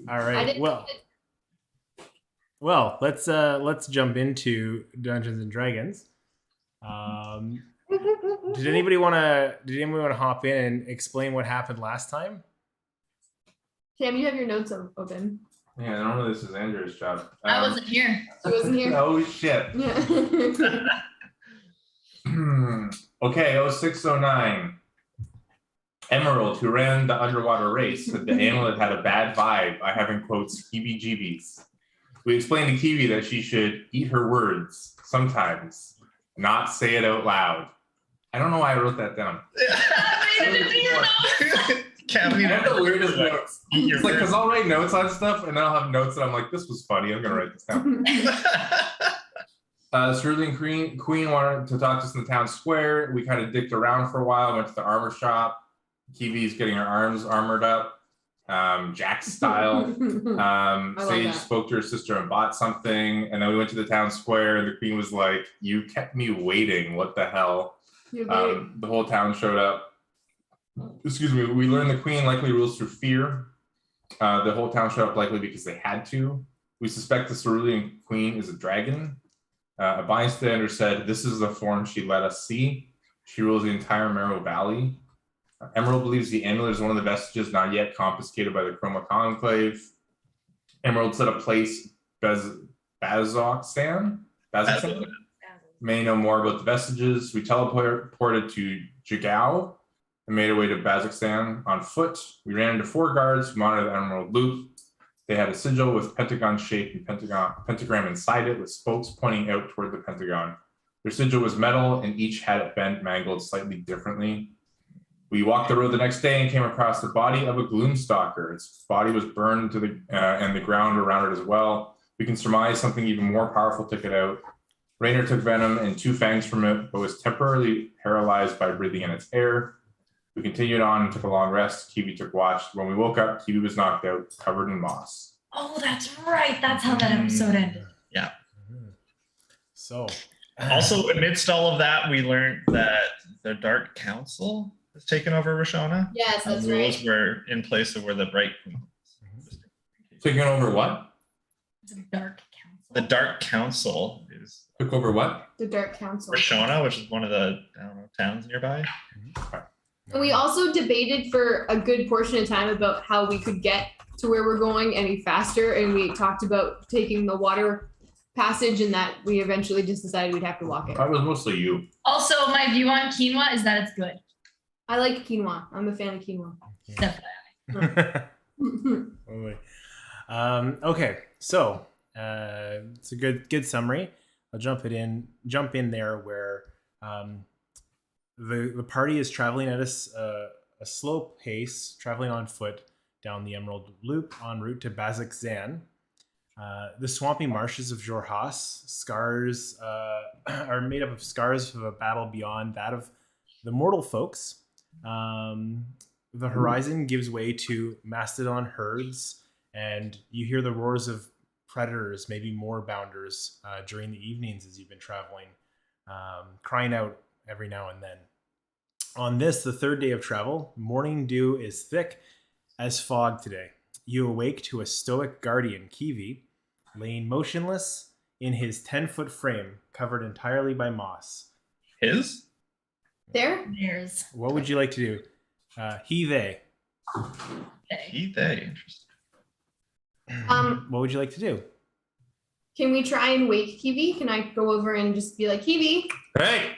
All right. Well, let's jump into Dungeons and Dragons. Did anybody want to hop in and explain what happened last time? Sam, you have your notes open. Yeah, normally this is Andrea's job. I wasn't here. She wasn't here. Oh shit. Yeah. Okay, 0609. Emerald, who ran the underwater race, said the amulet had a bad vibe. I have in quotes heebie-jeebies. We explained to Kiwi that she should eat her words sometimes, not say it out loud. I don't know why I wrote that down. Kevin, I have the weirdest notes. It's like, because I'll write notes on stuff, and then I'll have notes that I'm like, this was funny. I'm going to write this down. Cerulean Queen wanted to talk to us in the town square. We kind of dicked around for a while, went to the armor shop. Kiwi's getting her arms armored up, Jack style. Sage spoke to her sister and bought something. And then we went to the town square, and the queen was like, you kept me waiting. What the hell? The whole town showed up. Excuse me. We learned the queen likely rules through fear. The whole town showed up likely because they had to. We suspect the Cerulean Queen is a dragon. A bystander said, this is the form she let us see. She rules the entire Marrow Valley. Emerald believes the amulet is one of the vestiges not yet confiscated by the Chroma Conclave. Emerald said a place, Bazzoxan may know more about the vestiges. We teleported to Jigao and made our way to Bazzoxan on foot. We ran into 4 guards who monitored the Emerald Loop. They had a sigil with pentagon shape and pentagram inside it with spokes pointing out toward the pentagon. Their sigil was metal and each had it bent, mangled slightly differently. We walked the road the next day and came across the body of a gloomstalker. Its body was burned to and the ground around it as well. We can surmise something even more powerful took it out. Reiner took venom and 2 fangs from it, but was temporarily paralyzed by breathing in its air. We continued on and took a long rest. Kiwi took watch. When we woke up, Kiwi was knocked out, covered in moss. Oh, that's right. That's how that episode ended. Yeah. So, also amidst all of that, we learned that the Dark Council has taken over Roshana. Yes, that's right. Rules right. were in place of where the Bright Queen was. Taking over what? The Dark Council. The Dark Council is took over what? The Dark Council. Roshana, which is one of the towns nearby. And we also debated for a good portion of time about how we could get to where we're going any faster. And we talked about taking the water passage and that we eventually just decided we'd have to walk it. That was mostly you. Also, my view on quinoa is that it's good. I like quinoa. I'm a fan of quinoa. Definitely. Okay, so it's a good summary. I'll jump in there where the party is traveling at a slow pace, traveling on foot down the Emerald Loop en route to Bazzoxan. The swampy marshes of Jorhas scars are made up of scars of a battle beyond that of the mortal folks. The horizon gives way to mastodon herds, and you hear the roars of predators, maybe more bounders, during the evenings as you've been traveling, crying out every now and then. On this, the 3rd day of travel, morning dew is thick as fog today. You awake to a stoic guardian, Kivi, laying motionless in his 10-foot frame, covered entirely by moss. His? Theirs. What would you like to do? He, they. He, they. Interesting. What would you like to do? Can we try and wake Kiwi? Can I go over and just be like, Kiwi? Hey!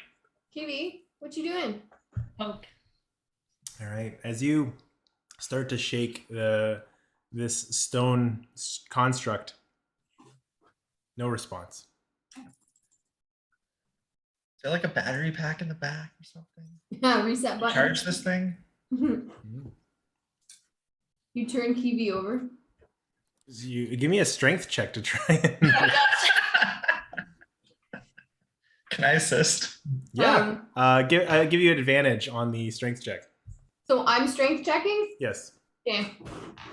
Kiwi, what you doing? Poke. All right. As you start to shake this stone construct, no response. Is there like a battery pack in the back or something? Yeah, reset button. Charge this thing? You turn Kiwi over. You give me a strength check to try and... Can I assist? Yeah. Give you advantage on the strength check. So I'm strength checking? Yes. Okay.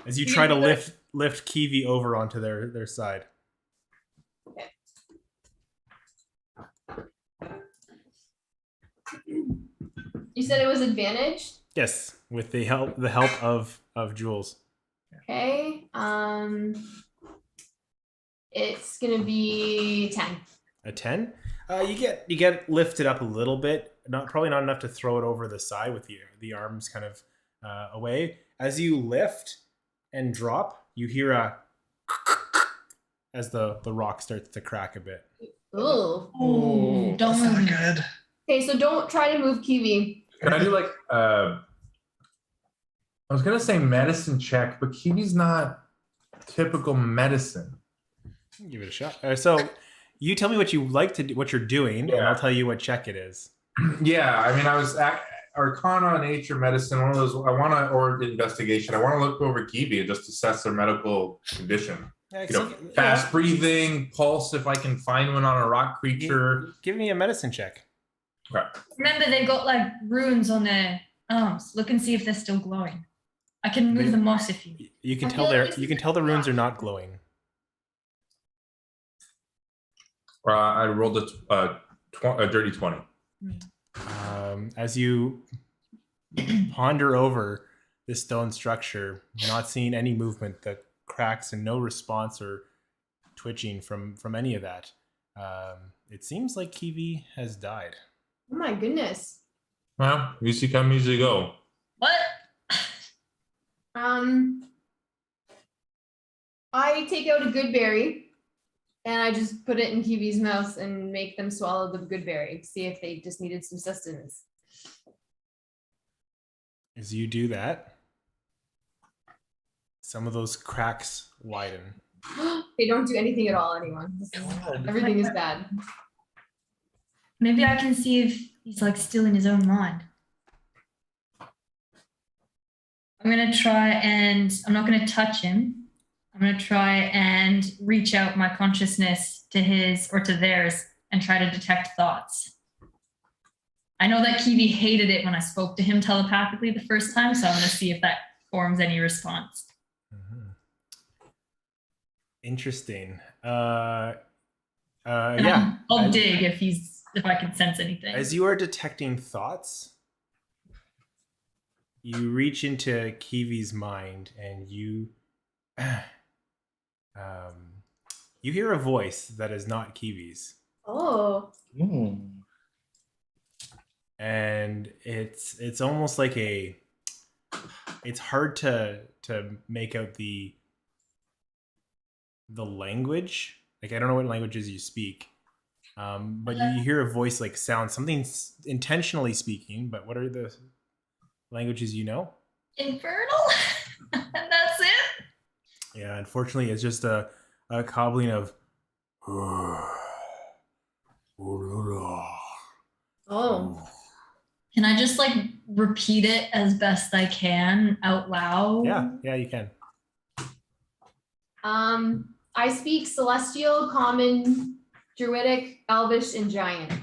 As you try to lift Kiwi over onto their side. Okay. You said it was advantage? Yes, with the help of Jules. Okay. It's gonna be 10. A 10. You get lifted up a little bit, probably not enough to throw it over the side with the arms kind of away. As you lift and drop, you hear a as the rock starts to crack a bit. Ooh. Oh, that's don't not move. good. Okay, so don't try to move Kiwi. Can I do like I was gonna say medicine check, but Kiwi's not typical medicine. Give it a shot. So you tell me what you like to do, what you're doing, and I'll tell you what check it is. Yeah, I mean, I was Arcana, nature, medicine, one of those. I want to, or investigation. I want to look over Kiwi and just assess their medical condition. Fast breathing, pulse, if I can find one on a rock creature. Give me a medicine check. Okay. Remember, they've got like runes on their arms. Look and see if they're still glowing. I can move the moss if you. You can I tell feel like you can tell the runes are not glowing. I rolled a dirty 20. As you ponder over this stone structure, not seeing any movement, the cracks, and no response or twitching from any of that, it seems like Kiwi has died. Oh my goodness. Well, easy come, easy go. What? I take out a good berry and I just put it in Kiwi's mouth and make them swallow the good berry. See if they just needed some sustenance. As you do that, some of those cracks widen. They don't do anything at all, anyone. Everything is bad. Maybe I can see if he's like still in his own mind. I'm gonna try and I'm not gonna touch him. I'm gonna try and reach out my consciousness to his or to theirs and try to detect thoughts. I know that Kiwi hated it when I spoke to him telepathically the first time, so I'm gonna see if that forms any response. Mm-hmm. Interesting. Yeah. I'll dig if I can sense anything. As you are detecting thoughts, you reach into Kiwi's mind and you hear a voice that is not Kiwi's. Oh. And it's almost like it's hard to make out the language. Like, I don't know what languages you speak. But you hear a voice like sound something intentionally speaking, but what are the languages you know? Infernal? And that's it? Yeah, unfortunately, it's just a cobbling of. Oh. Can I just like repeat it as best I can out loud? Yeah, you can. I speak Celestial, Common, Druidic, Elvish, and Giant.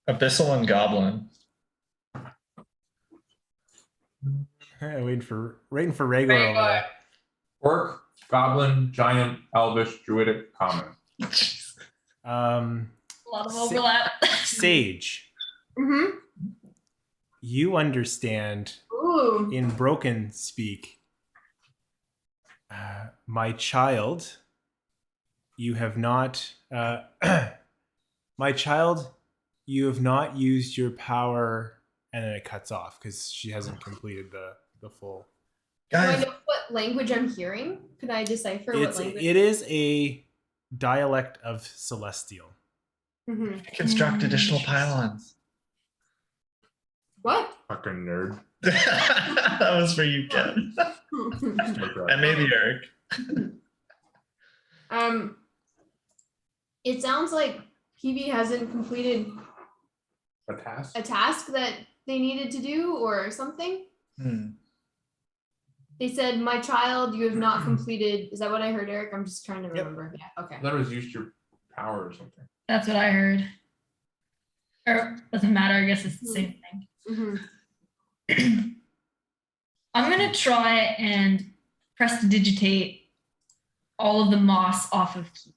Abyssal and Goblin. waiting for Rhaegar over there. Orc, Goblin, Giant, Elvish, Druidic, Common. A lot of overlap. Sage. Mm-hmm. You understand Ooh. in broken speak. My child, you have not. My child, you have not used your power, and then it cuts off because she hasn't completed the full. Do I Guys, know what language I'm hearing? Could I decipher what language? It is a dialect of Celestial. Mm-hmm. construct additional pylons. What? Fucking nerd. That was for you, Ken. And maybe Eric. It sounds like Kiwi hasn't completed A task? a task that they needed to do or something. They said, "My child, you have not completed." Is that what I heard, Eric? I'm just trying to remember. Yeah. Okay. I thought it was used your power or something. That's what I heard. Or doesn't matter. I guess it's the same thing. Mm-hmm. I'm gonna try and prestidigitate all of the moss off of Kiwi.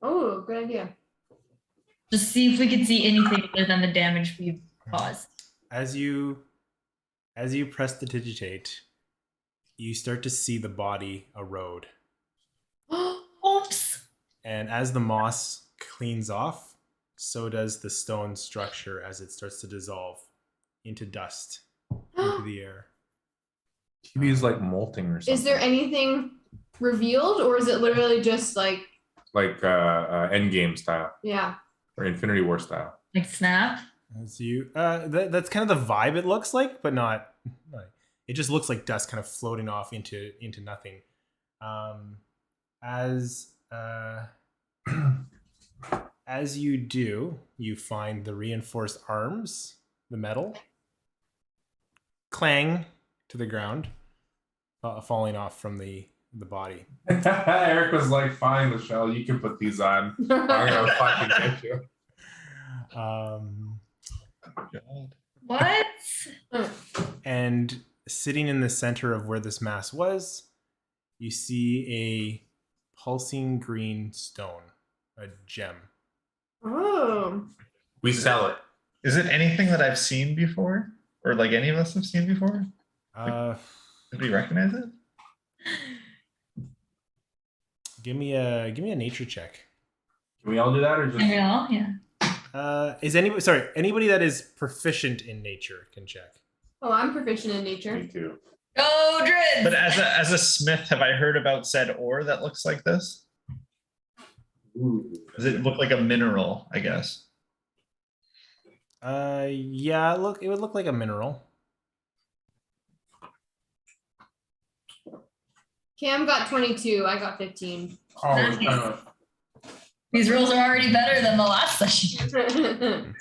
Oh, good idea. Just see if we could see anything other than the damage we've caused. As you press the digitate, you start to see the body erode. Oops. And as the moss cleans off, so does the stone structure as it starts to dissolve into dust, into the air. Kiwi's like molting or something. Is there anything revealed, or is it literally just like Endgame style yeah? or Infinity War style? Like snap. As you, that's kind of the vibe it looks like, but not. It just looks like dust kind of floating off into nothing. As you do, you find the reinforced arms, the metal, clang to the ground, falling off from the body. Eric was like, "Fine, LaShelle, you can put these on. I'm gonna fucking get you." God. What? And sitting in the center of where this mass was, you see a pulsing green stone, a gem. Oh. We sell it. Is it anything that I've seen before, or like any of us have seen before? Did we recognize it? Give me a nature check. Can we all do that, or just? Yeah. Is anybody that is proficient in nature can check? Oh, I'm proficient in nature. Me too. Go, Driz. But as a smith, have I heard about said ore that looks like this? Ooh. Does it look like a mineral, I guess? Yeah, it would look like a mineral. Cam got 22. I got 15. Oh, Nice. kind of. These rolls are already better than the last session.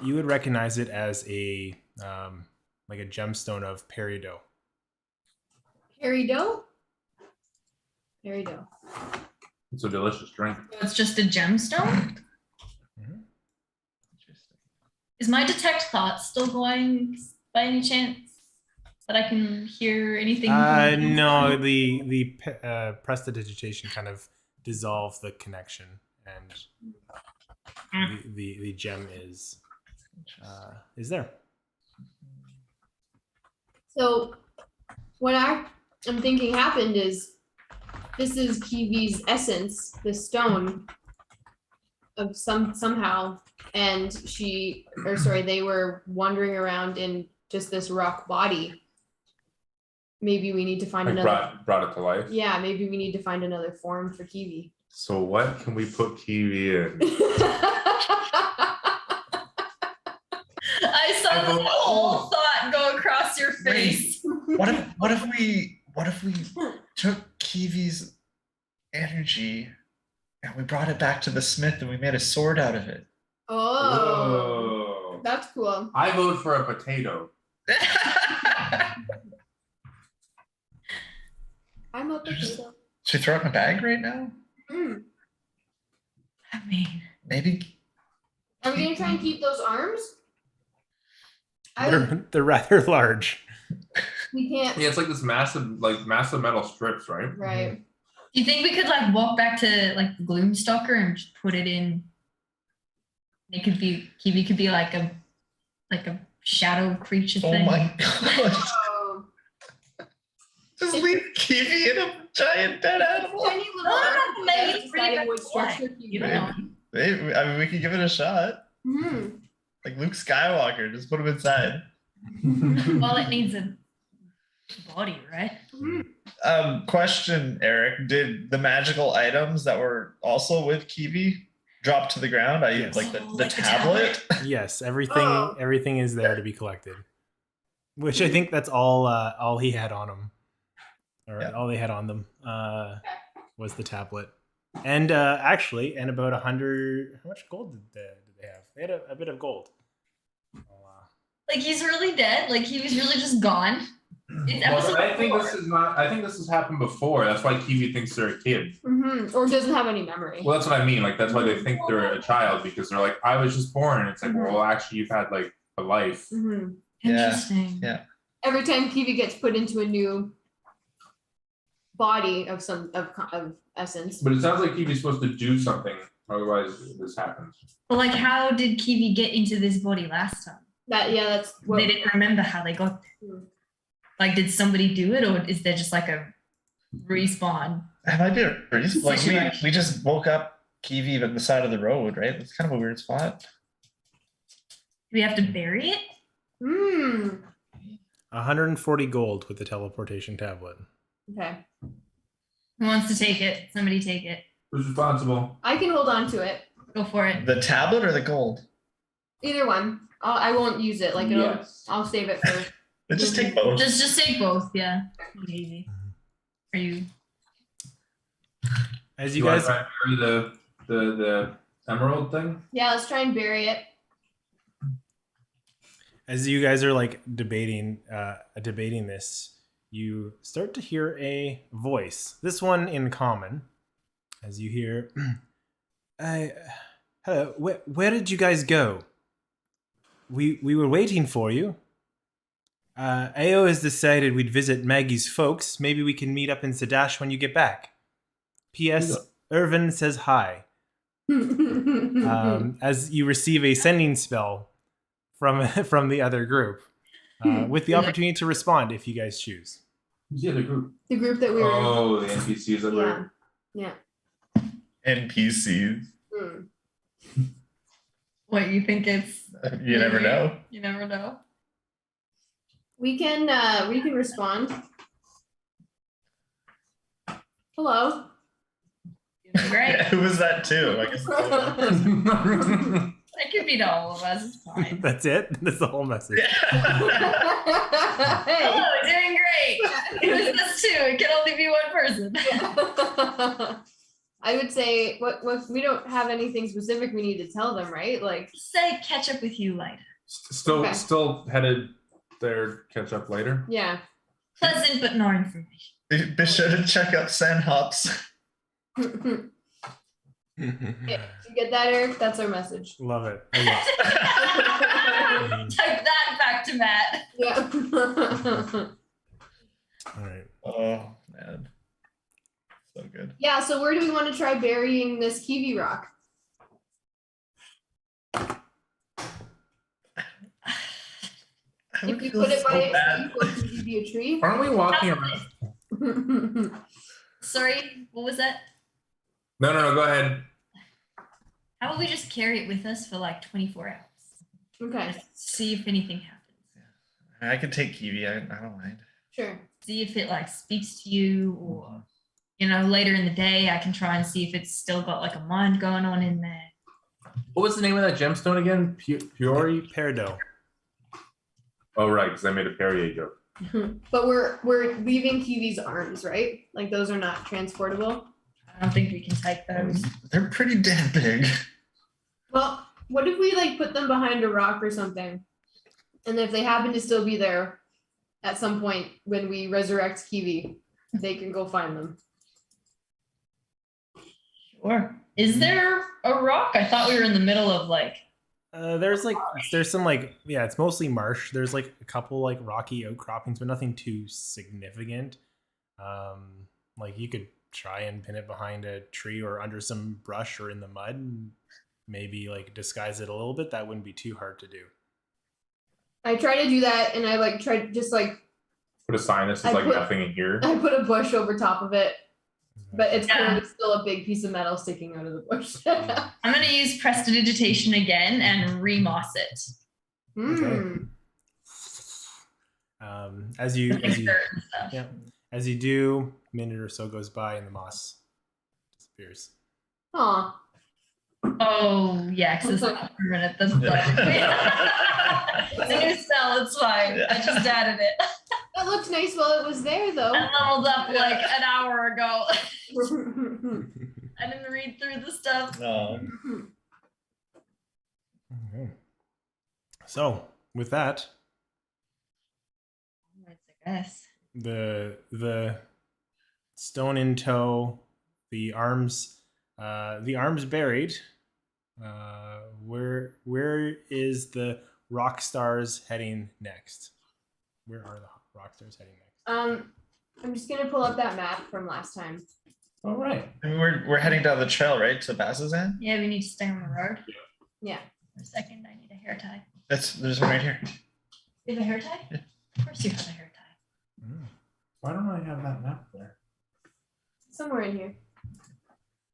You would recognize it as a like a gemstone of peridot. Peridot? Peridot. It's a delicious drink. So it's just a gemstone? Mhm. Interesting. Is my detect thoughts still going by any chance? That I can hear anything? No, the prestidigitation kind of dissolves the connection, and the gem is there. So what I'm thinking happened is this is Kiwi's essence, the stone of somehow, and they were wandering around in just this rock body. Maybe we need to find Like another. brought it to life. Yeah, maybe we need to find another form for Kiwi. So what can we put Kiwi in? I saw the whole thought go across your face. What if we took Kiwi's energy and we brought it back to the smith and we made a sword out of it? Oh, that's cool. I vote for a potato. I'm a potato. Should we throw it in a bag right now? Mm. I mean, Maybe. Are we gonna try and keep those arms? I would, They're rather large. we can't. Yeah, it's like this massive metal strips, right? Right. do you think we could like walk back to like the Gloomstalker and just put it in? It could be Kiwi could be like a shadow creature Oh thing. my god. Oh, Just leave Kiwi in a giant dead animal. tiny little No, maybe arms it's pretty deciding good which structure You Kiwi. don't know. Maybe. I mean, we could give it a shot. Mhm. Like Luke Skywalker, just put him inside. Well, it needs a body, right? Mhm. Question, Eric. Did the magical items that were also with Kiwi drop to the ground? Yes. Like the Like the tablet? Yes, everything Oh. everything is there to be collected. Which I think that's all he had on him, or Yeah. all they had on them was the tablet, and actually, and about 100. How much gold did they have? They had a bit of gold. Like he's really dead. Like he was really just gone. It's Well, episode I think 4. this is not. I think this has happened before. That's why Kiwi thinks they're a kid. Mhm. Or doesn't have any memory. Well, that's what I mean. Like that's why they think they're a child because they're like, I was just born. And it's like, well, actually, you've had like a life. Mhm. Interesting. Yeah. Every time Kiwi gets put into a new body of essence. But it sounds like Kiwi's supposed to do something. Otherwise, this happens. Well, like how did Kiwi get into this body last time? That's what They didn't remember how they got there. Hmm. Like, did somebody do it, or is there just like a respawn? That might be a reason. Like Situation. we just woke up Kivi at the side of the road, right? It's kind of a weird spot. Do we have to bury it? 140 gold with the teleportation tablet. Okay. Who wants to take it? Somebody take it. Who's responsible? I can hold on to it. Go for it. The tablet or the gold? Either one. I won't use it. Like Yes. I'll save it for. Just take both. Just take both. Yeah. Easy. Are you? As you Do guys, I bury the emerald thing? Yeah, let's try and bury it. are like debating this, you start to hear a voice. This one in common, as you hear, hello. Where did you guys go? We were waiting for you. Ao has decided we'd visit Maggie's folks. Maybe we can meet up in Sadash when you get back. P.S. Irvin says hi. As you receive a sending spell from the other group, with the opportunity to respond if you guys choose. Who's the other group? The group that we were. Oh, the NPCs that were. Yeah. NPCs. Hmm. What you think it's? You never know. You never know. We can respond. Hello. Great. Who was that too? I guess. That could be to all of us. It's fine. That's it. That's the whole message. Hey. Hello, doing great. It was this too. It can only be one person. I would say what we don't have anything specific we need to tell them, right? Like Say catch up with you later. Okay. Still headed there. Catch up later. yeah. Pleasant but no information. Be sure to check out Sand Hops. Yeah, you get that, Eric? That's our message. Love it. Okay. Type that back to Matt. Yeah. All right. Oh man, so good. Yeah, so where do we want to try burying this kiwi rock? I would If you feel put it so by its bad. leaf, would it be a tree? Aren't we walking around? Sorry, what was that? No. Go ahead. How about we just carry it with us for like 24 hours? Okay, Just see if anything happens. I could take Kiwi. I don't mind. sure. See if it like speaks to you, or later in the day I can try and see if it's still got like a mind going on in there. What was the name of that gemstone again? Peori? Peridot. Oh, right, because I made a Perrier joke. But we're leaving Kiwi's arms, right? Like those are not transportable. I don't think we can take those. They're pretty damn big. Well, what if we like put them behind a rock or something? And if they happen to still be there at some point when we resurrect Kiwi, they can go find them. Sure. Is there a rock? I thought we were in the middle of like. There's some it's mostly marsh. There's like a couple like rocky outcroppings, but nothing too significant. Like you could try and pin it behind a tree or under some brush or in the mud, and maybe like disguise it a little bit. That wouldn't be too hard to do. I try to do that, and I like try just like Put a sign that says I like put- nothing in here. I put a bush over top of it, but it's Yeah. clearly still a big piece of metal sticking out of the bush. I'm gonna use prestidigitation again and remoss it. As you Dirt and stuff. yeah, as you do, a minute or so goes by and the moss disappears. Aw. Oh yeah, because it's not permanent. That's it's a new spell. It's fine. I just added it. That looked nice while it was there, though. I leveled up like an hour ago. I didn't read through the stuff. No. Okay. So with that, Yes. the stone in tow, the arms buried. Where is the rock stars heading next? Where are the rock stars heading next? I'm just gonna pull up that map from last time. All right. I mean, we're heading down the trail, right, to Bazzoxan? Yeah, we need to stay on the road. Yeah. For a second, I need a hair tie. There's one right here. You have a hair tie? Yeah. Of course you have a hair tie. Why don't I have that map there? Somewhere in here.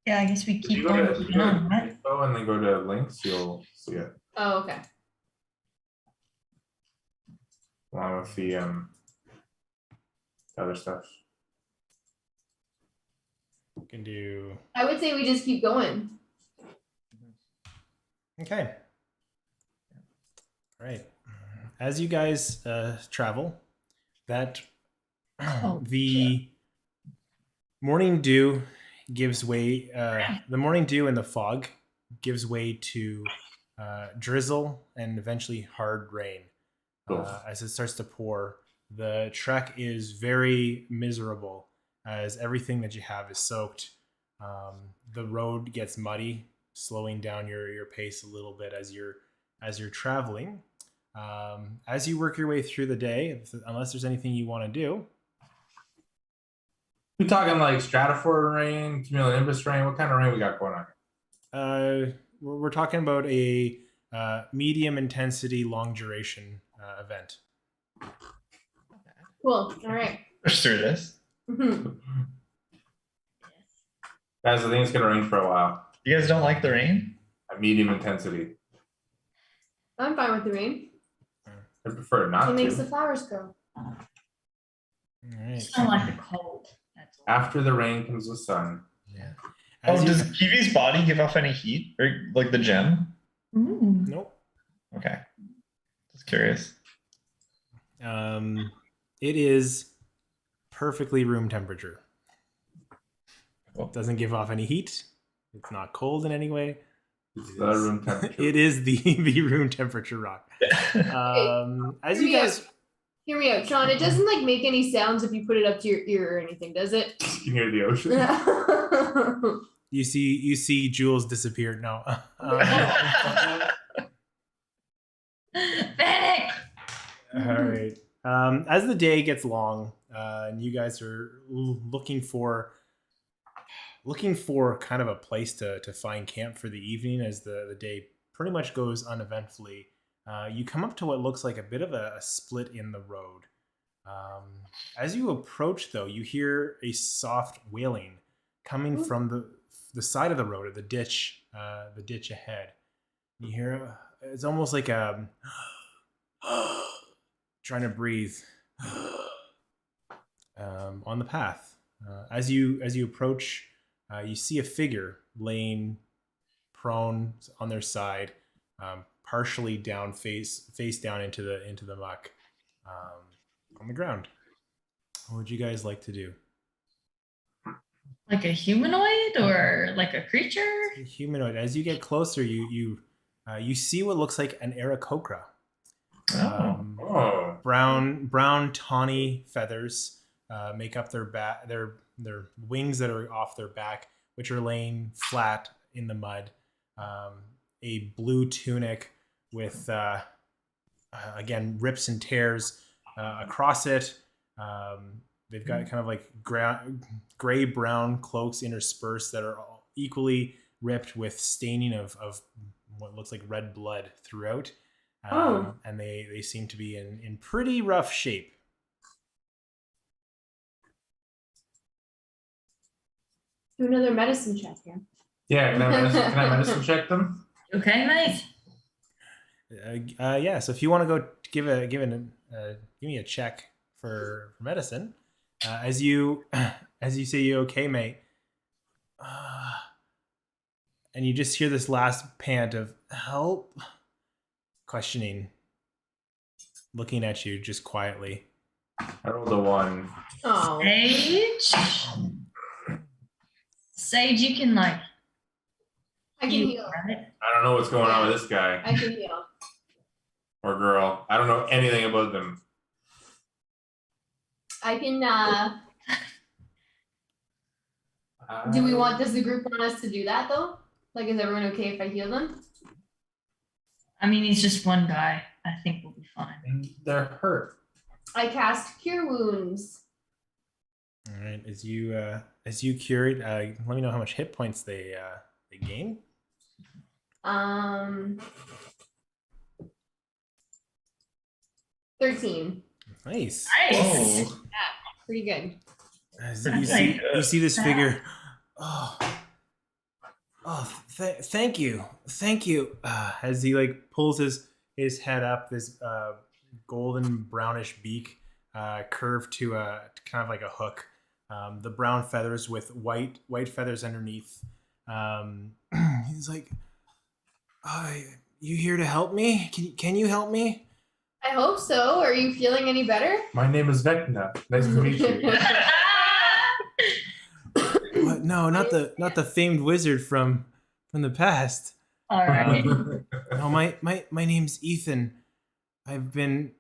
Yeah, I guess we If you keep go on to keeping on, right? info and then go to links, you'll see it Oh, okay. along with the other stuff. We can do. I would say we just keep going. Okay. All right. As you guys travel, that the morning dew gives way. The morning dew and the fog gives way to drizzle and eventually hard rain. As it starts to pour, the trek is very miserable as everything that you have is soaked. The road gets muddy, slowing down your pace a little bit as you're traveling. As you work your way through the day, unless there's anything you want to do. We talking like stratiform rain, cumulonimbus rain? What kind of rain we got going on? We're talking about a medium intensity, long duration event. Cool. All right. Push through this. Mhm. Guys, I think it's gonna rain for a while. You guys don't like the rain? At medium intensity. I'm fine with the rain. I prefer not It makes to. the flowers grow. All right. It's not like the cold. That's all. After the rain comes the sun. Yeah. Oh, does Kiwi's body give off any heat? Or like the gem? Ooh. Nope. Okay. Just curious. It is perfectly room temperature. Cool. Doesn't give off any heat. It's not cold in any way. It's the room temperature. It is the room temperature rock. As you guys, Hear me out, Sean. It doesn't like make any sounds if you put it up to your ear or anything, does it? You can hear the ocean. you see Jules disappear. No. Panic! All right. As the day gets long, and you guys are looking for kind of a place to find camp for the evening, as the day pretty much goes uneventfully, you come up to what looks like a bit of a split in the road. As you approach, though, you hear a soft wailing coming from the side of the road, or the ditch ahead. You hear it's almost like a trying to breathe on the path. As you approach, you see a figure laying prone on their side, partially down, face down into the muck, on the ground. What would you guys like to do? Like a humanoid or like a creature? Humanoid. As you get closer, you see what looks like an Aarakocra. Oh. Brown tawny feathers make up their their wings that are off their back, which are laying flat in the mud. A blue tunic with again rips and tears across it. They've got kind of like gray brown cloaks interspersed that are all equally ripped with staining of what looks like red blood throughout. And they seem to be in pretty rough shape. Do another medicine check here. Yeah, can I medicine check them? Okay, mate. Yeah. So if you want to go give me a check for medicine, as you say, you okay, mate, and you just hear this last pant of help, questioning, looking at you just quietly. I rolled a 1. Oh. Sage, you can like. I can heal. Right? I don't know what's going on with this guy I can heal. or girl. I don't know anything about them. I can does the group want us to do that though? Like, is everyone okay if I heal them? I mean, he's just one guy. I think we'll be fine. They're hurt. I cast Cure Wounds. All right. As you cure it, let me know how much hit points they gain. 13. Nice. Nice. Oh, Pretty good. As Pretty you see this figure. Oh, thank you, thank you. As he like pulls his head up, this golden brownish beak curved to a kind of like a hook. The brown feathers with white feathers underneath. He's like, you here to help me? Can you help me? I hope so. Are you feeling any better? My name is Vecna. Nice to meet you. What? No, not the famed wizard from the past. All right. No, my name's Ethan. I've been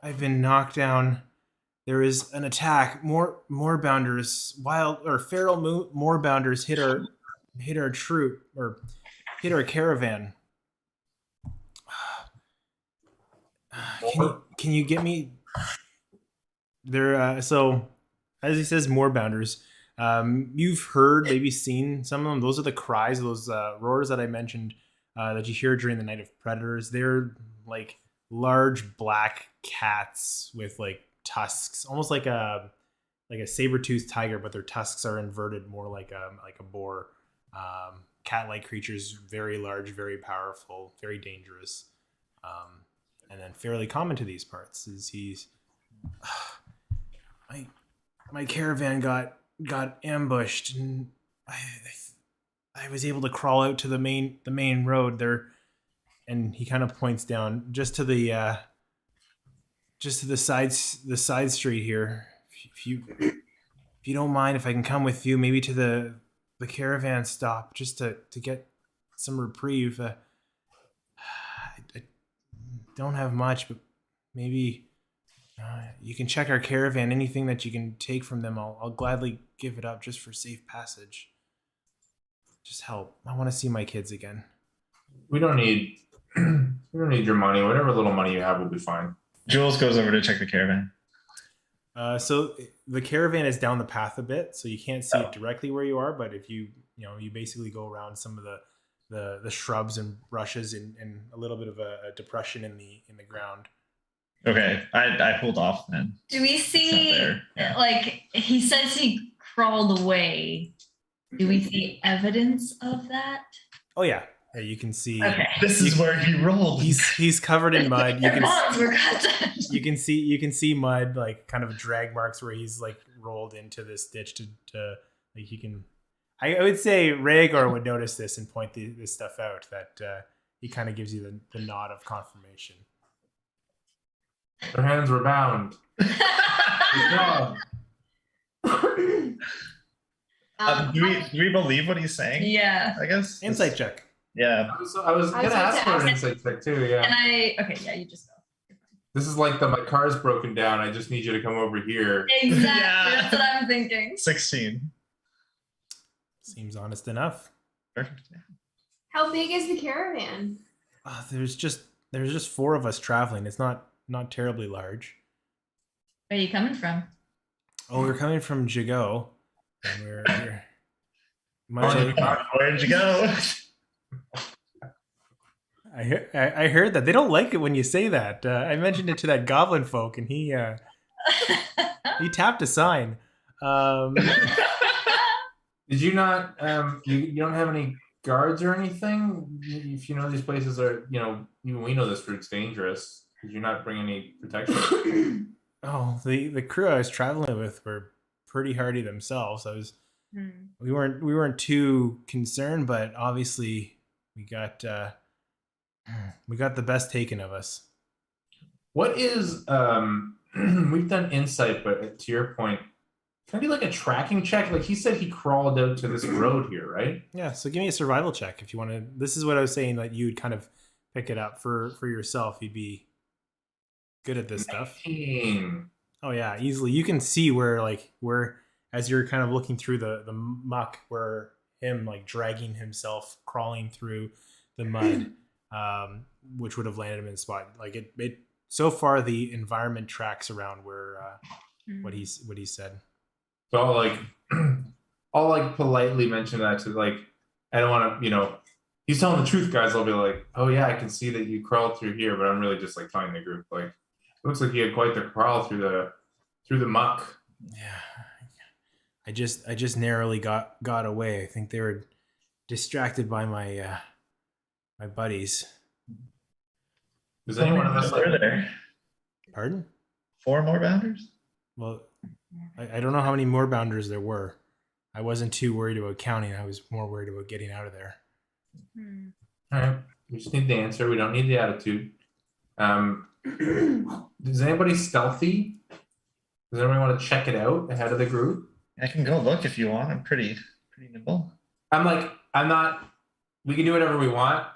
knocked down. There is an attack. More bounders, wild or feral more bounders hit our troop or hit our caravan. Can you get me there? So, as he says, more bounders. You've heard, maybe seen some of them. Those are the cries, those roars that I mentioned that you hear during the Night of Predators. They're like large black cats with like tusks, almost like a saber-toothed tiger, but their tusks are inverted, more like a boar. Cat-like creatures, very large, very powerful, very dangerous, and then fairly common to these parts. Is he's my caravan got ambushed, and I was able to crawl out to the main road there, and he kind of points down just to the side street here. If you don't mind, if I can come with you, maybe to the caravan stop, just to get some reprieve. I don't have much, but maybe you can check our caravan. Anything that you can take from them, I'll gladly give it up just for safe passage. Just help. I want to see my kids again. We don't need your money. Whatever little money you have will be fine. Jules goes over to check the caravan. So the caravan is down the path a bit, so you can't see it directly where you are. But if you basically go around some of the shrubs and brushes and a little bit of a depression in the ground. Okay, I pulled off then. Do we It's see, not there. like, he says he crawled away. Do we see evidence of that? Oh yeah, you can see. Okay. This is where he rolled. He's covered in mud. You The can bones were cut. you can see mud, like kind of drag marks where he's like rolled into this ditch to like he can. I would say Rhaegar would notice this and point this stuff out. That he kind of gives you the nod of confirmation. Their hands were bound. Good job. Do we believe what he's saying? Yeah. I guess. Insight check. Yeah. I was gonna about ask to for an ask- insight check too. Yeah. Okay, yeah, you just go. This is like my car's broken down. I just need you to come over here. Exactly. Yeah. That's what I'm thinking. 16. Seems honest enough. Perfect. How big is the caravan? There's just four of us traveling. It's not terribly large. Where are you coming from? Oh, we're coming from Jago, and we're much like, Where did you go? I heard that they don't like it when you say that. I mentioned it to that goblin folk, and he tapped a sign. Did you not? You don't have any guards or anything? If you know these places are, even we know this route's dangerous. Did you not bring any protection? Oh, the crew I was traveling with were pretty hardy themselves. We weren't too concerned, but obviously we got the best taken of us. What is we've done insight, but to your point, can I do like a tracking check? Like he said he crawled out to this road here, right? Yeah, so give me a survival check if you want to. This is what I was saying, that you'd kind of pick it up for yourself. You'd be good at this stuff. 19. Oh yeah, easily. You can see where as you're kind of looking through the muck, where him like dragging himself, crawling through the mud, which would have landed him in the spot. Like it so far the environment tracks around where what he said. So I'll politely mention that to I don't want to, he's telling the truth, guys. I'll be like, oh yeah, I can see that you crawled through here, but I'm really just telling the group Looks like you had quite the crawl through the muck. Yeah. I just narrowly got away. I think they were distracted by my my buddies. Does anyone of us Were there Pardon? 4 more bounders? Well, I don't know how many more bounders there were. I wasn't too worried about counting. I was more worried about getting out of there. All right. We just need the answer. We don't need the attitude. Is anybody stealthy? Does anybody want to check it out ahead of the group? I can go look if you want. I'm pretty nimble. I'm not. We can do whatever we want.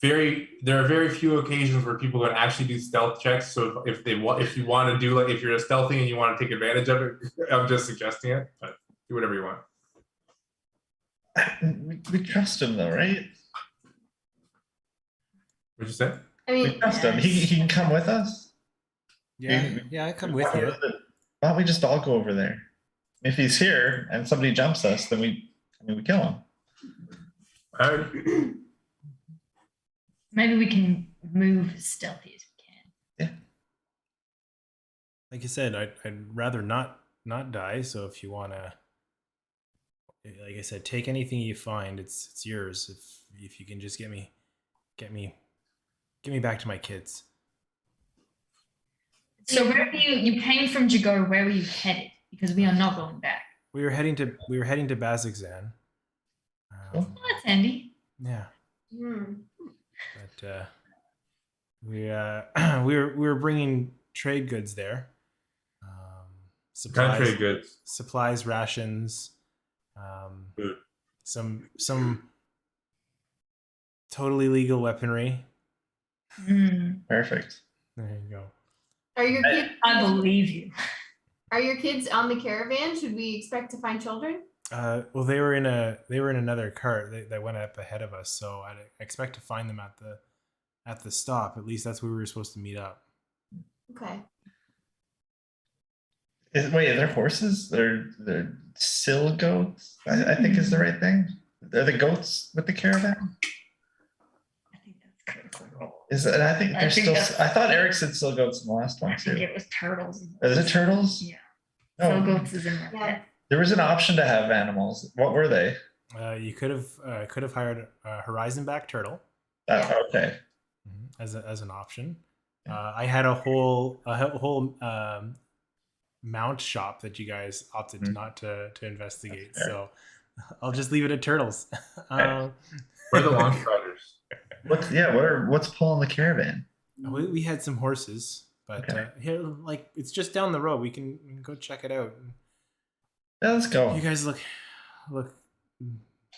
There are very few occasions where people can actually do stealth checks. So if you want to do, like, if you're a stealthy and you want to take advantage of it, I'm just suggesting it. But do whatever you want. We trust him though, right? What'd you say? I We mean, trust him. He can come with us. Yeah, I come with you. Why don't we just all go over there? If he's here and somebody jumps us, then we kill him. All right. Maybe we can move as stealthy as we can. Like I said, I'd rather not die. So if you wanna, like I said, take anything you find. It's yours. If you can just get me back to my kids. So where were you came from Jago, where were you headed? Because we are not going back. We were heading to Bazzoxan. Oh, that's handy. Yeah, hmm. but we were bringing trade goods there. Supplies, Country goods. supplies, rations, Food. some totally legal weaponry. Perfect. There you go. Are your kids? I believe you. Are your kids on the caravan? Should we expect to find children? Well, they were in another cart that went up ahead of us, so I expect to find them at the stop. At least that's where we were supposed to meet up. Okay. Wait, are there horses? They're sill goats. I think is the right thing. Are the goats with the caravan? I think that's critical. Is it? I think I there's think still. that's- I thought Eric said sill goats in the last one I think too. it was turtles. Is it turtles? Yeah. Oh, So goats is in my Yeah. head. there was an option to have animals. What were they? You could have hired a horizon-back turtle Okay. as an option. I had a whole mount shop that you guys opted not to investigate, That's fair. so I'll just leave it at turtles. We're the long striders. What's pulling the caravan? We had some horses, but Okay. here, like, it's just down the road. We can go check it out. Yeah, let's go. You guys look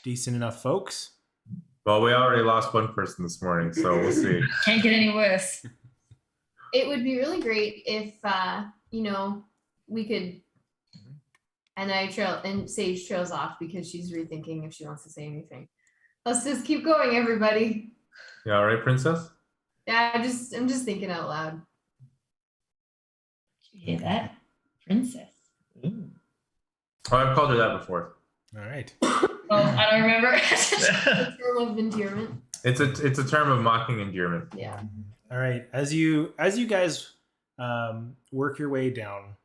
decent enough, folks. Well, we already lost one person this morning, so we'll see. Can't get any worse. It would be really great if we could. And Sage trails off because she's rethinking if she wants to say anything. Let's just keep going, everybody. You all right, princess? Yeah, I'm just thinking out loud. Did you hear that? Princess. Ooh. Oh, I've called her that before. All right. Oh, I don't remember. A term of endearment. It's a term of mocking endearment. Yeah. All right. As you guys work your way down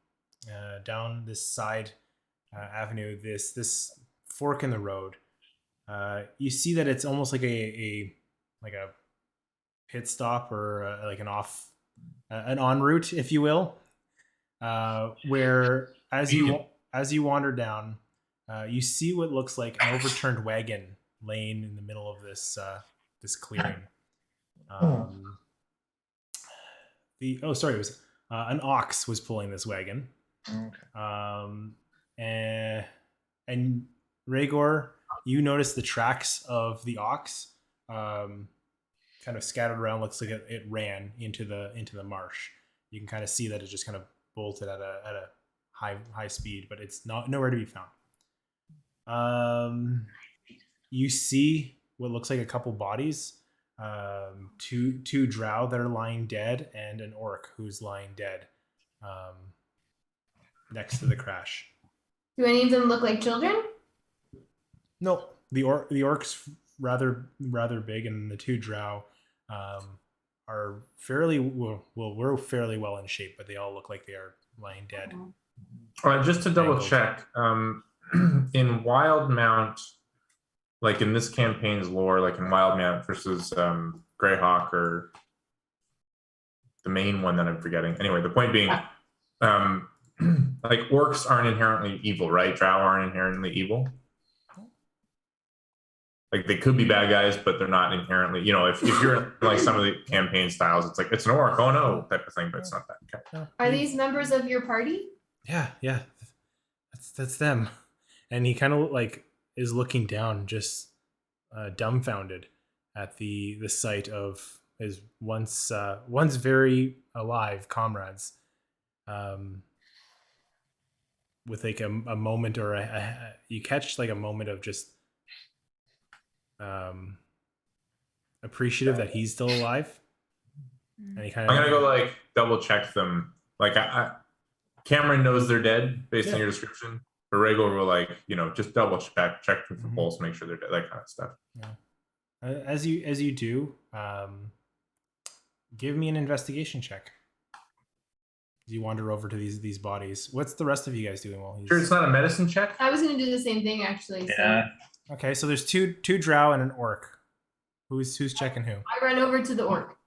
this side avenue, this fork in the road, you see that it's almost like a pit stop or like an en route, if you will, where as you wander down, you see what looks like an overturned wagon laying in the middle of this clearing. It was an ox was pulling this wagon. Okay. And Rhaegor, you notice the tracks of the ox kind of scattered around. Looks like it ran into the marsh. You can kind of see that it just kind of bolted at a high speed, but it's nowhere to be found. You see what looks like a couple bodies, two drow that are lying dead, and an orc who's lying dead next to the crash. Do any of them look like children? No, the orc's rather big, and the two drow fairly we're fairly well in shape, but they all look like they are lying dead. All right, just to double Mangled. check, in Wildmount, like in this campaign's lore, like in Wildmount versus Greyhawk or the main one that I'm forgetting. Anyway, the point being, like orcs aren't inherently evil, right? Drow aren't inherently evil. Like they could be bad guys, but they're not inherently. You know, if you're in like some of the campaign styles, it's like it's an orc, oh no, type of thing, but it's not that. Okay. No, Are these members of your party? Yeah, that's them. And he kind of like is looking down, just dumbfounded at the sight of his once very alive comrades, with like a moment or you catch like a moment of just appreciative that he's still alive. And he kind of, I'm gonna go like double check them. Like Cameron knows they're dead based on your description. But Rhaegar will like, you know, just double check for pulse, make sure they're dead, that kind of stuff. Yeah. As you do, give me an investigation check. You wander over to these bodies. What's the rest of you guys doing while he's... Sure, it's not a medicine check? I was going to do the same thing, actually. Yeah. So Okay, so there's two drow and an orc. Who's checking who? I run over to the orc.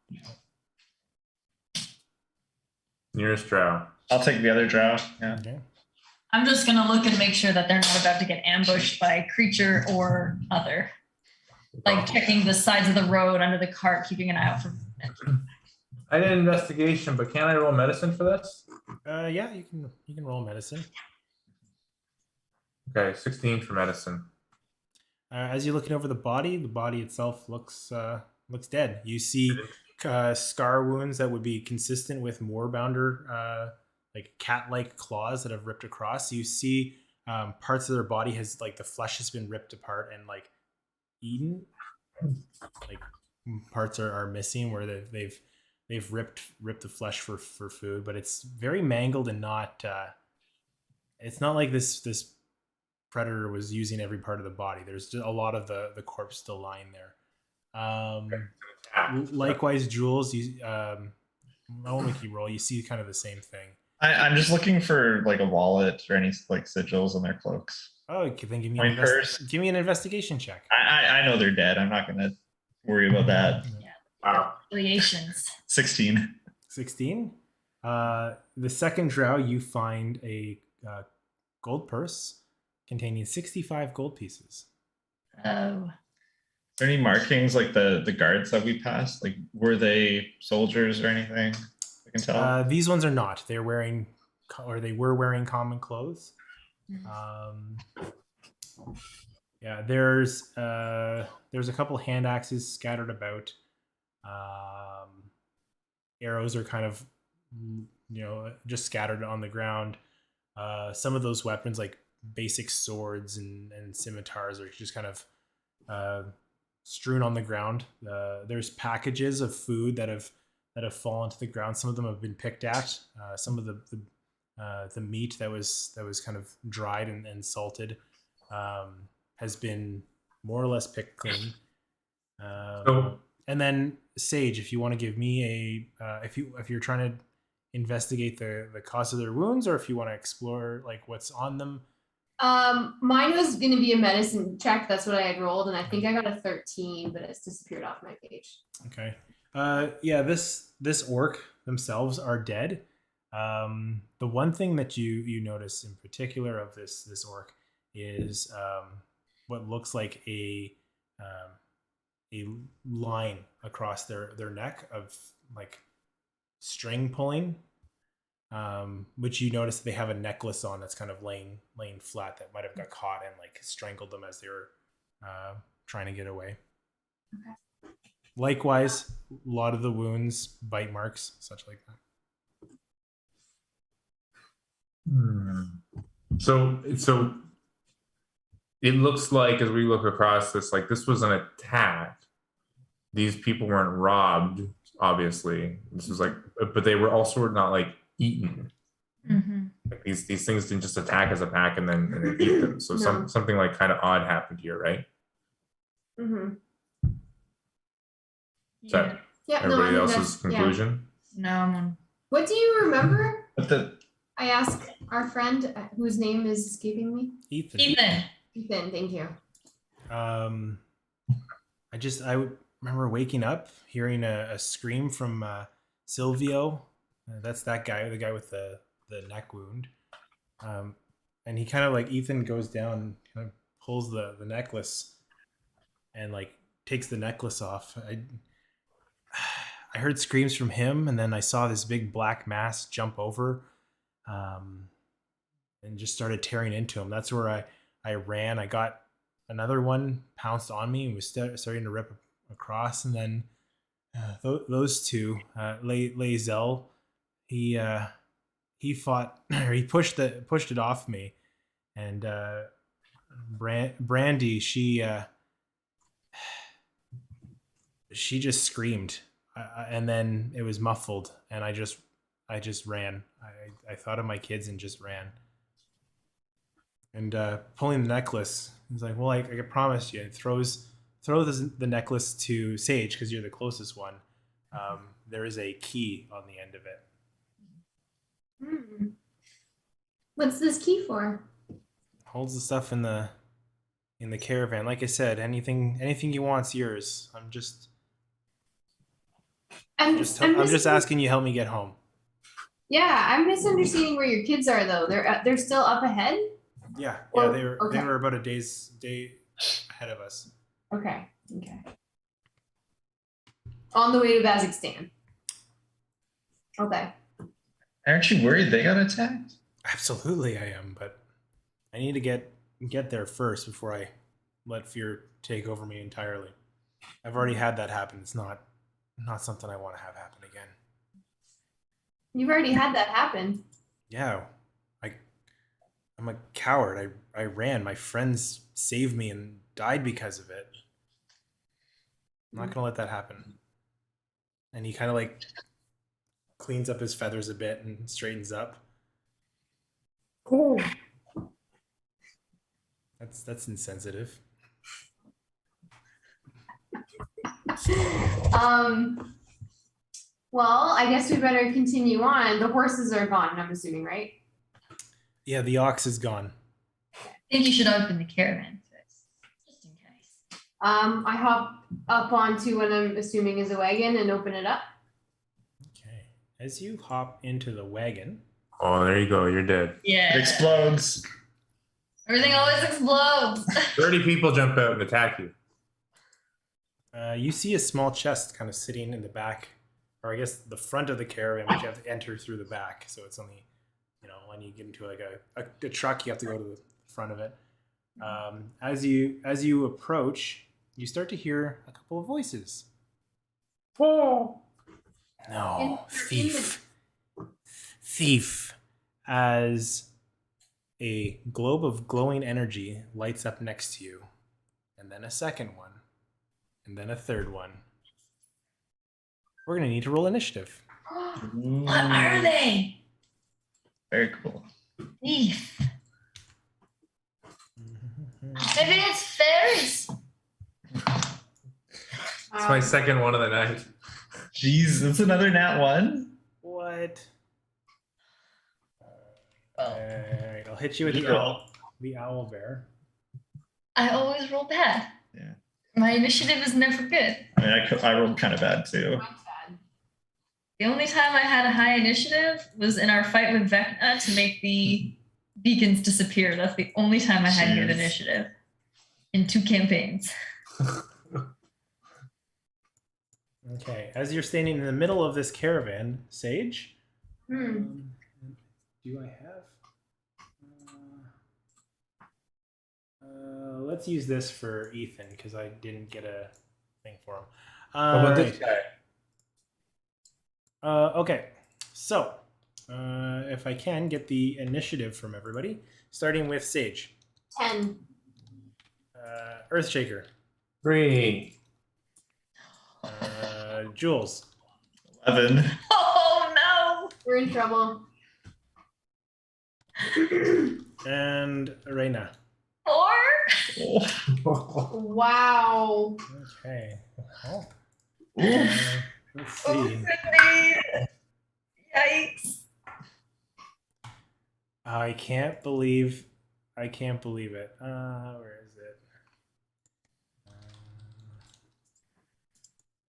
Nearest drow. I'll take the other drow. Yeah. Okay. I'm just gonna look and make sure that they're not about to get ambushed by a creature or other. Like checking the sides of the road under the cart, keeping an eye out for. I did an investigation, but can I roll medicine for this? Yeah, you can roll medicine. Okay, 16 for medicine. As you're looking over the body itself looks dead. You see scar wounds that would be consistent with moorbounder, like cat-like claws that have ripped across. You see parts of their body has like the flesh has been ripped apart and like eaten. Like parts are missing where they've ripped the flesh for food, but it's very mangled and not. It's not like this predator was using every part of the body. There's just a lot of the corpse still lying there. Likewise, Jules, I won't make you roll. You see kind of the same thing. I'm just looking for like a wallet or any like sigils on their cloaks. Oh, then give me give me an investigation check. I know they're dead. I'm not gonna worry about that. Yeah. Wow. Affiliations. 16. 16. The second drow, you find a gold purse containing 65 gold pieces. Oh. Are there any markings like the guards that we passed? Like were they soldiers or anything? I can tell. These ones are not. They were wearing common clothes. Yeah, there's a couple hand axes scattered about. Arrows are kind of, just scattered on the ground. Some of those weapons, like basic swords and scimitars, are just kind of strewn on the ground. There's packages of food that have fallen to the ground. Some of them have been picked at. Some of the meat that was kind of dried and salted has been more or less picked clean. And then Sage, if you want to give me if you're trying to investigate the cause of their wounds, or if you want to explore like what's on them. Mine was going to be a medicine check. That's what I had rolled, and I think I got a 13, but it's disappeared off my page. Okay. Yeah, this orc themselves are dead. The one thing that you notice in particular of this orc is what looks like a line across their neck of like string pulling, which you notice they have a necklace on that's kind of laying flat that might have got caught and like strangled them as they were trying to get away. Okay. Likewise, a lot of the wounds, bite marks, such like that. So it looks like as we look across this, like this was an attack. These people weren't robbed, obviously. This was like, but they were also not like eaten. Mm-hmm. Like these things didn't just attack as a pack and then eat them. So No. something like kind of odd happened here, right? Mm-hmm. So Yeah, Everybody no, I mean, else's conclusion. No, I'm on. What do you remember? But the I asked our friend whose name is escaping me. Ethan. Ethan, thank you. I remember waking up, hearing a scream from Silvio. That's that guy, the guy with the neck wound. And he kind of like, Ethan goes down, kind of pulls the necklace and like takes the necklace off. I heard screams from him, and then I saw this big black mass jump over and just started tearing into him. That's where I ran. I got another one pounced on me and was starting to rip across. And then those two, Leichelle, he fought, or he pushed it off me. And Brandy, she just screamed. And then it was muffled, and I just ran. I thought of my kids and just ran. And pulling the necklace, he's like, "Well, I promised you." And throw the necklace to Sage because you're the closest one. There is a key on the end of it. What's this key for? Holds the stuff in the caravan. Like I said, anything you want's yours. I'm just asking you help me get home. Yeah, I'm misunderstanding where your kids are though. They're still up ahead. Yeah, Or- they were okay. they were about a day ahead of us. Okay. On the way to Bazzoxan. Okay. aren't you worried they got attacked? Absolutely, I am, but I need to get there first before I let fear take over me entirely. I've already had that happen. It's not something I want to have happen again. You've already had that happen. Yeah, I'm a coward. I ran. My friends saved me and died because of it. I'm not gonna let that happen. And he kind of like cleans up his feathers a bit and straightens up. Cool. That's insensitive. Well, I guess we better continue on. The horses are gone, I'm assuming, right? Yeah, the ox is gone. I think you should open the caravan first, just in case. I hop up onto what I'm assuming is a wagon and open it up. Okay. As you hop into the wagon, Oh, there you go. You're dead. Yeah. It explodes. Everything always explodes. 30 people jump out and attack you. you see a small chest kind of sitting in the back, or I guess the front of the caravan, which you have to enter through the back. So it's only, when you get into like a truck, you have to go to the front of it. As you approach, you start to hear a couple of voices. Oh. No, thief. As a globe of glowing energy lights up next to you, and then a second one, and then a third one. We're gonna need to roll initiative. What are they? Very cool. Thief. Maybe it's fairies. It's my second one of the night. Jeez, that's another nat one. What? Oh. Alright, I'll hit you with the owl bear. I always roll bad. Yeah. My initiative is never good. I mean, I rolled kind of bad too. The only time I had a high initiative was in our fight with Vecna to make the beacons disappear. That's the only time I had good Jeez. initiative in 2 campaigns. Okay, as you're standing in the middle of this caravan, Sage, do I have? Let's use this for Ethan because I didn't get a thing for him. What about this guy? Okay, so if I can get the initiative from everybody, starting with Sage. 10. Earthshaker. 3. Jules. 11. Oh no! We're in trouble. And Reiner. 4? Wow. Okay. Oh. Let's Oh, see. goodness. Yikes. I can't believe it. Where is it?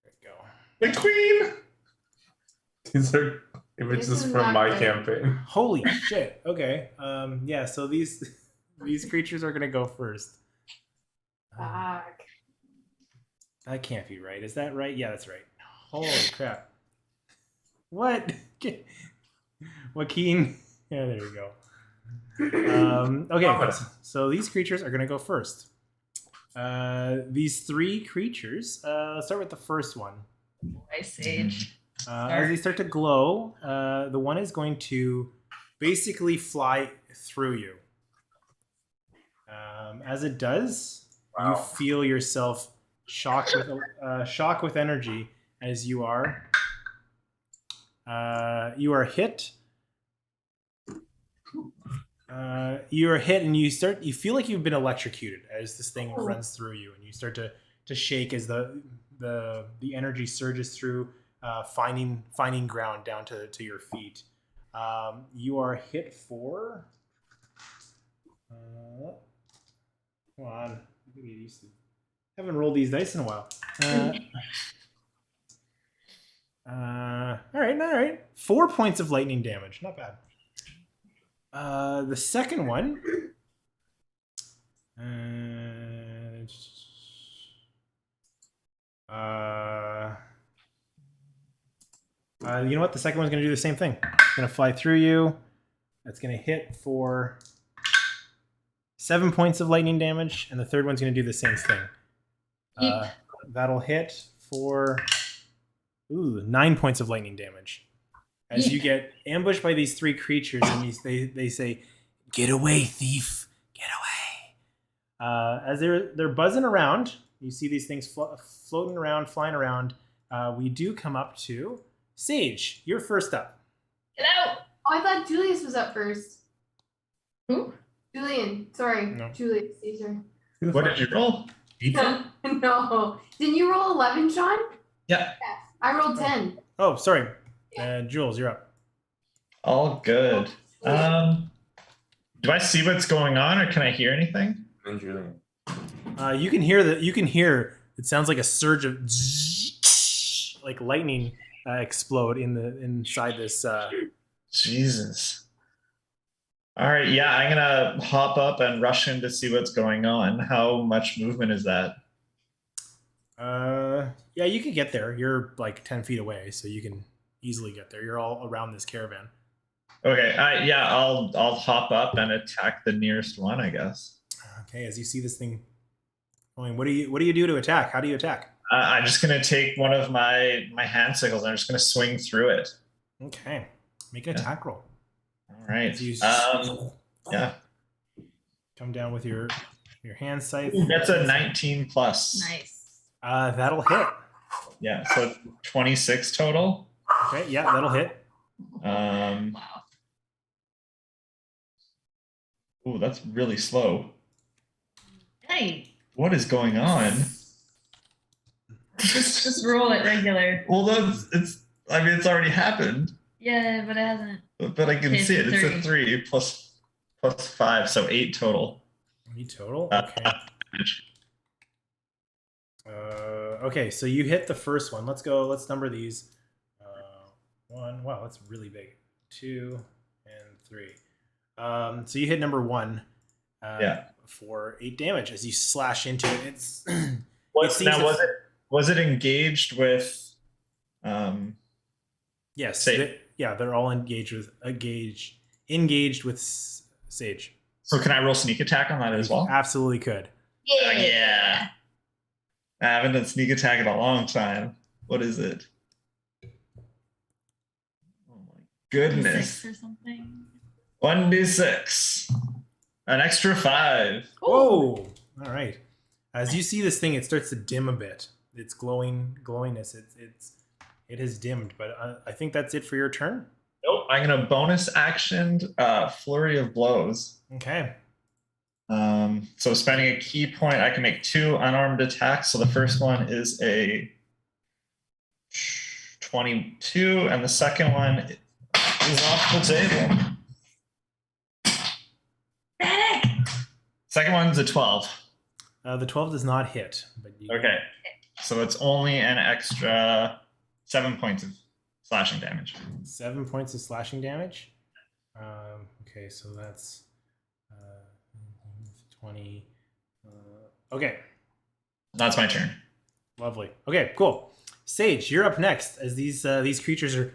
There we go. The queen. These are images This is from not my good. campaign. Holy shit. Okay. Yeah, so these creatures are gonna go first. Fuck. That can't be right. Is that right? Yeah, that's right. Holy crap. What? Joaquin. Yeah, there we go. Okay, so these creatures are gonna go first. These three creatures. Let's start with the first one. Boy, Sage. As they start to glow, the one is going to basically fly through you. As it does, Wow. you feel yourself shock with energy as you are hit. You are hit, and you feel like you've been electrocuted as this thing runs through you, and you start to shake as the energy surges through, finding ground down to your feet. You are hit for. Come on, I get used to. Haven't rolled these dice in a while. All right. 4 points of lightning damage, not bad. The second one. You know what? The second one's going to do the same thing. It's going to fly through you. That's going to hit for 7 points of lightning damage, and the third one's going to do the same thing. That'll hit for 9 points of lightning damage. As you get ambushed by these three creatures, and they say, "Get away, thief! Get away!" As they're buzzing around, you see these things floating around, flying around. We do come up to Sage. You're first up. Get out. Oh, I thought Julius was up first. Who? Julian. Sorry. No. Julius Caesar. What did you roll? No. Didn't you roll 11, Sean? Yeah. Yes. I rolled 10. Oh, sorry. Jules, you're up. All good. Do I see what's going on, or can I hear anything? And Julian. You can hear. It sounds like a surge of like lightning explode inside this. Jesus. All right, yeah, I'm gonna hop up and rush in to see what's going on. How much movement is that? Yeah, you can get there. You're like 10 feet away, so you can easily get there. You're all around this caravan. Okay, yeah, I'll hop up and attack the nearest one, I guess. Okay, as you see this thing going, what do you do to attack? How do you attack? I'm just gonna take one of my hand sickles and I'm just gonna swing through it. Okay, make an attack roll. All right. As you Yeah. come down with your hand scythe. That's a 19 plus. Nice. That'll hit. Yeah, so 26 total. Okay, yeah, that'll hit. Wow. Ooh, that's really slow. Hey, What is going on? just roll it regular. Well, it's already happened, Yeah, but it hasn't. but I can It's see it. It's a 3. 3 plus 5, so 8 total. 8 total. Okay. Okay, so you hit the first one. Let's go. Let's number these. 1. Wow, that's really big. 2 and 3. So you hit number 1. For 8 damage as you slash into it. It's. Was it engaged with? Yes. Sage? They're all engaged with Sage. So can I roll sneak attack on that as well? Absolutely could. Yeah. I haven't done sneak attack in a long time. What is it? Oh my goodness. 6 or something. 1d6. An extra 5. Whoa! All right. As you see this thing, it starts to dim a bit. Its glowiness. It has dimmed, but I think that's it for your turn. Nope. I'm gonna bonus action flurry of blows. Okay. So spending a key point, I can make 2 unarmed attacks. So the first one is a 22, and the second one is off the table. Second one's a 12. The 12 does not hit. But Okay. So it's only an extra 7 points of slashing damage. 7 points of slashing damage. Okay, so that's 20. Okay. That's my turn. Lovely. Okay, cool. Sage, you're up next. As these creatures are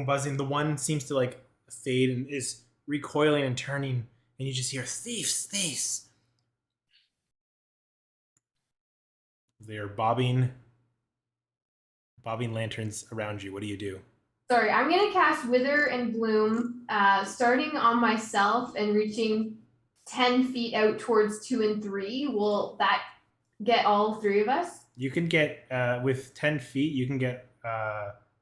buzzing, the one seems to like fade and is recoiling and turning, and you just hear thieves, thieves. They are bobbing lanterns around you. What do you do? Sorry, I'm gonna cast Wither and Bloom, starting on myself and reaching 10 feet out towards 2 and 3. Will that get all 3 of us? You can get with 10 feet. You can get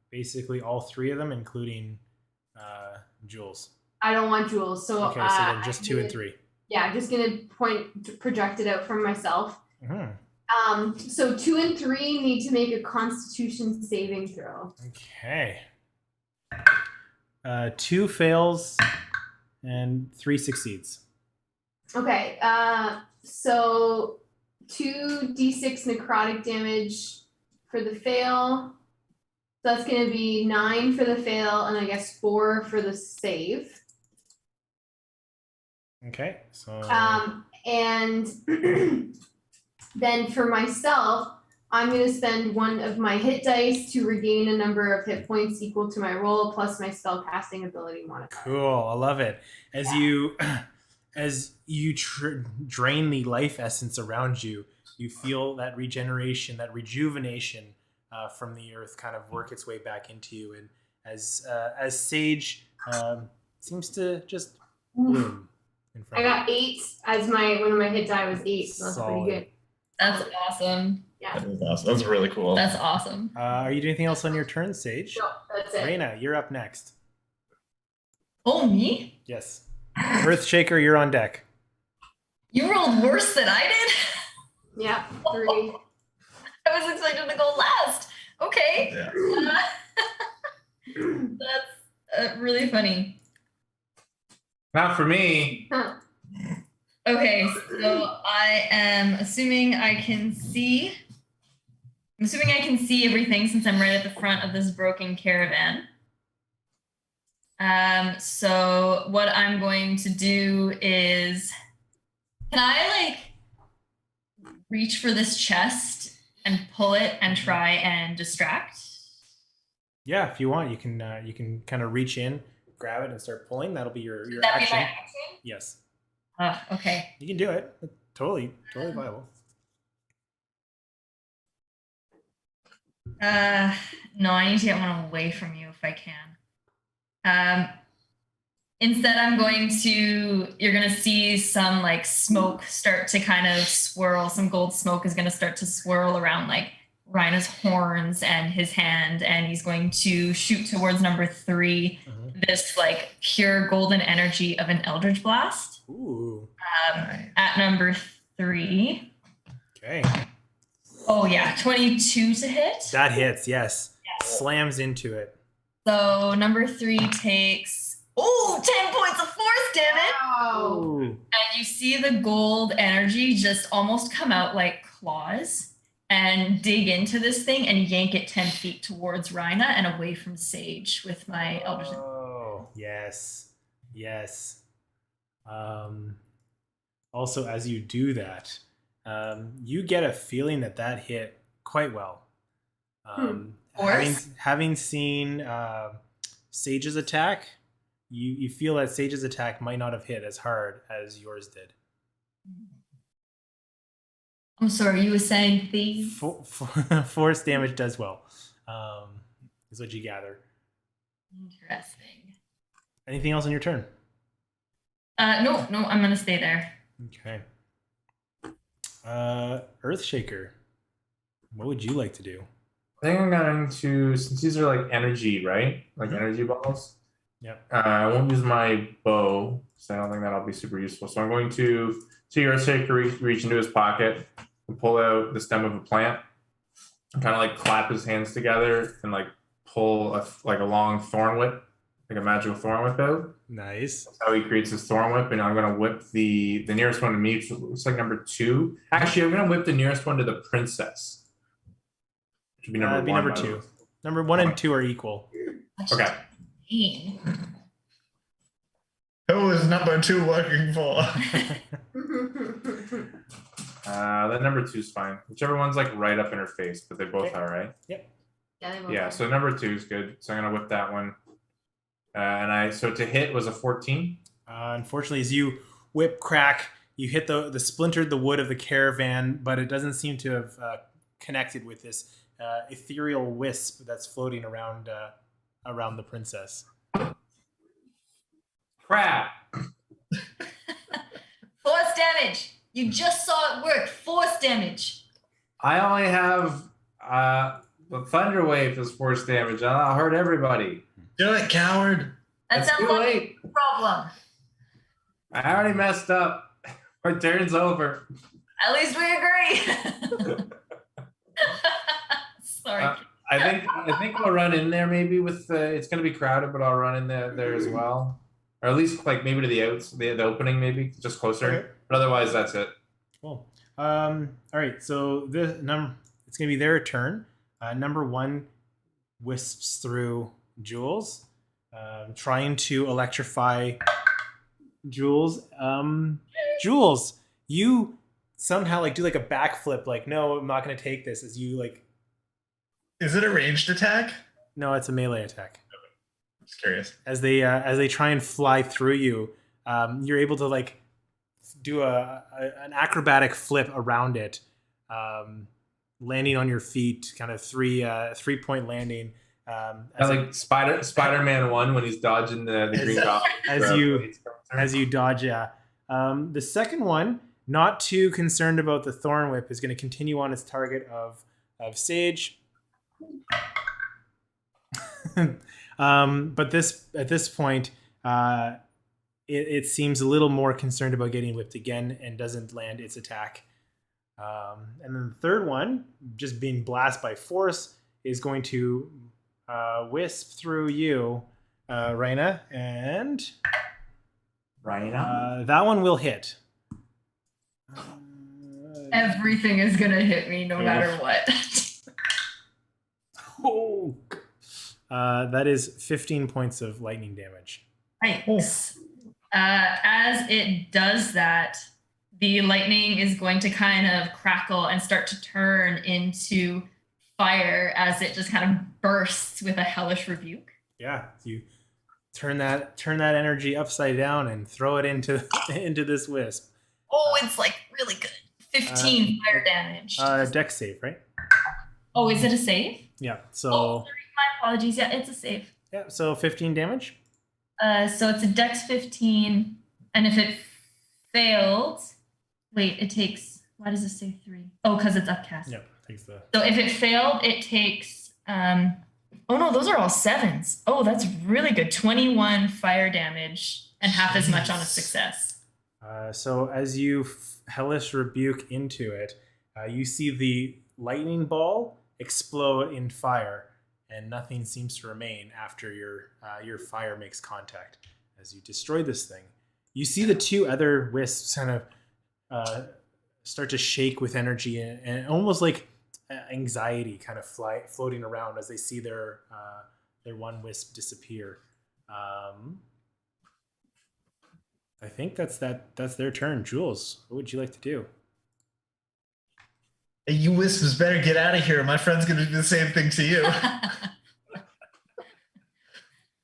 basically all 3 of them, including Jules. I don't want Jules, so Okay, so then just 2 and 3. Yeah, I'm just gonna project it out from myself. Mm-hmm. So 2 and 3 need to make a Constitution saving throw. Okay. 2 fails and 3 succeeds. Okay. So 2d6 necrotic damage for the fail. So that's going to be 9 for the fail, and I guess 4 for the save. Okay, so And then for myself, I'm going to spend 1 of my hit dice to regain a number of hit points equal to my roll plus my spell casting ability modifier. cool. I love it. As you drain the life essence around you, you feel that regeneration, that rejuvenation from the earth kind of work its way back into you. And as Sage seems to just bloom in front I of got 8 as one of my hit die was 8, so that's Solid. pretty good. That's awesome. Yeah. That is awesome. That's really cool. That's awesome. Are you doing anything else on your turn, Sage? No, that's it. Reina, you're up next. Oh, me? Yes. Earthshaker, you're on deck. You rolled worse than I did? Yeah, 3. I was expected to go last. Okay. Yeah. That's really funny. Not for me. Huh. Okay, so I am assuming I can see. I'm assuming I can see everything since I'm right at the front of this broken caravan. So what I'm going to do is, can I reach for this chest and pull it and try and distract? Yeah, if you want, you can kind of reach in, grab it, and start pulling. That'll be your Would that action. be my action? Yes, Okay. you can do it. Totally viable. No, I need to get one away from you if I can. Instead, you're going to see some smoke start to kind of swirl. Some gold smoke is going to start to swirl around Reiner's horns and his hand, and he's going to shoot towards number 3, this pure golden energy of an Eldritch Blast. Ooh. At number 3. Okay. Oh yeah, 22 to hit. That hits, yes. Slams into it. So number 3 takes 10 points of force damage. Wow. Ooh. And you see the gold energy just almost come out like claws and dig into this thing and yank it 10 feet towards Reina and away from Sage with my Eldritch. Oh, yes. Also, as you do that, you get a feeling that hit quite well. Having seen Sage's attack, you feel that Sage's attack might not have hit as hard as yours did. I'm sorry, you were saying thieves? Force damage does well, is what you gather. Interesting. Anything else on your turn? No, I'm gonna stay there. Okay. Earthshaker, what would you like to do? I think I'm going to, since these are energy, right? Energy balls. Yep. I won't use my bow, so I don't think that'll be super useful. So I'm going to see Earthshaker reach into his pocket and pull out the stem of a plant and kind of clap his hands together and pull like a long thorn whip, like a magical thorn whip out. Nice. That's how he creates his thorn whip, and I'm gonna whip the nearest one to me, which looks like number 2. Actually, I'm gonna whip the nearest one to the princess. Which would be number 1. Be number by the 2. way. Number 1 and 2 are equal. Okay. Who is number 2 working for? Then number 2 is fine. Whichever one's like right up in her face, but they both Okay. are, right? Yeah. So number 2 is good. So I'm gonna whip that one. So to hit was a 14. Unfortunately, as you whip crack, you hit the splintered the wood of the caravan, but it doesn't seem to have connected with this ethereal wisp that's floating around the princess. Crap. Force damage. You just saw it work. Force damage. I only have the thunder wave is force damage. I'll hurt everybody. Do it, coward. That It's sounds too like late. a problem. I already messed up. My turn's over. At least we agree. Sorry. I think I'll run in there maybe with it's gonna be crowded, but I'll run in there as well, or at least like maybe to the opening, maybe just closer. Okay. But otherwise, that's it. Cool. All right. So it's gonna be their turn. Number 1 wisps through Jules, trying to electrify Jules. Jules, you somehow like do like a backflip. Like, no, I'm not gonna take this. As you like, Is it a ranged attack? no, it's a melee attack. Just curious. As they try and fly through you, you're able to like do an acrobatic flip around it, landing on your feet, kind of 3-point landing. Like Spider-Man 1 when he's dodging the green goblin. as you dodge. Yeah. The second one, not too concerned about the thorn whip, is going to continue on its target of Sage. But at this point, it seems a little more concerned about getting whipped again and doesn't land its attack. And then the third one, just being blasted by force, is going to wisp through you, Reiner, and that one will hit. Everything is gonna hit me no matter what. Oh, that is 15 points of lightning damage. Thanks. As it does that, the lightning is going to kind of crackle and start to turn into fire as it just kind of bursts with a hellish rebuke. Yeah, you turn that energy upside down and throw it into this wisp. Oh, it's like really good. 15 fire damage. Dex save, right? Oh, is it a save? Yeah. So. Oh, sorry, my apologies. Yeah, it's a save. Yeah. So 15 damage. So it's a Dex 15, and if it failed, wait, it takes. Why does it say 3? Oh, because it's upcast. Yep. Takes the. So if it failed, it takes. Oh no, those are all 7s. Oh, that's really good. 21 fire damage and half as much on a success. So as you hellish rebuke into it, you see the lightning ball explode in fire, and nothing seems to remain after your fire makes contact. As you destroy this thing, you see the 2 other wisps kind of start to shake with energy and almost like anxiety, kind of floating around as they see their one wisp disappear. I think that's their turn. Jules, what would you like to do? Hey, you wisps better get out of here. My friend's gonna do the same thing to you. I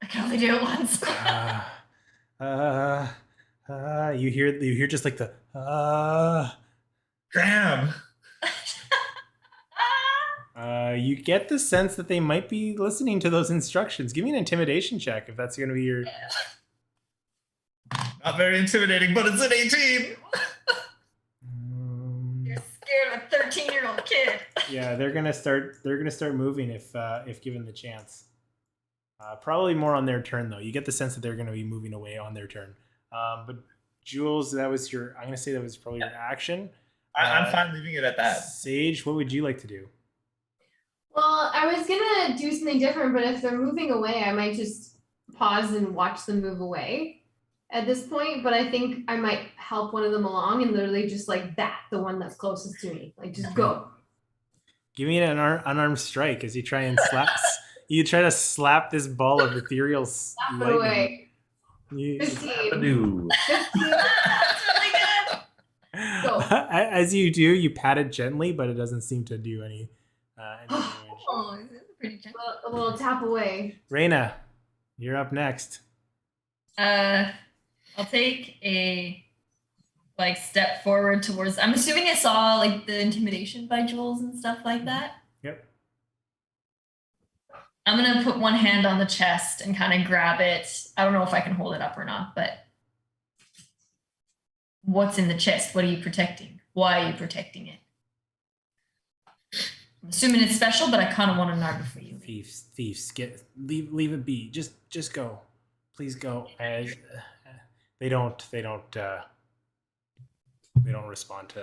can only do it once. You hear just like the Graham. you get the sense that they might be listening to those instructions. Give me an intimidation check if that's going to be your. Not very intimidating, but it's an 18. You're scared of a 13-year-old kid. Yeah, they're gonna start moving if given the chance. Probably more on their turn though. You get the sense that they're going to be moving away on their turn. But Jules, that was your. I'm going to say that was probably your action. I'm fine leaving it at that. Sage, what would you like to do? Well, I was gonna do something different, but if they're moving away, I might just pause and watch them move away at this point. But I think I might help one of them along and literally just like that, the one that's closest to me. Like just go. Give me an unarmed strike as you try and you try to slap this ball of ethereal Slap it lightning. away. You, 15. Dude. 15. That's really good. Go. As you do, you pat it gently, but it doesn't seem to do any damage. Oh, this is pretty gentle. A little tap away. Reina, you're up next. I'll take a step forward towards. I'm assuming I saw like the intimidation by Jules and stuff like that. Yep. I'm gonna put one hand on the chest and kind of grab it. I don't know if I can hold it up or not, but what's in the chest? What are you protecting? Why are you protecting it? I'm assuming it's special, but I kind of want to know before you. Thieves, leave it be. Just go, please go. As they don't respond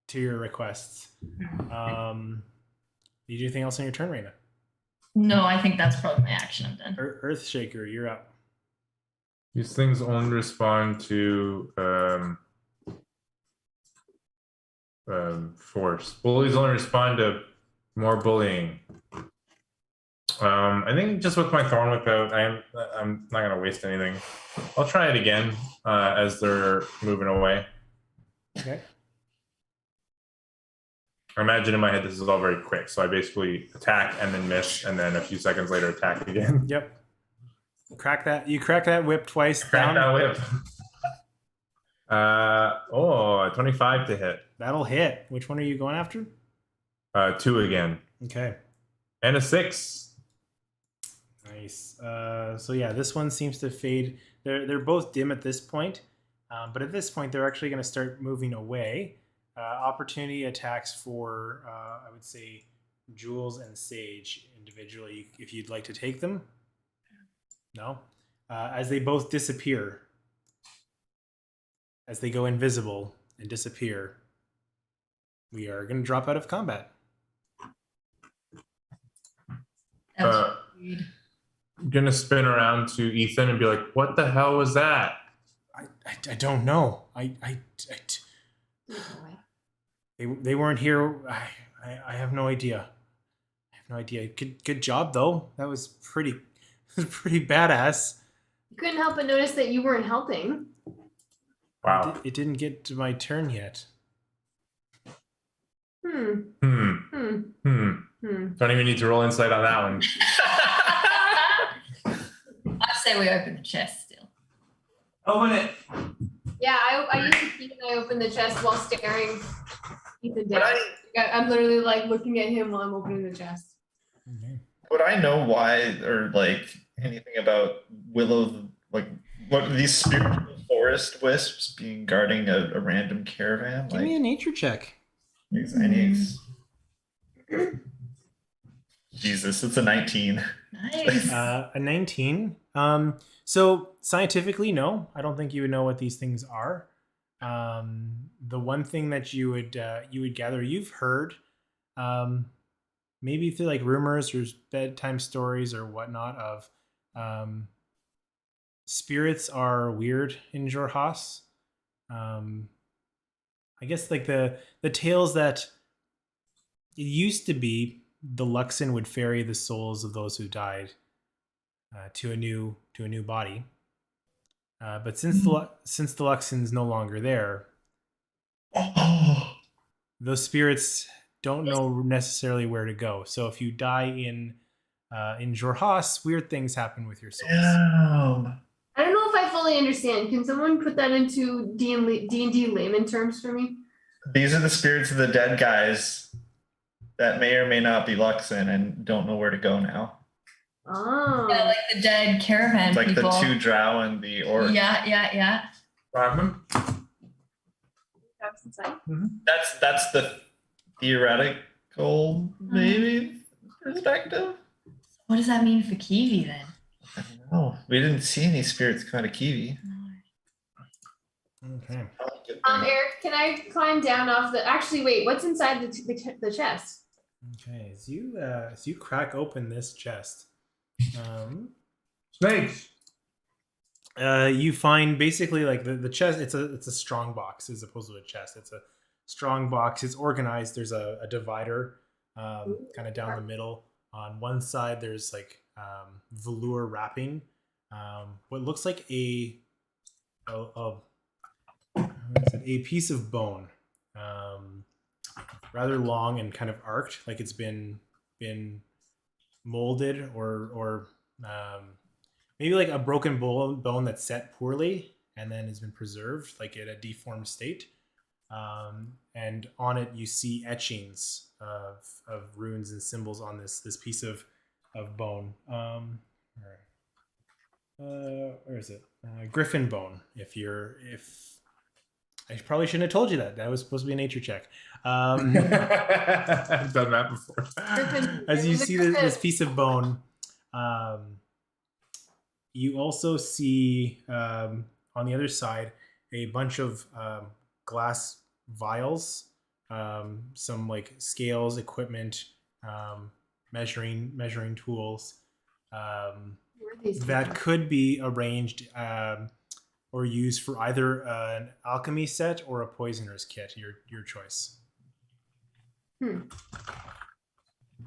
to your requests. You do anything else on your turn, Reina? No, I think that's probably my action. I'm done. Earthshaker, you're up. These things only respond to force. Bullies only respond to more bullying. I think just with my thorn whip out, I'm not gonna waste anything. I'll try it again as they're moving away. Okay. I imagine in my head this is all very quick, so I basically attack and then miss, and then a few seconds later attack again. Yep. You crack that whip twice. Crack that whip. 25 to hit. That'll hit. Which one are you going after? 2 again. Okay. And a 6. Nice. So yeah, this one seems to fade. They're both dim at this point, but at this point they're actually going to start moving away. Opportunity attacks for I would say Jules and Sage individually, if you'd like to take them. No, as they both disappear, as they go invisible and disappear, we are going to drop out of combat. That's weird. I'm gonna spin around to Ethan and be like, "What the hell was that?" I don't know. They weren't here. I have no idea. Good job though. That was pretty badass. You couldn't help but notice that you weren't helping. Wow. It didn't get to my turn yet. Don't even need to roll insight on that one. I say we open the chest still. Open it. Yeah, I used to keep an eye open the chest while staring Ethan down. I'm literally like looking at him while I'm opening the chest. Okay. Would I know why or like anything about Willow? Like, what are these spiritual forest wisps being guarding a random caravan? Give me a nature check. Jesus, it's a 19. Nice. A 19. So scientifically, no, I don't think you would know what these things are. The one thing that you would gather, you've heard, maybe through like rumors or bedtime stories or whatnot of, spirits are weird in Jorhas. I guess like the tales that it used to be, the Luxon would ferry the souls of those who died to a new body. But since the Luxon's no longer there, those spirits don't know necessarily where to go. So if you die in Jorhas, weird things happen with your souls. Damn. I don't know if I fully understand. Can someone put that into D&D layman terms for me? These are the spirits of the dead guys that may or may not be Luxon and don't know where to go now. Oh. Yeah, like the dead caravan Like people. the 2 drow and the orc. Yeah. That's the theoretical maybe perspective. What does that mean for Kivi then? I don't know. We didn't see any spirits come out of Kivi. Okay. Eric, can I climb down off the? Actually, wait. What's inside the chest? Okay, as you crack open this chest, Snakes. you find basically like the chest. It's a strong box as opposed to a chest. It's a strong box. It's organized. There's a divider, kind of down the middle. On one side, there's like velour wrapping, what looks like what is it? A piece of bone, rather long and kind of arced, like it's been molded or maybe like a broken bone that's set poorly and then has been preserved, like in a deformed state. And on it, you see etchings of runes and symbols on this piece of bone. Where is it? Griffin bone. If I probably shouldn't have told you that. That was supposed to be a nature check. I've done that before. As you see this piece of bone, you also see on the other side a bunch of glass vials, some like scales, equipment, measuring tools that could be arranged or used for either an alchemy set or a poisoner's kit. Your choice.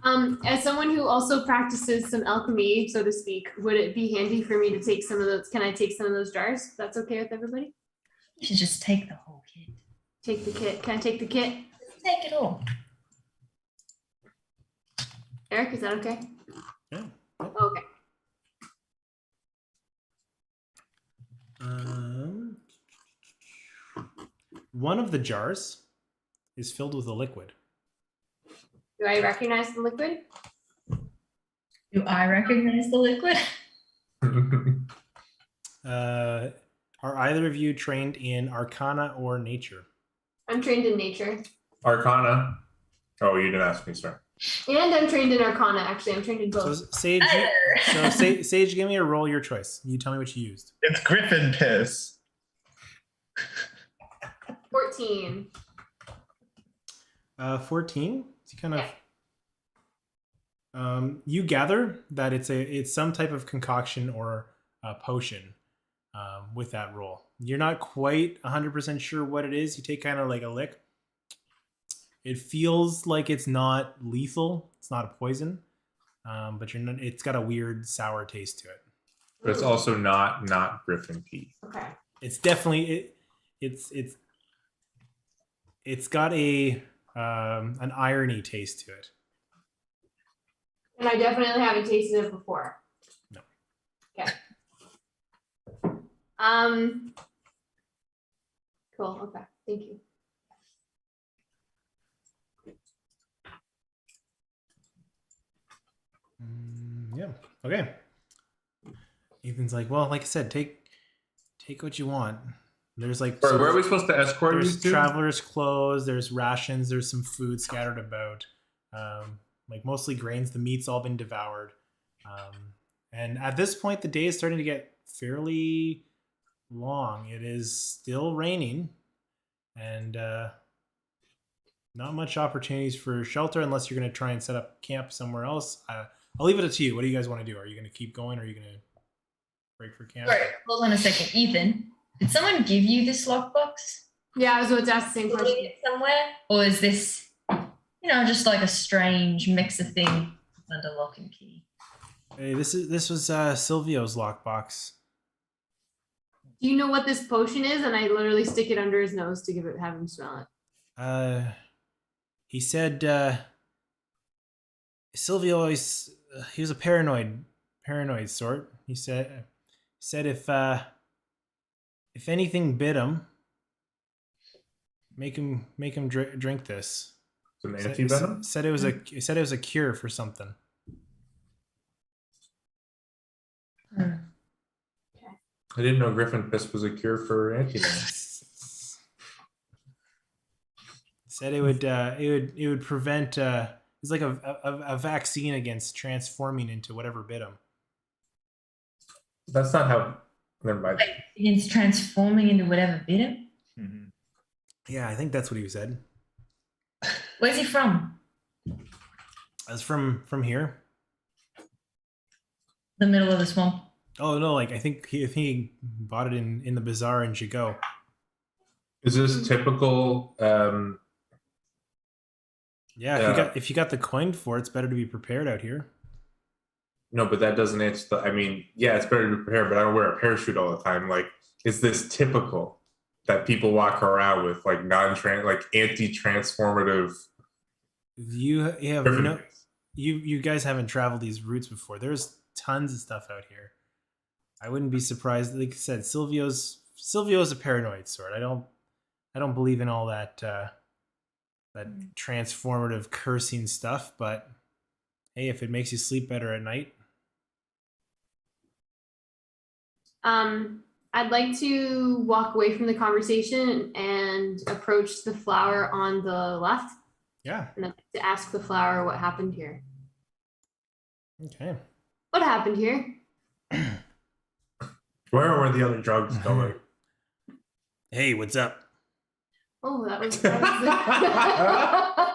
As someone who also practices some alchemy, so to speak, would it be handy for me to take some of those? Can I take some of those jars? If that's okay with everybody? You should just take the whole kit. Take the kit. Can I take the kit? Take it all. Eric, is that okay? Yeah. Okay. One of the jars is filled with a liquid. Do I recognize the liquid? Do I recognize the liquid? Are either of you trained in Arcana or Nature? I'm trained in nature. Arcana. Oh, you didn't ask me, sir. And I'm trained in Arcana, actually. I'm trained in both. So Sage, Sage, give me a roll. Your choice. You tell me what you used. It's Griffin piss. 14. 14. So you kind of. You gather that it's some type of concoction or potion. With that roll, you're not quite 100% sure what it is. You take kind of like a lick. It feels like it's not lethal. It's not a poison, but you're not. It's got a weird sour taste to it. But it's also not Griffin tea. Okay. It's definitely it's got a an irony taste to it. And I definitely haven't tasted it before. No. Okay. Cool. Okay. Thank you. Yeah. Okay. Ethan's like, well, like I said, take what you want. There's like Where are we supposed to escort there's you to? traveler's clothes, there's rations, there's some food scattered about. Like mostly grains. The meat's all been devoured. And at this point, the day is starting to get fairly long. It is still raining, and not much opportunities for shelter unless you're going to try and set up camp somewhere else. I'll leave it to you. What do you guys want to do? Are you going to keep going, or are you going to break for camp? Right. Hold on a second. Ethan, did someone give you this lockbox? Yeah, I was about to ask the same question. It somewhere? Or is this, just like a strange mix of things under lock and key? Hey, this was Silvio's lockbox. Do you know what this potion is? And I literally stick it under his nose to have him smell it. He said Silvio always he was a paranoid sort. He said if anything bit him, make him drink this. It's an anti-venom? Said it was a cure for something. I didn't know Griffin piss was a cure for anti-venom. Said it would prevent. It's like a vaccine against transforming into whatever bit him. That's not how. Never mind. Like against transforming into whatever bit him? Yeah, I think that's what he said. Where's he from? As from here. The middle of the swamp. Oh no, like I think he bought it in the bazaar in Chicago. Is this typical? Yeah, if you got the coin for it, it's better to be prepared out here. No, but that doesn't answer the. I mean, yeah, it's better to prepare, but I don't wear a parachute all the time. Like, is this typical that people walk around with like anti-transformative? You you guys haven't traveled these routes before. There's tons of stuff out here. I wouldn't be surprised. Like I said, Silvio's a paranoid sort. I don't believe in all that that transformative cursing stuff. But hey, if it makes you sleep better at night. I'd like to walk away from the conversation and approach the flower on the left. Yeah. And I'd like to ask the flower what happened here. Okay. What happened here? Where were the other drugs going? Hey, what's up? Oh, that was that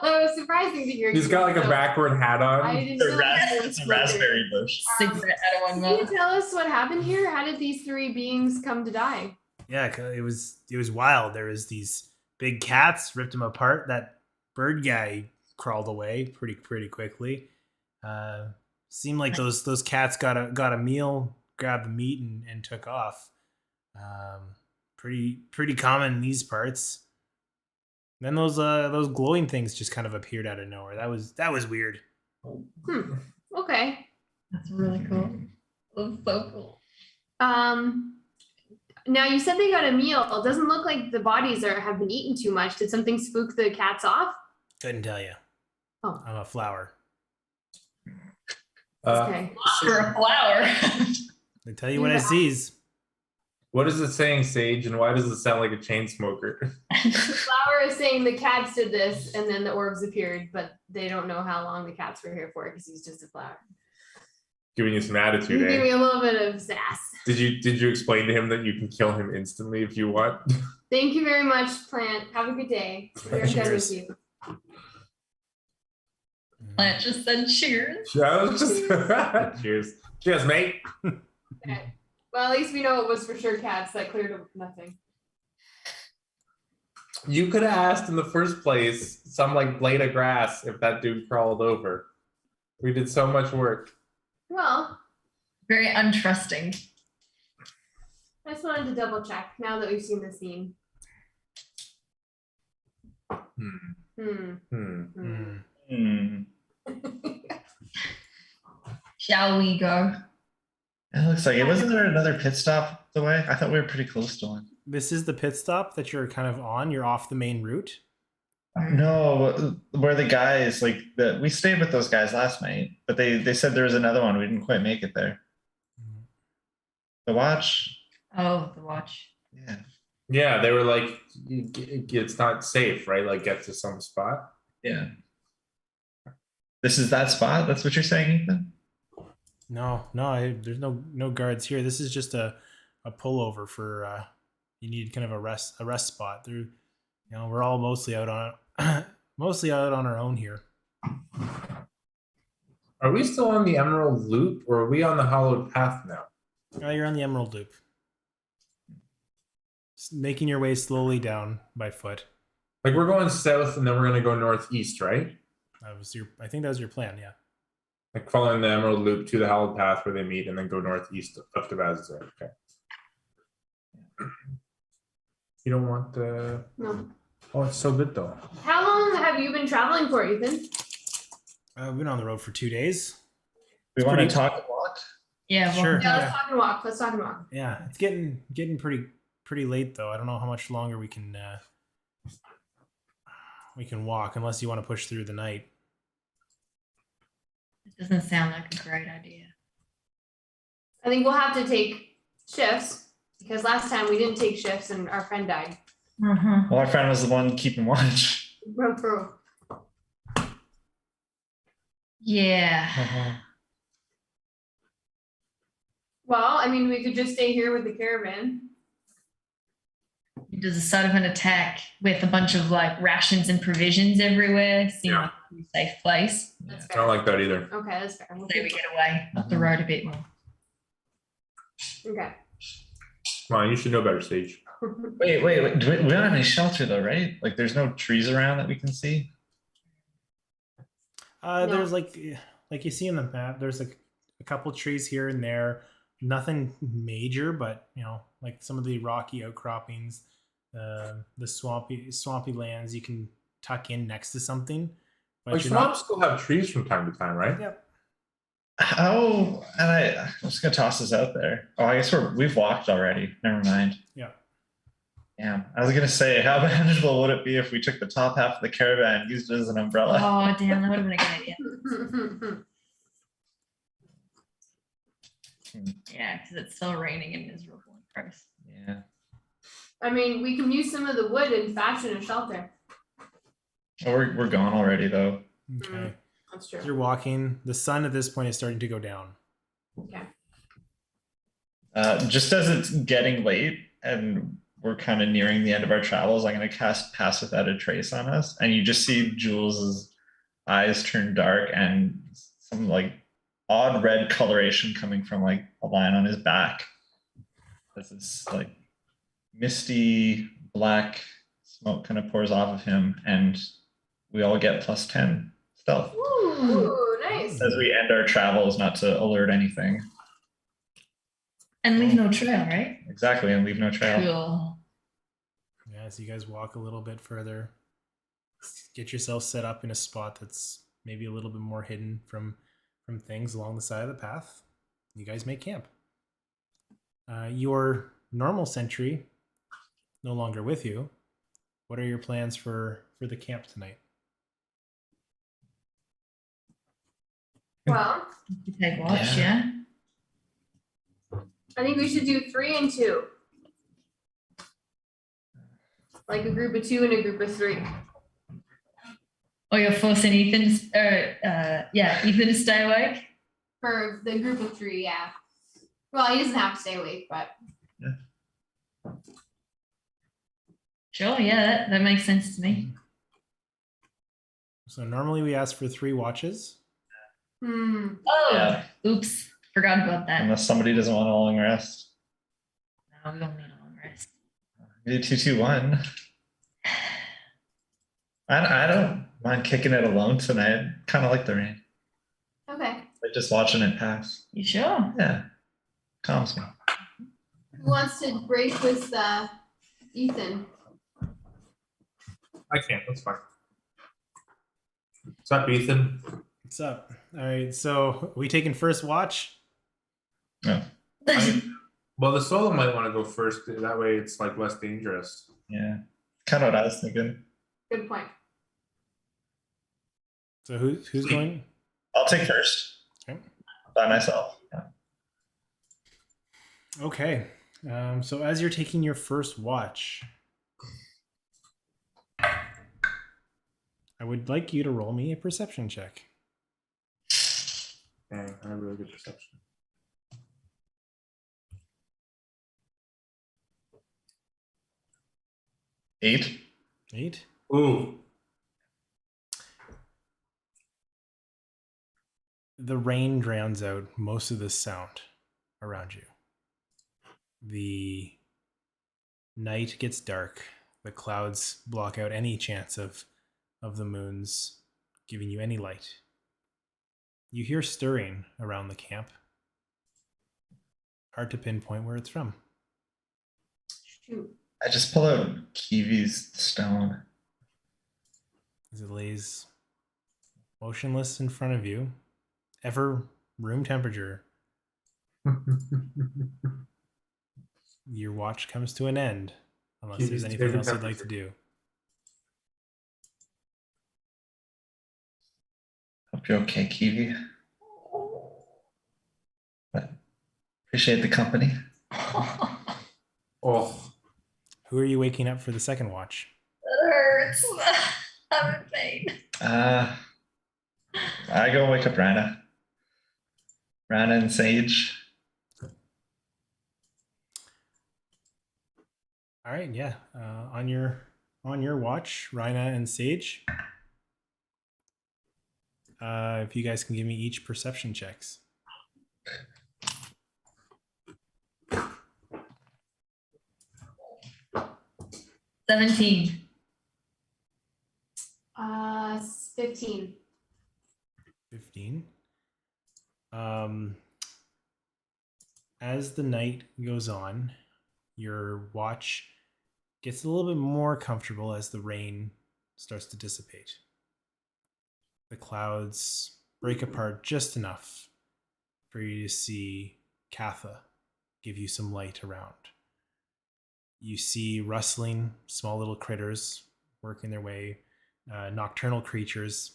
was surprising to hear. He's got like a backward hat on. I didn't know that was It's a raspberry bush. Cigarette out of one Can you mouth. tell us what happened here? How did these three beings come to die? Yeah, it was wild. There was these big cats, ripped them apart. That bird guy crawled away pretty quickly. Seemed like those cats got a meal, grabbed the meat, and took off. Pretty common in these parts. Then those glowing things just kind of appeared out of nowhere. That was weird. Okay. That's really cool. That's so cool. Now you said they got a meal. It doesn't look like the bodies have been eaten too much. Did something spook the cats off? Couldn't tell you. Oh. I'm a flower. Okay. For a flower. I tell you what I sees. What is it saying, Sage? And why does it sound like a chain smoker? The flower is saying the cats did this and then the orbs appeared, but they don't know how long the cats were here for because he's just a flower. Giving you some attitude, Give eh? me a little bit of sass. Did you explain to him that you can kill him instantly if you want? Thank you very much, Plant. Have a good day. We're done Cheers. with you. Plant just said cheers. I was just cheers. Cheers, mate. Okay. Well, at least we know it was for sure cats. That cleared up nothing. You could have asked in the first place some like blade of grass if that dude crawled over. We did so much work. Well, Very untrusting. I just wanted to double check now that we've seen the scene. Shall we go? It looks like it. Wasn't there another pit stop the way? I thought we were pretty close to one. This is the pit stop that you're kind of on. You're off the main route. No, where the guys we stayed with those guys last night, but they said there was another one. We didn't quite make it there. The watch. Oh, the watch. Yeah. Yeah, they were like, it's not safe, right? Like, get to some spot. Yeah. This is that spot. That's what you're saying, Ethan? No, there's no guards here. This is just a pullover for you need kind of a rest spot. There, we're all mostly out on our own here. Are we still on the Emerald Loop, or are we on the Hollowed Path now? You're on the Emerald Loop. Just making your way slowly down by foot. Like, we're going south, and then we're gonna go northeast, right? I think that was your plan, yeah. Like following the Emerald Loop to the Hollowed Path where they meet, and then go northeast up to Bazzoxan. Okay. You don't want the. No. Oh, it's so good though. How long have you been traveling for, Ethan? We've been on the road for 2 days. We want to talk and walk. Yeah, well, Sure. Yeah, let's talk and walk. Let's talk and walk. Yeah, it's getting pretty late though. I don't know how much longer we can walk unless you want to push through the night. it doesn't sound like a great idea. I think we'll have to take shifts because last time we didn't take shifts and our friend died. Uh-huh. Well, our friend was the one keeping watch. Bro. Yeah. Well, I mean, we could just stay here with the caravan. He does a sort of an attack with a bunch of like rations and provisions everywhere. Seems Yeah. like a pretty safe place. That's I fair. don't like that either. Okay, that's fair. We'll So we keep- get away up the road a bit more. Okay. Come on, you should know better, Sage. Wait. We don't have any shelter though, right? Like there's no trees around that we can see. There's like you see in the map, there's like a couple trees here and there. Nothing major, but like some of the rocky outcroppings, the swampy lands you can tuck in next to something. But Like you're not. swamps still have trees from time to time, right? Yep. How? And I'm just gonna toss this out there. Oh, I guess we've walked already. Never mind. Yeah. Damn. I was gonna say, how manageable would it be if we took the top half of the caravan and used it as an umbrella? Oh damn, that would have been a good idea. Yeah, because it's still raining and miserable and gross. Yeah. I mean, we can use some of the wood and fashion a shelter. Oh, we're gone already though. Okay. That's true. As you're walking, the sun at this point is starting to go down. Okay. Just as it's getting late and we're kind of nearing the end of our travels, I'm gonna cast Pass Without a Trace on us, and you just see Jules's eyes turn dark and some like odd red coloration coming from like a line on his back. This is like misty black smoke kind of pours off of him, and we all get +10 stealth Ooh, nice. as we end our travels, not to alert anything. And leave no trail, right? Exactly, and leave no trail. Cool. Yeah, as you guys walk a little bit further, get yourself set up in a spot that's maybe a little bit more hidden from things along the side of the path. You guys make camp. Your normal sentry no longer with you. What are your plans for the camp tonight? Well, You take watch, yeah. I think we should do 3 and 2. Like a group of 2 and a group of 3. Or you're forcing Ethan Ethan to stay awake. For the group of 3, yeah. Well, he doesn't have to stay awake, but Sure, yeah, that makes sense to me. So normally we ask for 3 watches. Oh, Yeah. oops, forgot about that. Unless somebody doesn't want a long rest. No, we don't need a long rest. We do 2-2-1. I don't mind kicking it alone tonight. Kind of like the rain. okay. Like just watching it pass. You sure? Yeah. Calms me. Who wants to break with Ethan? I can't. That's fine. What's up, Ethan? What's up? All right, so we taking first watch? No. Well, the solo might want to go first. That way, it's like less dangerous. Yeah. Kind of what I was thinking. Good point. So who's going? I'll take first. Okay. By myself. Yeah. Okay. So as you're taking your first watch, I would like you to roll me a perception check. Dang, I have really good perception. Eight. 8. Ooh. The rain drowns out most of the sound around you. The night gets dark. The clouds block out any chance of the moon's giving you any light. You hear stirring around the camp. Hard to pinpoint where it's from. Shoot. I just pull out Kiwi's stone. As it lays motionless in front of you, ever room temperature. Your watch comes to an end, unless Kiwi's there's anything favorite else you'd like to temperature. do. Hope you're okay, Kiwi. But appreciate the company. Oh, Who are you waking up for the second watch? That hurts. I'm in pain. I go wake up Reiner. Reiner and Sage. All right, yeah. On your watch, Reina and Sage. If you guys can give me each perception checks. 17. 15. 15. As the night goes on, your watch gets a little bit more comfortable as the rain starts to dissipate. The clouds break apart just enough for you to see Katha give you some light around. You see rustling, small little critters working their way, nocturnal creatures,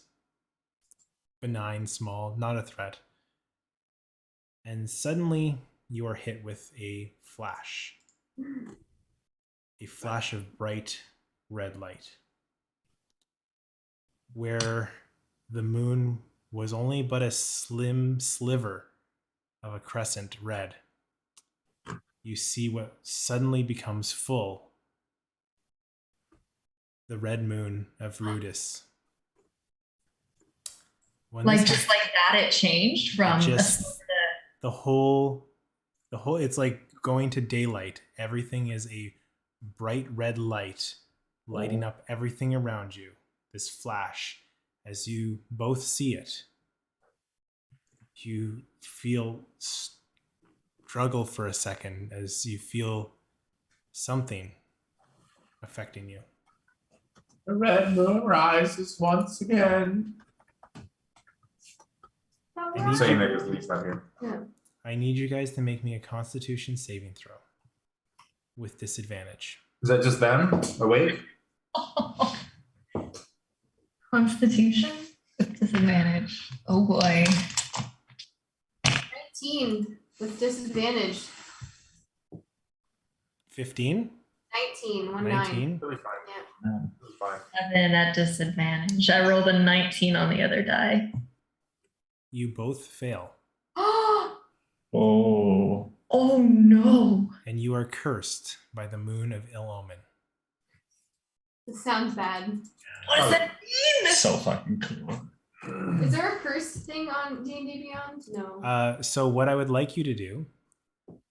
benign, small, not a threat. And suddenly you are hit with a flash of bright red light. Where the moon was only but a slim sliver of a crescent red, you see what suddenly becomes full. The red moon of Rudis. Like just like that, it changed from the whole. It's like going to daylight. Everything is a bright red light lighting up everything around you. This flash, as you both see it, you feel struggle for a second as you feel something affecting you. The red moon rises once again. I'm saying that because Lee's not here. Yeah. I need you guys to make me a Constitution saving throw with disadvantage. Is that just them awake? Constitution with disadvantage. Oh boy. 19 with disadvantage. 15? 19. 1 9. 19? Really fine. Yeah. Really fine. 7 at disadvantage. I rolled a 19 on the other die. You both fail. Oh. Oh no. And you are cursed by the moon of ill omen. This sounds bad. What does that mean? So fucking cool. Is there a curse thing on D&D Beyond? No. So what I would like you to do,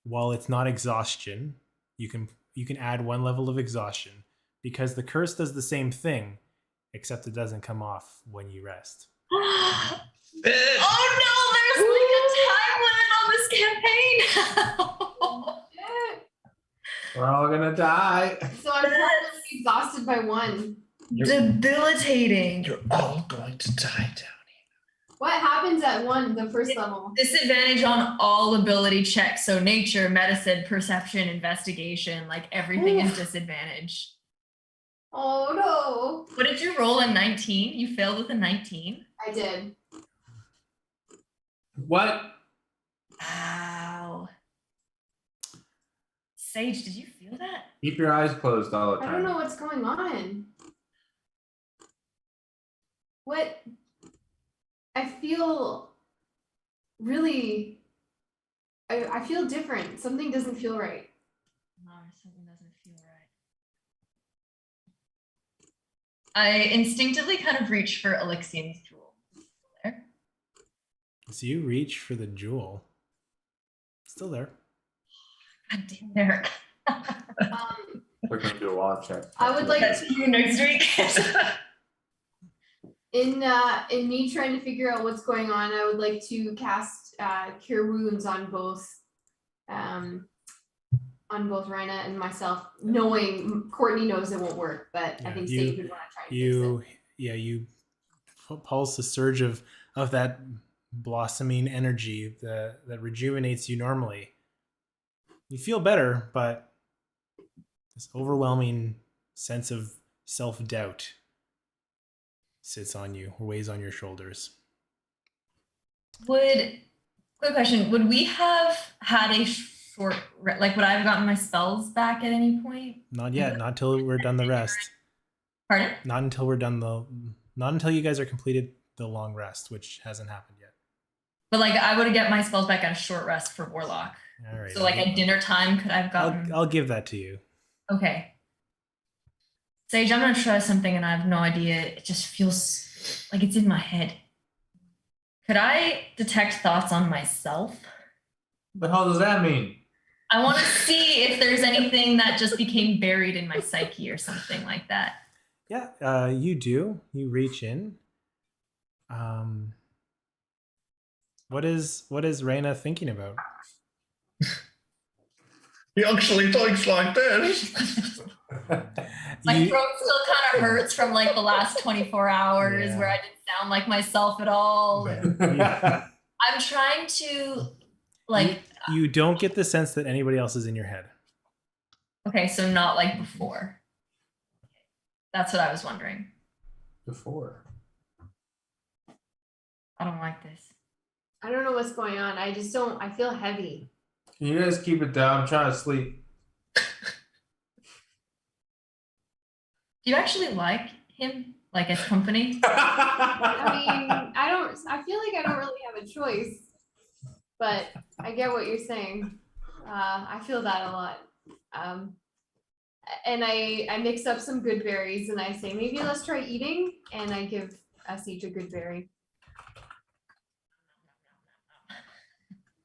while it's not exhaustion, you can add 1 level of exhaustion, because the curse does the same thing, except it doesn't come off when you rest. Oh no, there's like a time limit on this campaign. We're all gonna die. So I'm probably exhausted by 1. Debilitating. You're all going to die down here. What happens at 1, the first level? Disadvantage on all ability checks. So nature, medicine, perception, investigation, like everything is disadvantage. Oh no. What did you roll a 19? You failed with a 19? I did. What? Wow. Sage, did you feel that? Keep your eyes closed all the time. I don't know what's going on. What? I feel really. I feel different. Something doesn't feel right. No, something doesn't feel right. I instinctively kind of reach for Alexian's jewel. There. So you reach for the jewel. Still there. God damn, Eric. We're gonna do a wall check. I would like That's you next week. in me trying to figure out what's going on, I would like to cast Cure Wounds on both Reina and myself, knowing Courtney knows it won't work, but Yeah, I think Sage would want to try to fix it. You pulse the surge of that blossoming energy that rejuvenates you normally. You feel better, but this overwhelming sense of self-doubt sits on you, or weighs on your shoulders. Quick question, would we have had a short, like would I have gotten my spells back at any point? Not yet. Not until we're done the rest. Pardon? Not until we're done not until you guys are completed the long rest, which hasn't happened yet. But like I would get my spells back on a short rest for Warlock. All right. So like at dinner time, could I have gotten? I'll give that to you. Okay. Sage, I'm gonna try something and I have no idea. It just feels like it's in my head. Could I detect thoughts on myself? What the hell does that mean? I want to see if there's anything that just became buried in my psyche or something like that. Yeah, you do. You reach in. What is Reina thinking about? He actually talks like this. My You- throat still kind of hurts from like the last 24 hours Yeah. where I didn't sound like myself at all. Yeah. I'm trying to like, you don't get the sense that anybody else is in your head. okay, so not like before. That's what I was wondering. Before. I don't like this. I don't know what's going on. I just don't. I feel heavy. Can you guys keep it down? I'm trying to sleep. Do you actually like him, like as company? I mean, I don't. I feel like I don't really have a choice, but I get what you're saying. I feel that a lot. And I mix up some good berries and I say maybe let's try eating, and I give us each a good berry.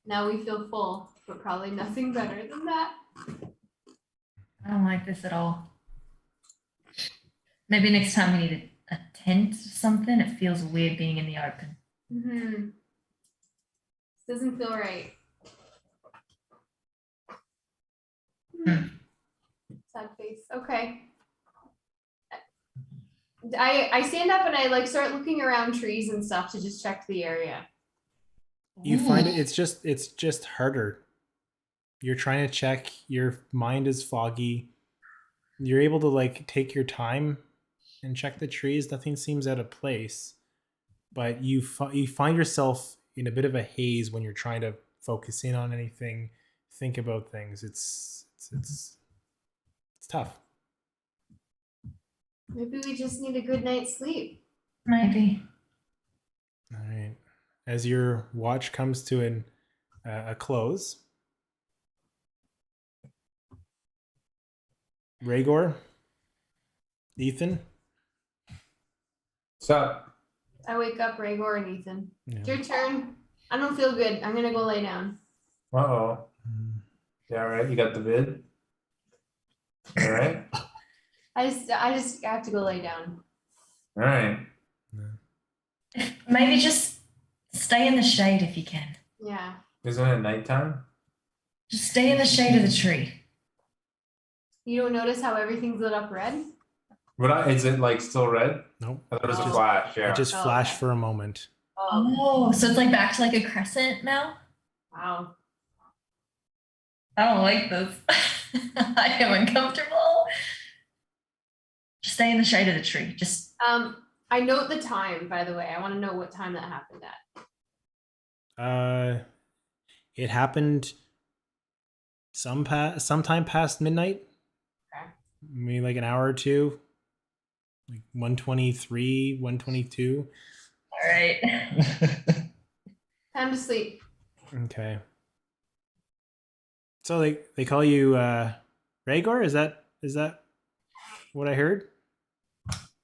Now we feel full, but probably nothing better than that. I don't like this at all. Maybe next time we need a tent or something. It feels weird being in the open. Mm-hmm. Doesn't feel right. Sad face. Okay. I stand up and I like start looking around trees and stuff to just check the area. You find it's just harder. You're trying to check, your mind is foggy. You're able to like take your time and check the trees. Nothing seems out of place, but you find yourself in a bit of a haze when you're trying to focus in on anything, think about things. It's tough. Maybe we just need a good night's sleep. Maybe. All right. As your watch comes to a close, Rhaegor, Ethan. What's up? I wake up, Rhaegor and Ethan. Yeah. It's your turn. I don't feel good. I'm gonna go lay down. Uh-oh. Yeah, all right. You got the vid? All right. I just have to go lay down. All right. Maybe just stay in the shade if you can. Yeah. Isn't it nighttime? Just stay in the shade of the tree. You don't notice how everything's lit up red? Is it like still red? Nope. I thought it was a Oh. flash. Yeah. It just Oh, flashed okay. for a moment. Oh, so it's like back to like a crescent now? Wow. I don't like this. I am uncomfortable. Just stay in the shade of the tree. Just I note the time, by the way. I want to know what time that happened at. It happened sometime past midnight. Okay. Maybe like an hour or two. Like 1:23, 1:22. all right. Time to sleep. Okay. So they call you Rhaegor? Is that what I heard?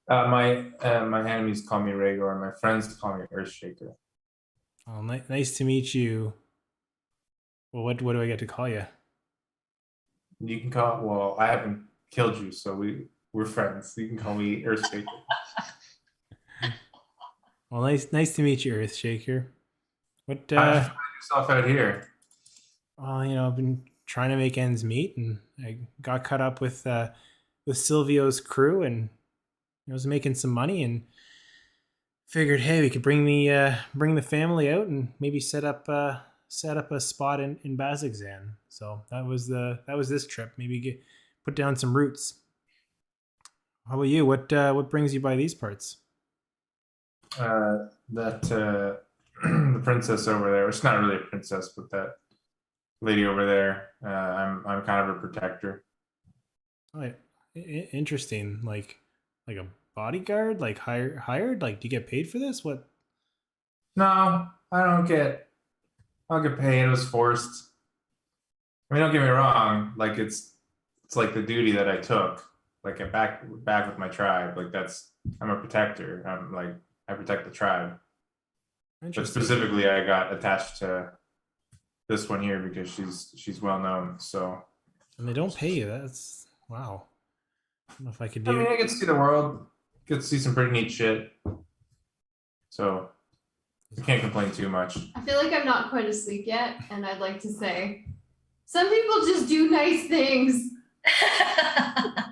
My enemies call me Rhaegor, and my friends call me Earthshaker. Oh, nice to meet you. Well, what do I get to call you? You can call. Well, I haven't killed you, so we're friends. You can call me Earthshaker. Well, nice to meet you, Earthshaker. What How did you find yourself out here? well, I've been trying to make ends meet, and I got caught up with Silvio's crew, and I was making some money, and figured, hey, we could bring the family out and maybe set up a spot in Bazzoxan. So that was this trip. Maybe put down some roots. How about you? What brings you by these parts? The princess over there. It's not really a princess, but that lady over there. I'm kind of a protector. Oh, interesting. Like a bodyguard, like hired. Like, do you get paid for this? What? No, I'll get paid. It was forced. I mean, don't get me wrong. Like it's like the duty that I took. like I'm back with my tribe. Like I'm a protector. I protect the tribe. But Interesting. specifically, I got attached to this one here because she's well known. So. And they don't pay you. That's wow. I don't know if I could I do. mean, I get to see the world. Get to see some pretty neat shit. So I can't complain too much. I feel like I'm not quite asleep yet, and I'd like to say, some people just do nice things. I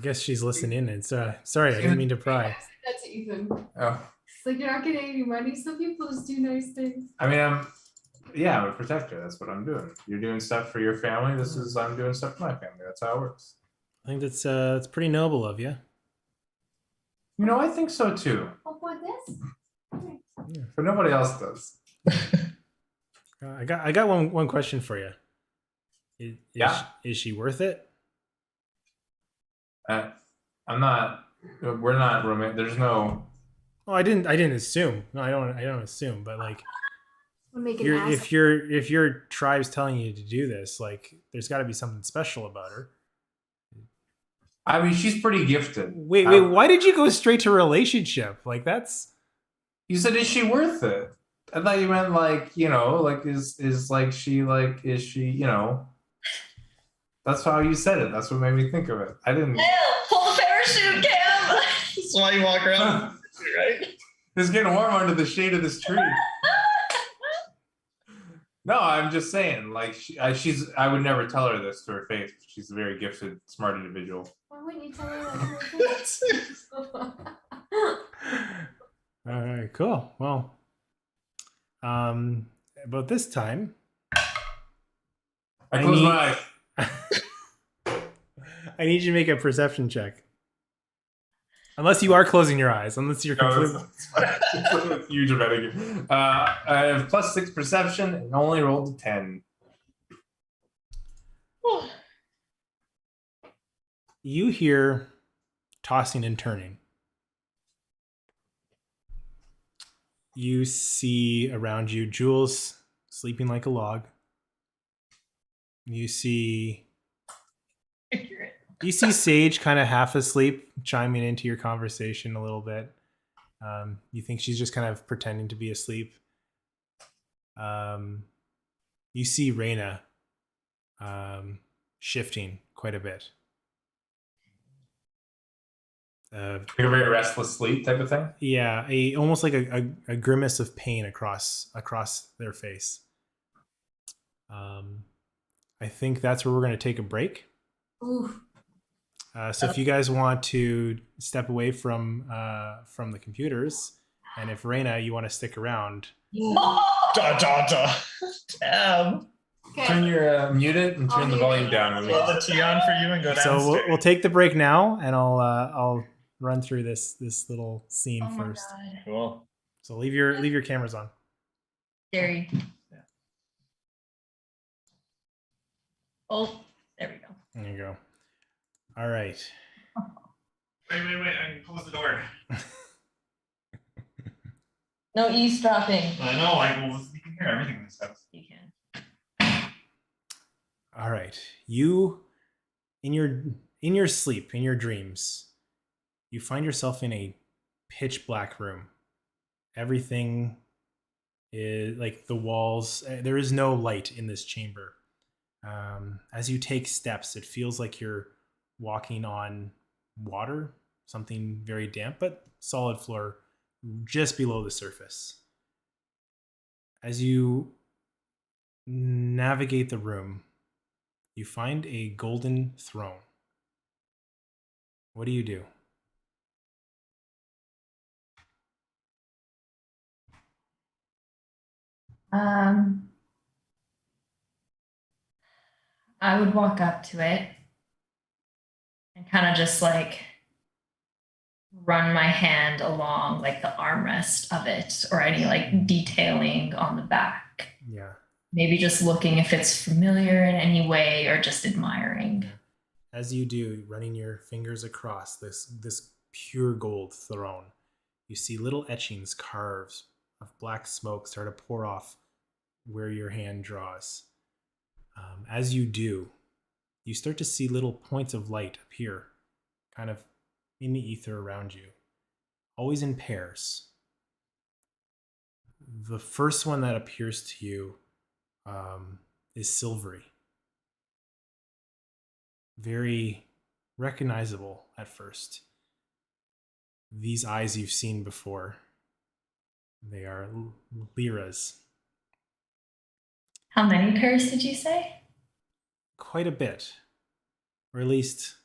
guess she's listening. And sorry, I didn't mean to pry. I said that to Ethan. Oh, It's like you're not getting any money. Some people just do nice things. I mean, I'm a protector. That's what I'm doing. You're doing stuff for your family. I'm doing stuff for my family. That's how it works. I think that's pretty noble of you. You know, I think so too. Oh, what this? But nobody else does. I got one question for you. Is she worth it? I'm not. We're not romantic. There's no. Oh, I didn't assume. No, I don't assume. But like, if your tribe's telling you to do this, like, there's got to be something special about her. I mean, she's pretty gifted. Wait, why did you go straight to relationship? Like, that's. You said, is she worth it? I thought you meant like, you know, like is she, you know? That's how you said it. That's what made me think of it. I didn't. Pull the parachute, Cam. That's why you walk around, right? It's getting warm under the shade of this tree. No, I'm just saying, like, I would never tell her this to her face. She's a very gifted, smart individual. Why wouldn't you tell her that? All right, cool. Well, about this time, I close my eyes. I need you to make a perception check. Unless you are closing your eyes, unless you're completely. That's huge dramatic. I have +6 perception and only rolled a 10. You hear tossing and turning. You see around you Jules sleeping like a log. You see Sage kind of half asleep, chiming into your conversation a little bit. You think she's just kind of pretending to be asleep. You see Reiner shifting quite a bit. Like a very restless sleep type of thing. Yeah, almost like a grimace of pain across their face. I think that's where we're going to take a break. Oof. So if you guys want to step away from the computers, and if Reiner, you want to stick around. Damn. Okay. Turn your mute it and turn the volume down. Throw the tea on for you and go downstairs. So we'll take the break now, and I'll run through this little scene Oh my first. God. Cool. So leave your cameras on. Scary. Yeah. Oh, there we go. There you go. All right. Wait, I can close the door. No eavesdropping. I know, you can hear everything in this house. You can. All right. You in your sleep, in your dreams, you find yourself in a pitch black room. Everything is like the walls. There is no light in this chamber. As you take steps, it feels like you're walking on water, something very damp, but solid floor just below the surface. As you navigate the room, you find a golden throne. What do you do? I would walk up to it and kind of just like run my hand along like the armrest of it or any like detailing on the back. Yeah. Maybe just looking if it's familiar in any way or just admiring. As you do, running your fingers across this pure gold throne, you see little etchings, carves of black smoke start to pour off where your hand draws. As you do, you start to see little points of light appear kind of in the ether around you, always in pairs. The first one that appears to you is silvery, very recognizable at first. These eyes you've seen before. They are Lyra's. How many pairs did you say? Quite a bit. Or at least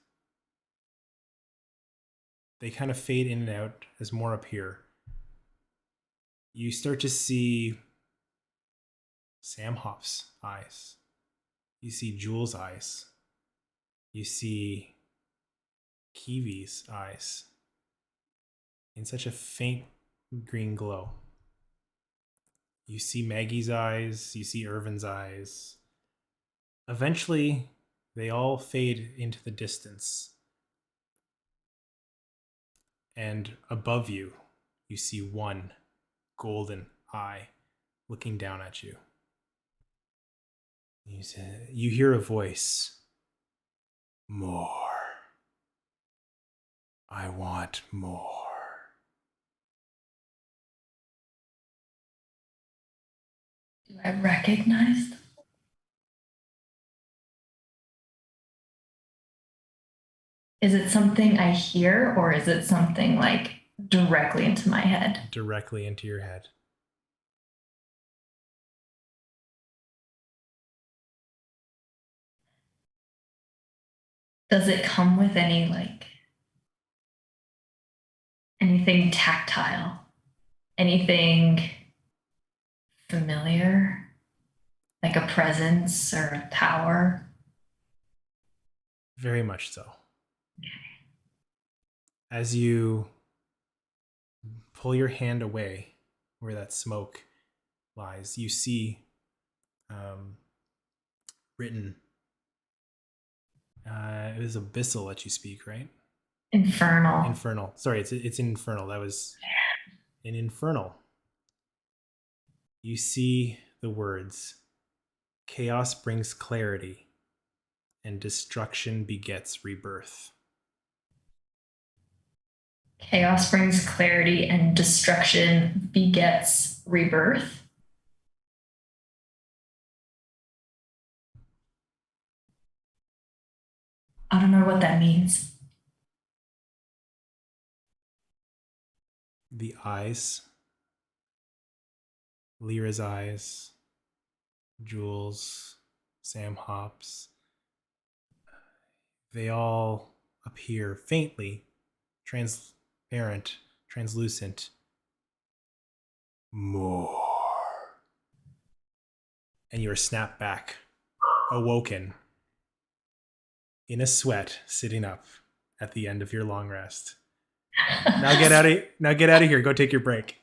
they kind of fade in and out as more appear. You start to see Sam Hop's eyes. You see Jules' eyes. You see Kiwi's eyes in such a faint green glow. You see Maggie's eyes. You see Irvin's eyes. Eventually, they all fade into the distance. And above you, you see one golden eye looking down at you. You hear a voice. More. I want more. Do I recognize them? Is it something I hear, or is it something like directly into my head? Directly into your head. Does it come with any anything tactile? Anything familiar? Like a presence or a power? Very much so. As you pull your hand away where that smoke lies, you see written. It was abyssal that you speak, right? Infernal. Infernal. Sorry, it's infernal. That was in infernal. You see the words, chaos brings clarity and destruction begets rebirth. Chaos brings clarity and destruction begets rebirth. I don't know what that means. The eyes, Lyra's eyes, Jules, Sam Hop's, they all appear faintly transparent, translucent. More. And you are snapped back, awoken, in a sweat, sitting up at the end of your long rest. Now get out of here. Go take your break.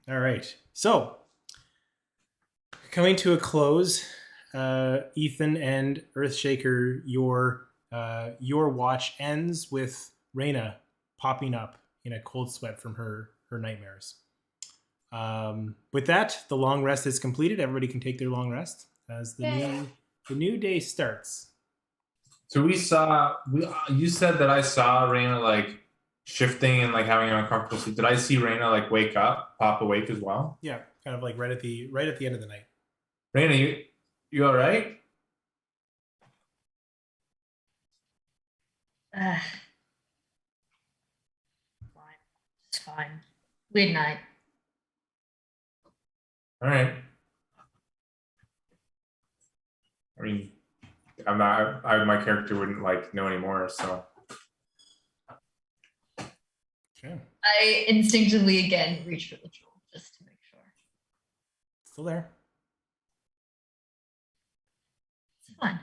All right. So, coming to a close, Ethan and Earthshaker, your watch ends with Reina popping up in a cold sweat from her nightmares. With that, the long rest is completed. Everybody can take their long rest as the new day starts. So you said that I saw Reina like shifting and like having an uncomfortable sleep. Did I see Reina like wake up, pop awake as well? Yeah, kind of like right at the end of the night. Reina, you all right? Fine. It's fine. Weird night. All right. I mean, my character wouldn't like know anymore, so. Okay. I instinctively again reach for the jewel just to make sure. Still there. It's fine.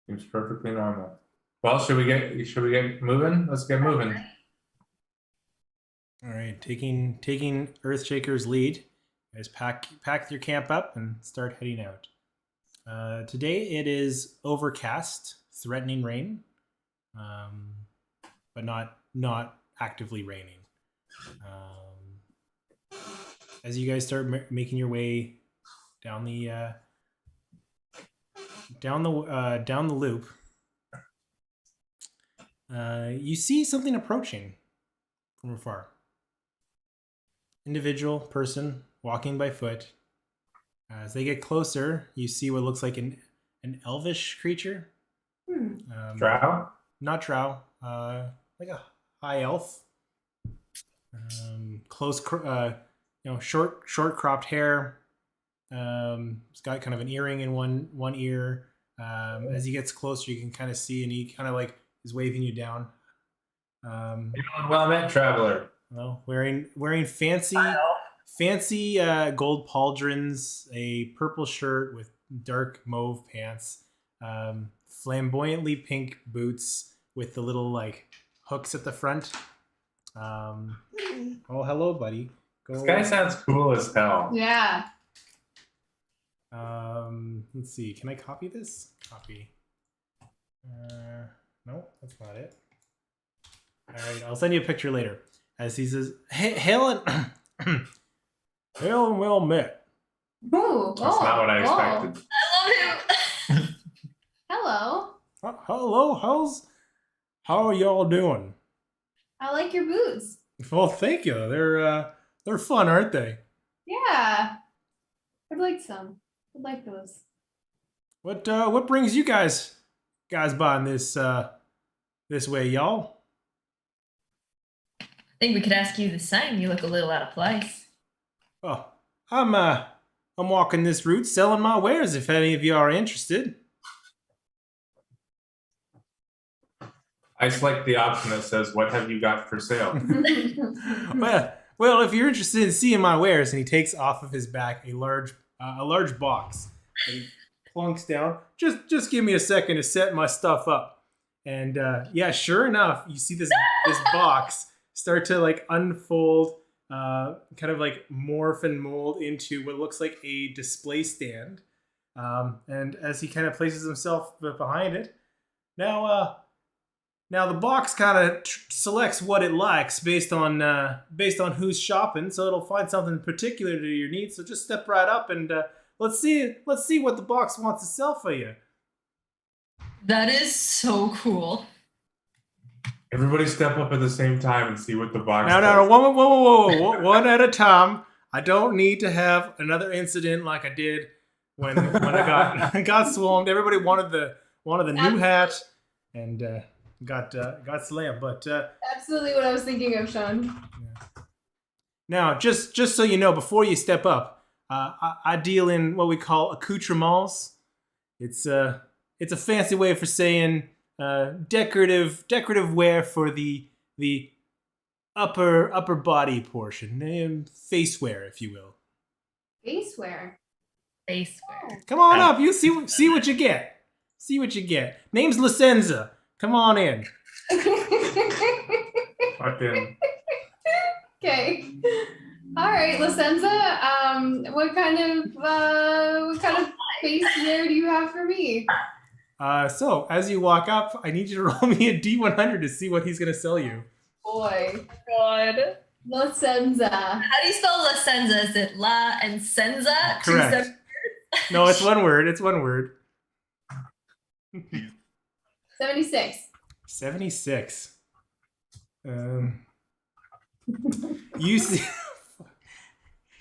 Seems perfectly normal. Well, should we get moving? Let's get moving. All right, taking Earthshaker's lead, you guys pack your camp up and start heading out. Today it is overcast, threatening rain, but not actively raining. As you guys start making your way down the loop, you see something approaching from afar. Individual person walking by foot. As they get closer, you see what looks like an elvish creature. Drow? Not drow. Like a high elf. Short cropped hair. It's got kind of an earring in one ear. As he gets closer, you can kind of see, and he kind of like is waving you down. Well met, traveler. Well, wearing fancy gold pauldrons, a purple shirt with dark mauve pants, flamboyantly pink boots with the little like hooks at the front. Oh, hello, buddy. This guy sounds cool as hell. Yeah. Let's see. Can I copy this? Copy. No, that's not it. All right, I'll send you a picture later. As he says, hail and well met. Ooh, That's not what I expected. I love him. Hello. Hello, how are y'all doing? I like your boots. Well, thank you. They're fun, aren't they? Yeah. I'd like some. I'd like those. What brings you guys by in this way, y'all? I think we could ask you the same. You look a little out of place. Oh, I'm walking this route selling my wares if any of you are interested. I select the option that says, "What have you got for sale?" Well, if you're interested in seeing my wares, and he takes off of his back a large box that he plunks down. Just give me a second to set my stuff up. And yeah, sure enough, you see this box start to like unfold, kind of like morph and mold into what looks like a display stand. And as he kind of places himself behind it, now the box kind of selects what it likes based on who's shopping, so it'll find something particular to your needs. So just step right up and let's see what the box wants to sell for you. That is so cool. Everybody step up at the same time and see what the box No, does. whoa, one at a time. I don't need to have another incident like I did when I got swarmed. Everybody wanted the new hat and got slammed. But Absolutely what I was thinking of, Sean. yeah. Now, just so you know, before you step up, I deal in what we call accoutrements. It's a fancy way for saying decorative wear for the upper body portion, face wear, if you will. Face wear. Face wear. Come on up, you see what you get. See what you get. Name's LaSenza. Come on in. Fucking. Okay. All right, LaSenza. What kind of face mirror do you have for me? So as you walk up, I need you to roll me a D100 to see what he's gonna sell you. Boy, God. LaSenza. How do you spell LaSenza? Is it La and Senza? Correct. No, it's one word. It's one word. 76. 76. You see,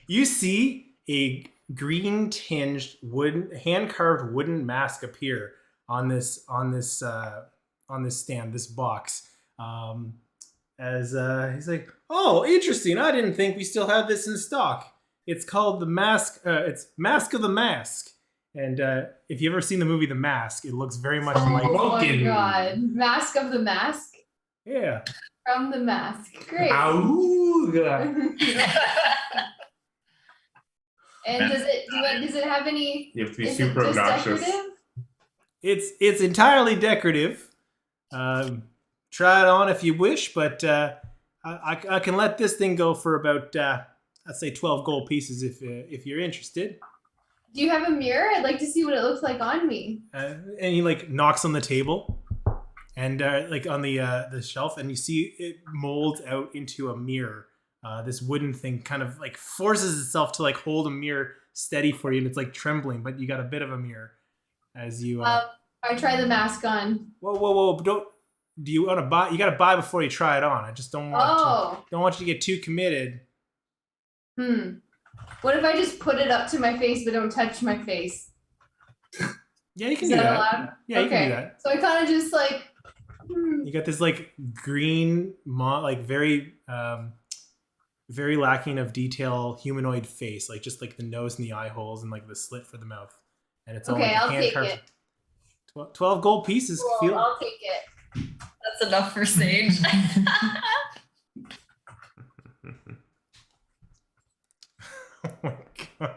you see a green tinged wooden, hand carved wooden mask appear on this stand, this box. As he's like, oh, interesting. I didn't think we still had this in stock. It's called the mask. It's Mask of the Mask. And if you've ever seen the movie The Mask, it looks very much like. Oh my god. Mask of the Mask? Yeah. From the Mask. Great. Auga. And does it have any? You have to be is super it just obnoxious. decorative? It's entirely decorative. Try it on if you wish, but I can let this thing go for about I'd say 12 gold pieces if you're interested. Do you have a mirror? I'd like to see what it looks like on me. And he like knocks on the table, and like on the shelf, and you see it molds out into a mirror. This wooden thing kind of like forces itself to like hold a mirror steady for you, and it's like trembling, but you got a bit of a mirror as you. I try the mask on. Whoa! Don't. Do you want to buy? You got to buy before you try it on. I just don't want you to get too committed. What if I just put it up to my face but don't touch my face? Yeah, you can Is do that that. allowed? Yeah, you Okay. can do that. So I kind of just like. You got this like green, like very, very lacking of detail humanoid face, like just like the nose and the eye holes and like the slit for the mouth, and it's all Okay, like I'll hand take carved. it. 12 gold pieces. Cool, I'll take it. That's enough for Sage. Oh my god.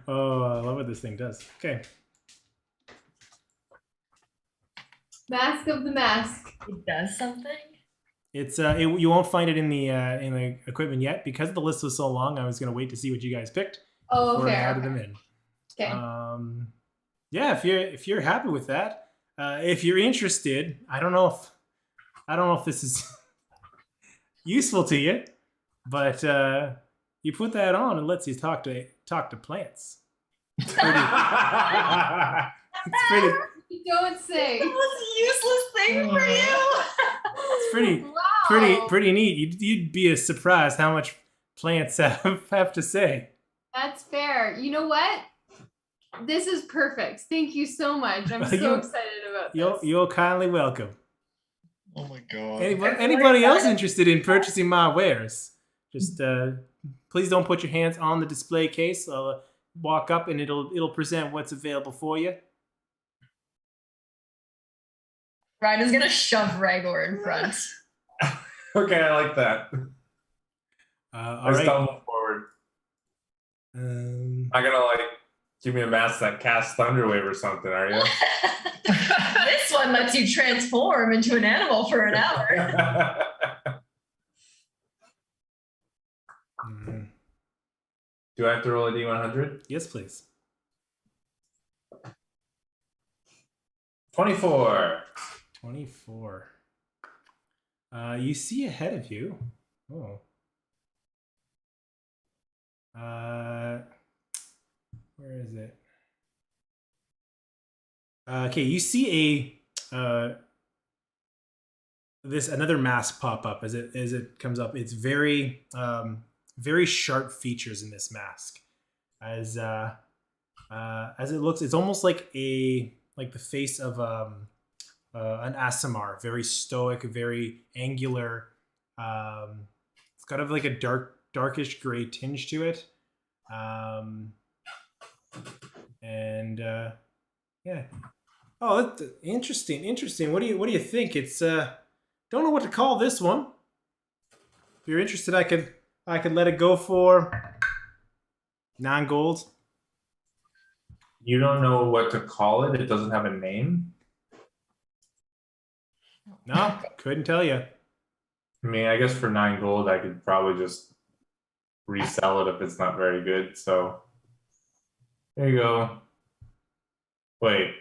Oh, I love what this thing does. Okay. Mask of the Mask. It does something? It's you won't find it in the equipment yet because the list was so long. I was gonna wait to see what you guys picked before I added them in. Okay. Yeah, if you're happy with that, if you're interested, I don't know if this is useful to you, but you put that on and lets you talk to plants. It's pretty. You don't say. The most useless thing for you. It's pretty. Wow. Pretty neat. You'd be surprised how much plants have to say. That's fair. You know what? This is perfect. Thank you so much. I'm so excited about this. You're kindly welcome. Oh my god. Anybody else interested in purchasing my wares? Just please don't put your hands on the display case. I'll walk up and it'll present what's available for you. Reiner's gonna shove Ragor in front. Okay, I like that. All right. Stumble forward. I'm gonna like give me a mask that casts Thunderwave or something, are you? This one lets you transform into an animal for an hour. Do I have to roll a D100? Yes, please. 24. 24. You see ahead of you. Oh. Where is it? Okay, you see another mask pop up as it comes up. It's very very sharp features in this mask. As it looks, it's almost like the face of an Asimar, very stoic, very angular. It's got like a darkish gray tinge to it. Yeah. Oh, that's interesting. What do you think? It's don't know what to call this one. If you're interested, I could let it go for 9 gold. You don't know what to call it? It doesn't have a name? No, couldn't tell you. I mean, I guess for 9 gold, I could probably just resell it if it's not very good. So there you go. Wait.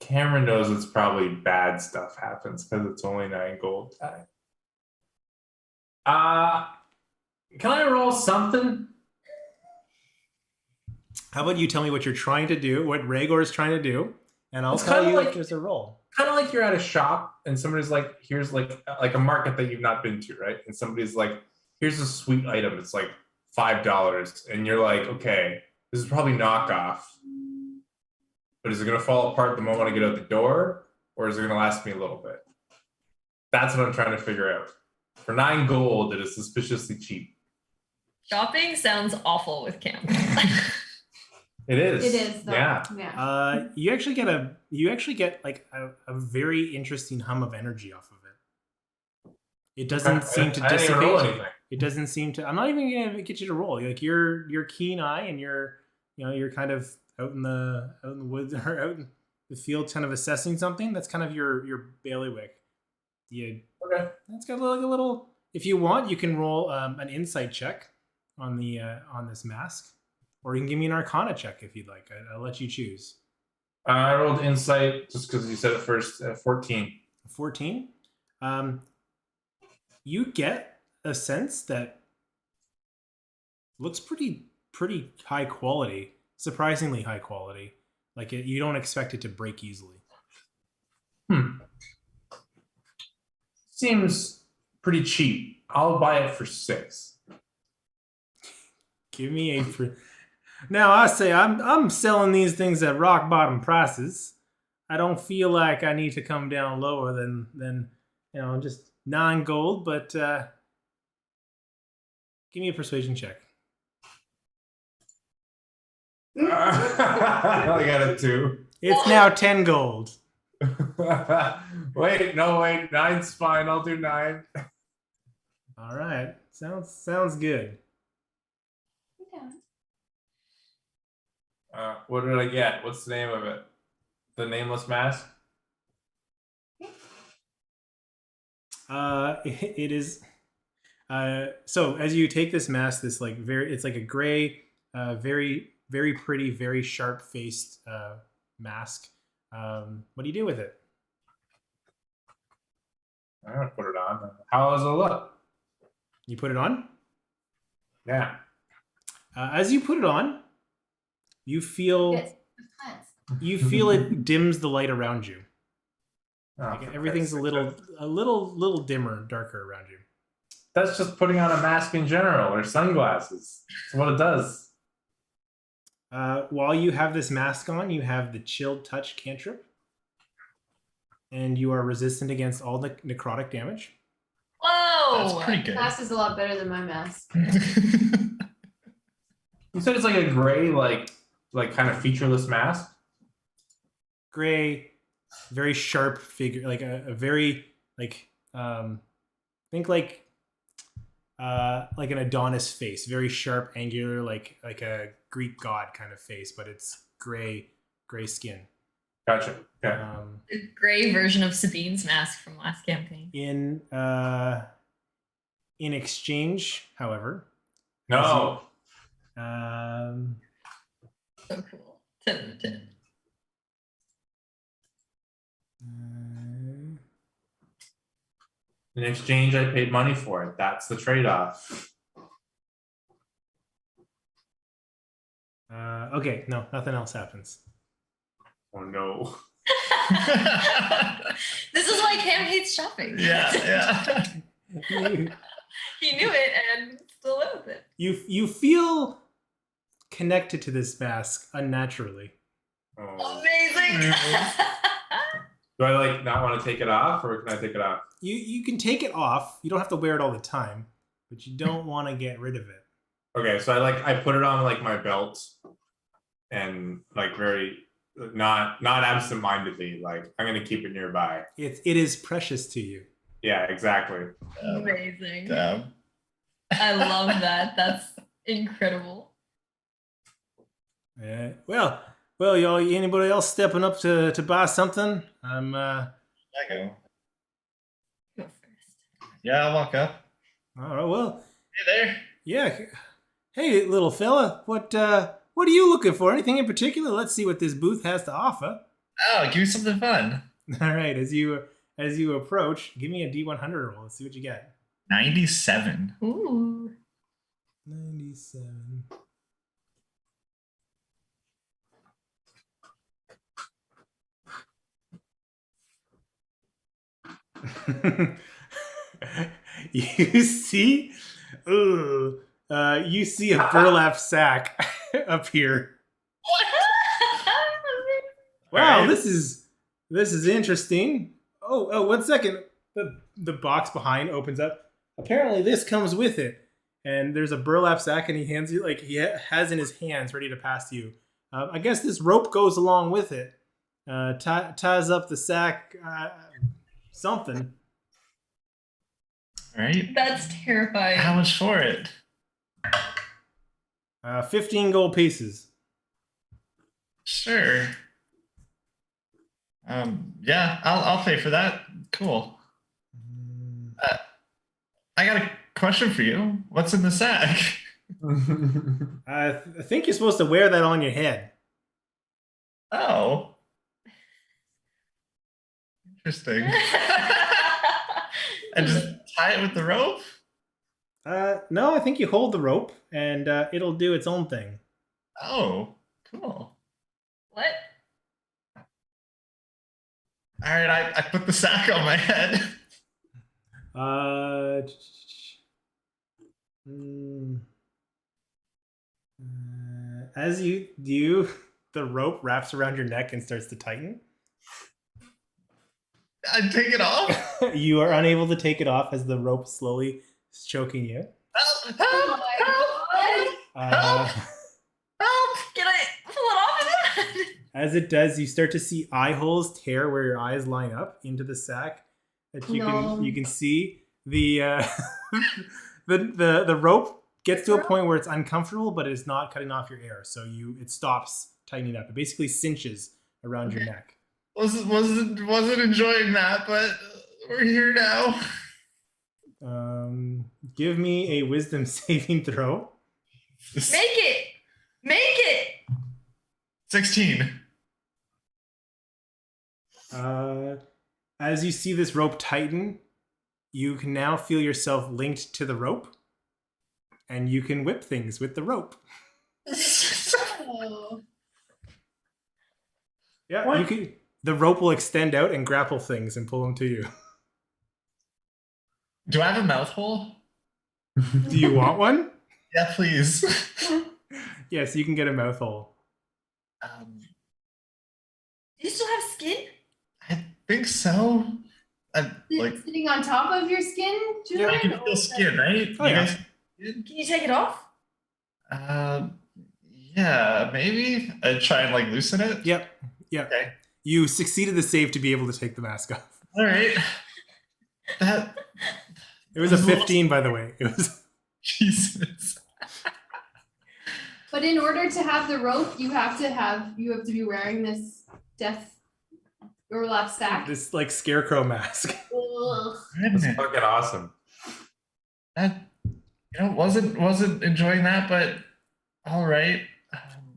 Cameron knows it's probably bad stuff happens because it's only 9 gold. Can I roll something? How about you tell me what you're trying to do, what Rhaegor is trying to do, and I'll It's tell kinda you like- if there's a roll. Kind of like you're at a shop and somebody's like, here's like a market that you've not been to, right? And somebody's like, here's a sweet item. It's like $5. And you're like, okay, this is probably knockoff. But is it going to fall apart the moment I get out the door? Or is it going to last me a little bit? That's what I'm trying to figure out. For 9 gold, it is suspiciously cheap. Shopping sounds awful with Cam. It is. It is, though. Yeah. You actually get like a very interesting hum of energy off of it. It doesn't seem to I didn't even roll dissipate. anything. It doesn't seem to. I'm not even gonna get you to roll. Like your keen eye and you're kind of out in the woods or out in the field, kind of assessing something. That's kind of your bailiwick. Okay. That's got like a little. If you want, you can roll an insight check on the on this mask. Or you can give me an Arcana check if you'd like. I'll let you choose. I rolled insight just because you said it first. 14. 14. You get a sense that looks pretty high quality, surprisingly high quality. Like you don't expect it to break easily. Seems pretty cheap. I'll buy it for 6. Give me a. Now I say I'm selling these things at rock bottom prices. I don't feel like I need to come down lower than just 9 gold, but give me a persuasion check. I got a 2. It's now 10 gold. Wait, 9's fine. I'll do 9. All right, sounds good. What did I get? What's the name of it? The nameless mask? It is. So as you take this mask, it's like a gray, very pretty, very sharp faced mask. What do you do with it? I'm gonna put it on. How does it look? You put it on. Yeah. As you put it on, you feel it dims the light around you. Like everything's a little dimmer, darker around you. That's just putting on a mask in general, or sunglasses. That's what it does. While you have this mask on, you have the chilled touch cantrip, and you are resistant against all the necrotic damage. Whoa! That's pretty good. Mask is a lot better than my mask. You said it's like a gray, like kind of featureless mask. Gray, very sharp figure, like a very think like an Adonis face, very sharp, angular, like a Greek god kind of face, but it's gray skin. Gotcha. Okay. The gray version of Sabine's mask from last campaign. In exchange, however, No. So cool. 10 out of 10. In exchange, I paid money for it. That's the trade-off. Okay, no, nothing else happens. Oh no. This is why Cam hates shopping. Yeah. He knew it and still went with it. You feel connected to this mask unnaturally. Oh. Amazing. Do I not want to take it off, or can I take it off? You can take it off. You don't have to wear it all the time, but you don't want to get rid of it. Okay, so I put it on my belt, and very not absent-mindedly. I'm gonna keep it nearby. It is precious to you. Yeah, exactly. Amazing. Damn. I love that. That's incredible. Well, y'all. Anybody else stepping up to buy something? I'm I go. Go first. Yeah, I'll walk up. All right. Well, Hey there. yeah. Hey, little fella. What are you looking for? Anything in particular? Let's see what this booth has to offer. Oh, give me something fun. All right. As you approach, give me a D100 roll. Let's see what you get. 97. Ooh. 97. You see, you see a burlap sack appear. Wow, Alright. this is interesting. Oh, 1 second. The box behind opens up. Apparently, this comes with it, and there's a burlap sack, and he hands you he has in his hands, ready to pass to you. I guess this rope goes along with it. Ties up the sack. Something. All right. That's terrifying. How much for it? 15 gold pieces. Sure. Yeah, I'll pay for that. Cool. I got a question for you. What's in the sack? I think you're supposed to wear that on your head. Oh. Interesting. And just tie it with the rope? No, I think you hold the rope, and it'll do its own thing. Oh, cool. What? All right, I put the sack on my head. As you do, the rope wraps around your neck and starts to tighten. I take it off. You are unable to take it off as the rope slowly is choking you. Help! Oh my God. Help! Can I pull it off of that? As it does, you start to see eye holes tear where your eyes line up into the sack. That you can see the the rope gets to a point where it's uncomfortable, but it's not cutting off your air. So it stops tightening up. It basically cinches around your neck. Wasn't enjoying that, but we're here now. Give me a wisdom saving throw. Make it! 16. As you see this rope tighten, you can now feel yourself linked to the rope, and you can whip things with the rope. Oh. Yeah, What? you can. The rope will extend out and grapple things and pull them to you. Do I have a mouth hole? Do you want one? Yeah, please. Yes, you can get a mouth hole. Do you still have skin? I think so. Sitting on top of your skin, Julian? I can feel skin, right? Oh, yeah. Can you take it off? Yeah, maybe. I'd try and loosen it. Yep. Okay. You succeeded the save to be able to take the mask off. All right. It was a 15, by the way. It was. Jesus. But in order to have the rope, you have to be wearing this death burlap sack. This scarecrow mask. Ugh. That's fucking awesome. Wasn't enjoying that, but all right.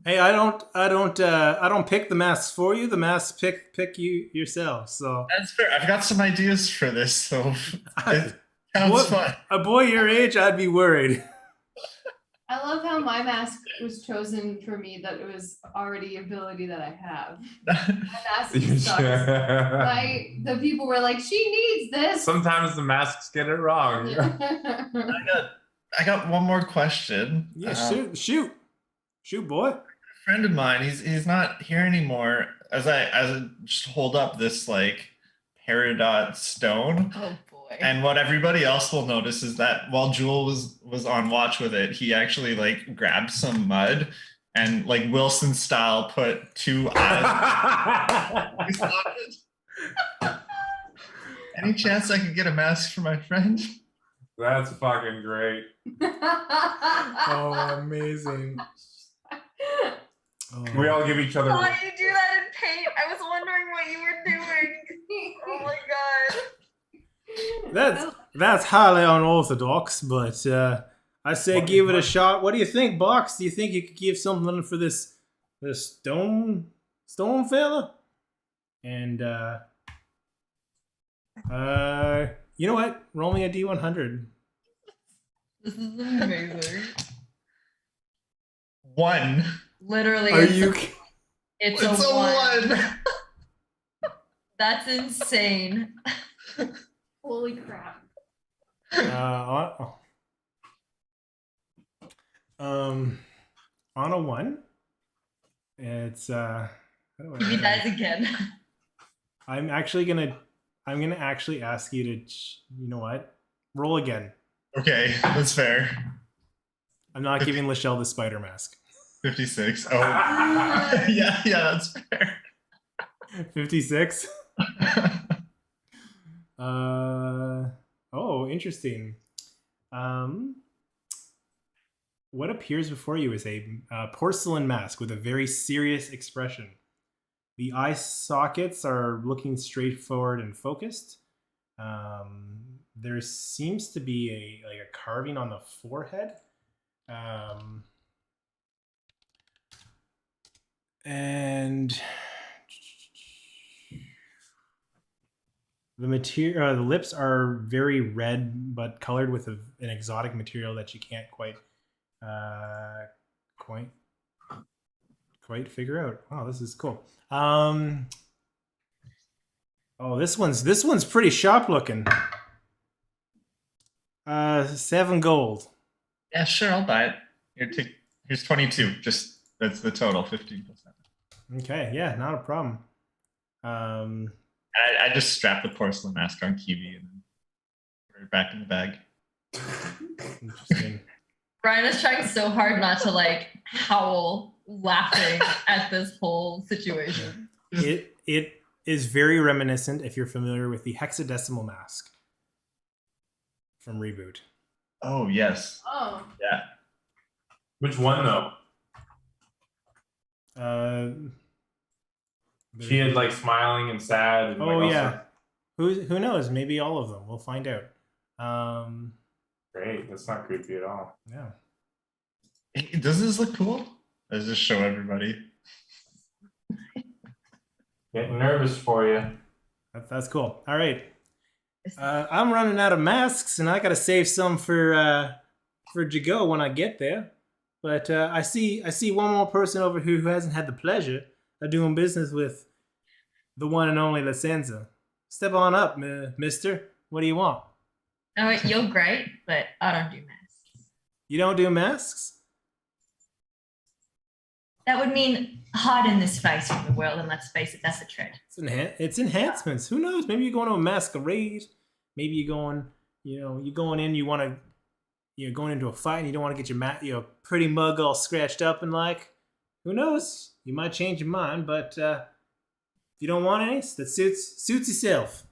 Hey, I don't pick the masks for you. The masks pick you yourself. So That's fair. I've got some ideas for this, so it sounds fun. a boy your age, I'd be worried. I love how my mask was chosen for me, that it was already an ability that I have. My mask sucks. The people were like, she needs this. Sometimes the masks get it wrong. I got one more question. Yeah, shoot, boy. A friend of mine, he's not here anymore. As I just hold up this peridot stone. Oh boy. And what everybody else will notice is that while Jules was on watch with it, he actually grabbed some mud and Wilson style put 2 eyes. Any chance I could get a mask for my friend? That's fucking great. Oh, amazing. Oh. We all give each other. Why you do that in paint? I was wondering what you were doing. Oh my god. That's highly unorthodox, but I say give it a shot. What do you think, Box? Do you think you could give something for this stone fella? And you know what? Roll me a D100. This is amazing. 1. Literally, Are it's you? it's It's a a one. 1. That's insane. Holy crap. On a 1, it's how do I He dies again. I'm gonna actually ask you to, you know what? Roll again. Okay, that's fair. I'm not giving Leichelle the spider mask. 56. Oh. yeah, that's fair. 56. Oh, interesting. What appears before you is a porcelain mask with a very serious expression. The eye sockets are looking straight forward and focused. There seems to be a carving on the forehead. And the material, the lips are very red, but colored with an exotic material that you can't quite figure out. Wow, this is cool. Oh, this one's pretty sharp looking. 7 gold. Yeah, sure, I'll buy it. Here's 22. Just that's the total, 15%. Okay, yeah, not a problem. I just strapped the porcelain mask on Kiwi and then put it back in the bag. Interesting. Brian is trying so hard not to like howl laughing at this whole situation. It is very reminiscent if you're familiar with the hexadecimal mask from Reboot. Oh yes. Oh. Yeah. Which one though? She had like smiling and sad. And, Oh like, yeah. Who knows? Maybe all of them. We'll find out. Great. That's not creepy at all. Yeah. Hey, does this look cool? Let's just show everybody. Getting nervous for you. That's cool. All right. I'm running out of masks, and I gotta save some for Jago when I get there. But I see one more person over here who hasn't had the pleasure of doing business with the one and only LaSenza. Step on up, mister. What do you want? No, you're great, but I don't do masks. You don't do masks? That would mean hiding this face from the world, and let's face it, that's a trend. It's enhancements. Who knows? Maybe you're going to a masquerade. Maybe you're going, you're going in. You're going into a fight, and you don't want to get your pretty mug all scratched up, and like, who knows? You might change your mind, but if you don't want any, that suits yourself.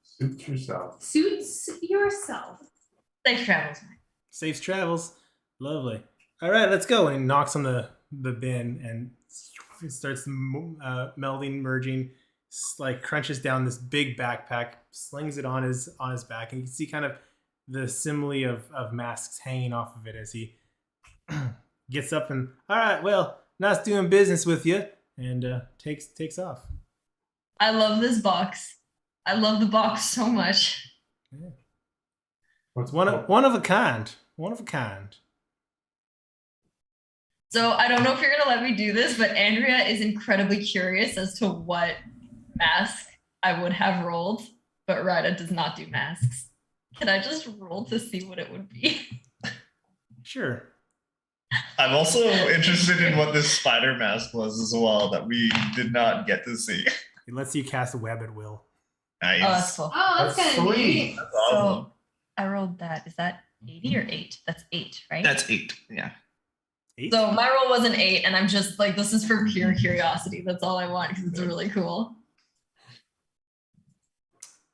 Suit yourself. Suits yourself. Safe travels, mate. Safe travels. Lovely. All right, let's go. And he knocks on the bin and it starts melding, merging, like crunches down this big backpack, slings it on his back, and you can see kind of the simile of masks hanging off of it as he gets up and, all right, well, nice doing business with you, and takes off. I love this box. I love the box so much. Yeah. What's One of a kind. One of a kind. So I don't know if you're gonna let me do this, but Andrea is incredibly curious as to what mask I would have rolled, but Ryder does not do masks. Can I just roll to see what it would be? Sure. I'm also interested in what this spider mask was as well that we did not get to see. It lets you cast a web at will. Nice. Oh, that's cool. Oh, that's That's kind of sweet. neat. That's awesome. So I rolled that. Is that 80 or 8? That's 8, right? That's 8. Yeah. 8? So my roll was an 8, and I'm just like, this is for pure curiosity. That's all I want because it's really cool.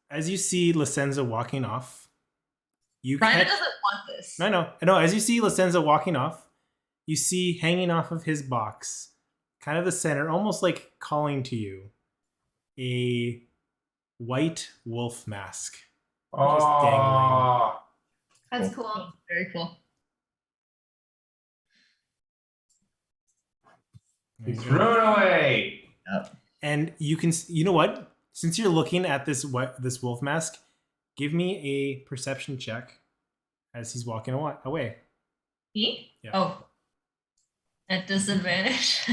As you see LaSenza walking off, you Ryan catch... doesn't want this. I know. As you see LaSenza walking off, you see hanging off of his box, kind of the center, almost like calling to you, a white wolf mask. Oh, That's cool. Very cool. There he you threw go. it away. And you know what? Since you're looking at this wolf mask, give me a perception check as he's walking away. Me? Yeah. Oh. At disadvantage.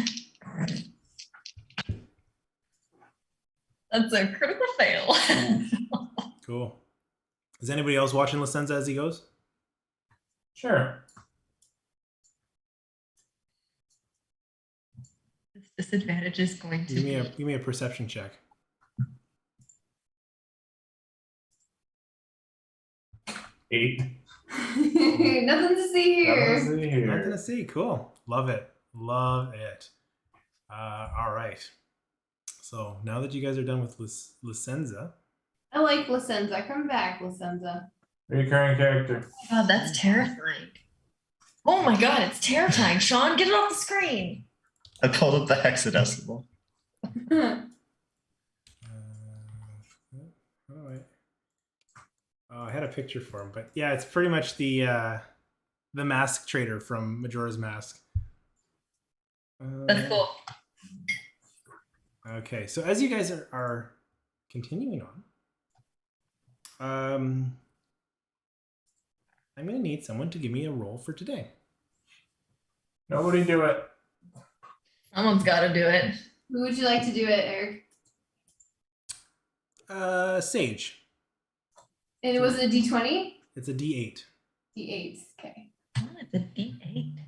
That's a critical fail. Cool. Is anybody else watching LaSenza as he goes? Sure. This disadvantage is going to Give me a perception check. Eight. Nothing to see here. Nothing to see. Cool. Love it. Love it. All right. So now that you guys are done with LaSenza, I like LaSenza. Come back, LaSenza. Recurring character. God, that's terrifying. Oh my God, it's terrifying. Sean, get it off the screen. I pulled up the hexadecimal. I had a picture for him, but yeah, it's pretty much the mask trader from Majora's Mask. That's cool. Okay, so as you guys are continuing on, I'm going to need someone to give me a roll for today. Nobody do it. Someone's got to do it. Who would you like to do it, Eric? Sage. And it was a D20? It's a D8. D8. Okay. Oh, it's a D8.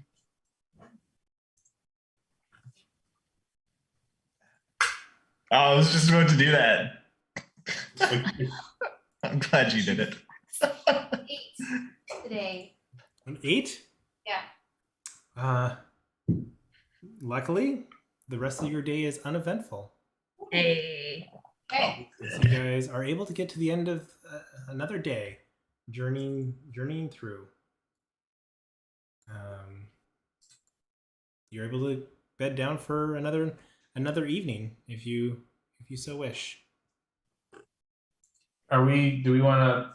Oh, I was just about to do that. I'm glad you did it. 8 today. An 8? Yeah. Luckily, the rest of your day is uneventful. Hey. Okay. So you guys are able to get to the end of another day, journeying through. You're able to bed down for another evening if you so wish. Do we want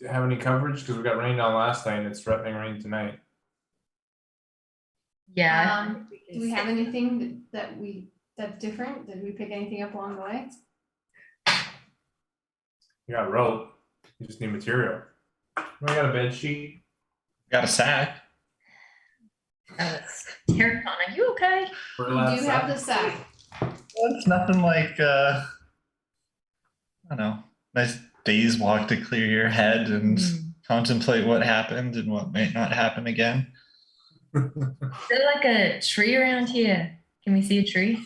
to have any coverage? Because we got rained on last night and it's threatening rain tonight. Yeah. Do we have anything that's different? Did we pick anything up along the way? You got rope. You just need material. We got a bed sheet. Got a sack. That was terrifying. Are you okay? We do have the sack. Well, it's nothing like I don't know, nice day's walk to clear your head and contemplate what happened and what might not happen again. Is there like a tree around here? Can we see a tree?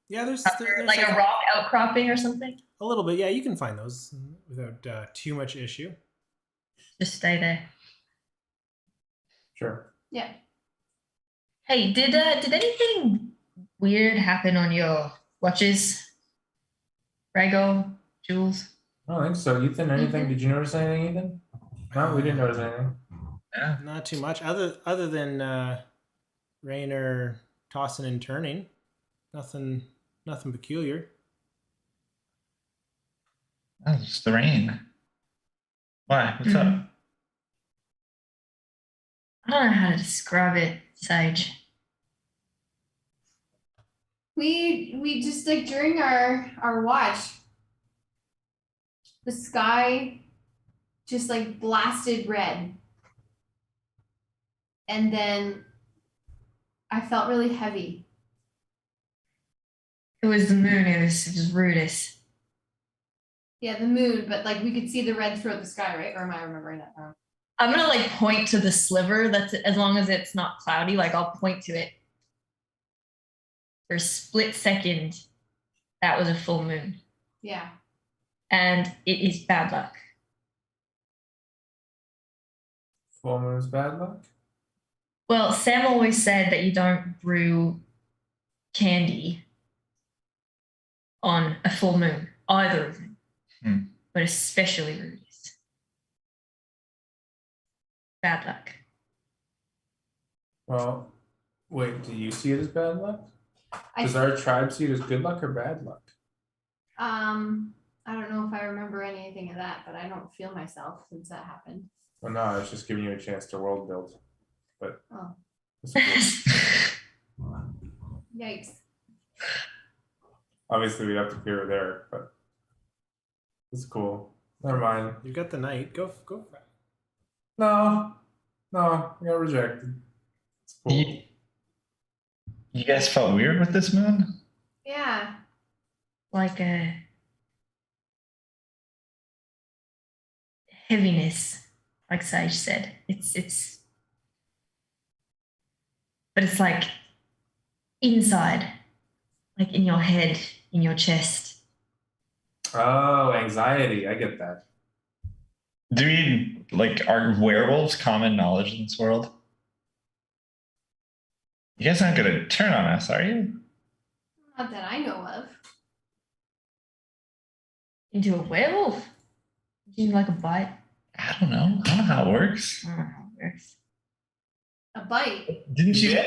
Yeah, there's like a rock outcropping or something? a little bit. Yeah, you can find those without too much issue. Just stay there. Sure. Yeah. Hey, did anything weird happen on your watches? Rago, Jules? I don't think so. Ethan, anything? Did you notice anything, Ethan? No, we didn't notice anything. Yeah. Not too much, other than Reiner tossing and turning. Nothing peculiar. Oh, it's the rain. Why? What's up? I don't know how to describe it, Sage. We just like during our watch, the sky just like blasted red. And then I felt really heavy. It was the moon. It was Rudis. Yeah, the moon, but like we could see the red throughout the sky, right? Or am I remembering that wrong? I'm gonna like point to the sliver. That's as long as it's not cloudy. Like I'll point to it. For a split second, that was a full moon, Yeah. and it is bad luck. Full moon's bad luck? Well, Sam always said that you don't brew candy on a full moon, either of them, but especially Rudy's. Bad luck. Well, wait, do you see it as bad luck? I Does our tribe see it as good luck or bad luck? I don't know if I remember anything of that, but I don't feel myself since that happened. Well, no, I was just giving you a chance to world build. But Oh, it's cool. yikes. Obviously, we'd have to clear it there, but it's cool. Never mind. You got the knight. Go for it. No, we got rejected. It's cool. You guys felt weird with this moon? Yeah. Like a heaviness, like Sage said. But it's like inside, like in your head, in your chest. Oh, anxiety. I get that. Do we, like, are werewolves common knowledge in this world? You guys aren't going to turn on us, are you? Not that I know of. Into a werewolf? Do you like a bite? I don't know. I don't know how it works. I don't know how it works. A bite. Didn't you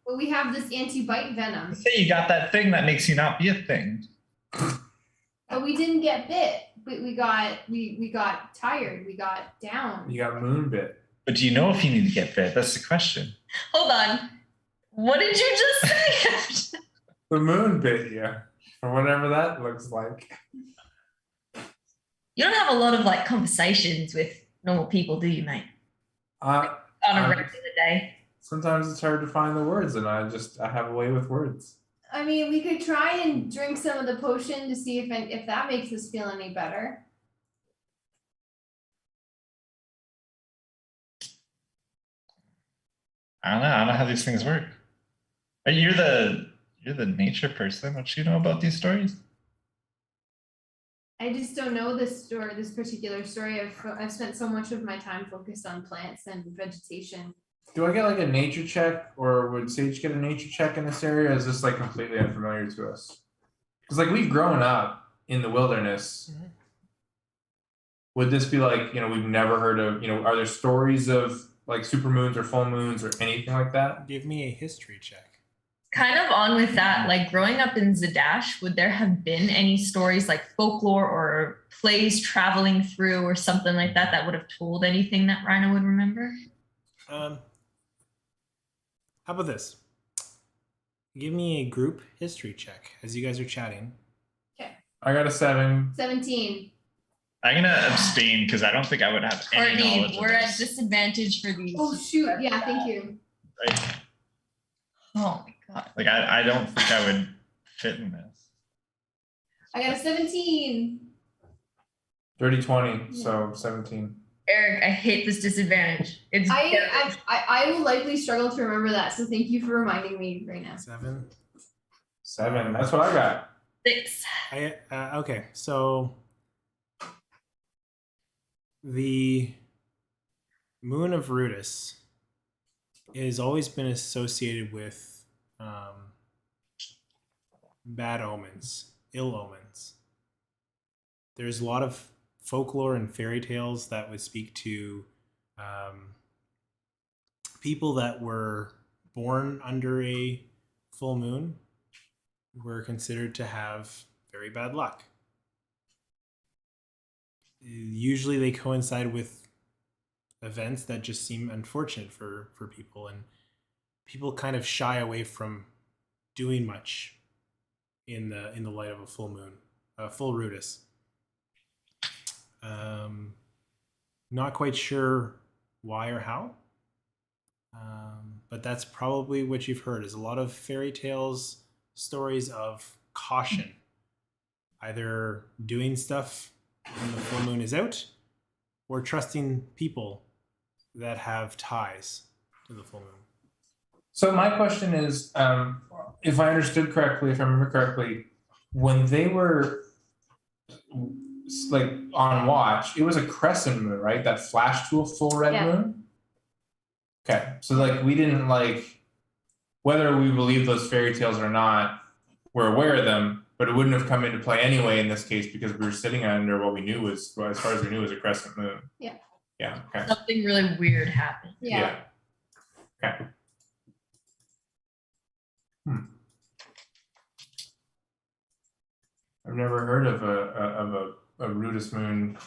But we have this anti-bite venom. say you got that thing that makes you not be a thing? But we didn't get bit. We got tired. We got down. You got moon bit. But do you know if you need to get bit? That's the question. Hold on. What did you just say? The moon bit you, or whatever that looks like. You don't have a lot of like conversations with normal people, do you, mate? On a regular day. Sometimes it's hard to find the words, and I have a way with words. I mean, we could try and drink some of the potion to see if that makes us feel any better. I don't know how these things work. You're the nature person. What you know about these stories? I just don't know this particular story. I've spent so much of my time focused on plants and vegetation. Do I get like a nature check, or would Sage get a nature check in this area? Or is this like completely unfamiliar to us? Because like we've grown up in the wilderness. Mhm. Would this be like, we've never heard of, are there stories of like supermoons or full moons or anything like that? Give me a history check. Kind of on with that, like growing up in Zadash, would there have been any stories like folklore or plays traveling through or something like that that would have told anything that Reiner would remember? How about this? Give me a group history check as you guys are chatting. Okay. I got a 7. 17. I'm gonna abstain because I don't think I would have any Courtney, knowledge of we're at this. disadvantage for these. Oh shoot! Yeah, thank you. Right? Oh my god. Like I don't think I would fit in this. I got a 17. Dirty 20, so 17. Eric, I hate this disadvantage. It's I will likely struggle to remember that, so thank you for reminding me right now. 7. 7. That's what I got. 6. Okay, so the moon of Rudis has always been associated with bad omens, ill omens. There's a lot of folklore and fairy tales that would speak to people that were born under a full moon were considered to have very bad luck. Usually they coincide with events that just seem unfortunate for people, and people kind of shy away from doing much in the light of a full moon, full Rudis. Not quite sure why or how, but that's probably what you've heard, is a lot of fairy tales, stories of caution, either doing stuff when the full moon is out or trusting people that have ties to the full moon. So my question is, if I understood correctly, if I remember correctly, when they were like on watch, it was a crescent moon, right? That flashed to a full red moon. Okay, so like we didn't whether we believe those fairy tales or not, we're aware of them, but it wouldn't have come into play anyway in this case because we were sitting under what we knew was, as far as we knew, was a crescent moon. Yeah. Yeah. Okay. Something really weird happened. Yeah. Okay. I've never heard of a Rudis moon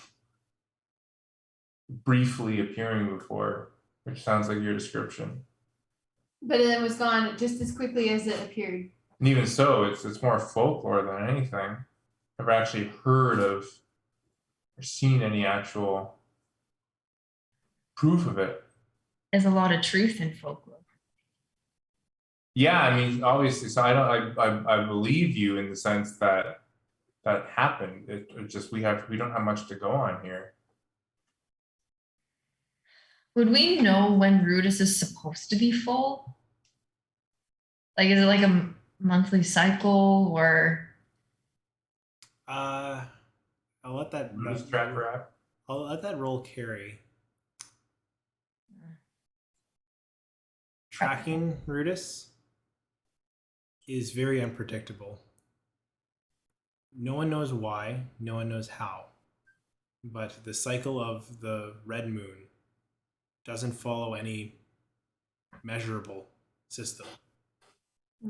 briefly appearing before, which sounds like your description. But then it was gone just as quickly as it appeared. And even so, it's more folklore than anything. Never actually heard of or seen any actual proof of it. There's a lot of truth in folklore. Yeah, I mean, obviously, so I believe you in the sense that that happened. It just we don't have much to go on here. Would we know when Rudis is supposed to be full? Like, is it like a monthly cycle or? I'll let that Rudis trap rat. I'll let that roll carry. Tracking Rudis is very unpredictable. No one knows why, no one knows how. But the cycle of the red moon doesn't follow any measurable system.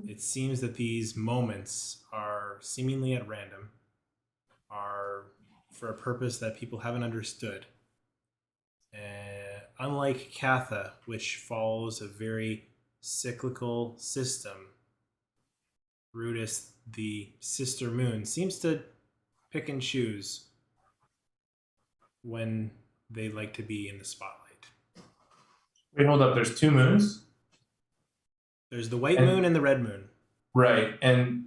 It seems that these moments are seemingly at random, are for a purpose that people haven't understood. Unlike Katha, which follows a very cyclical system, Rudis, the sister moon, seems to pick and choose when they like to be in the spotlight. Wait, hold up. There's two moons. There's the white moon and the red moon. Right, and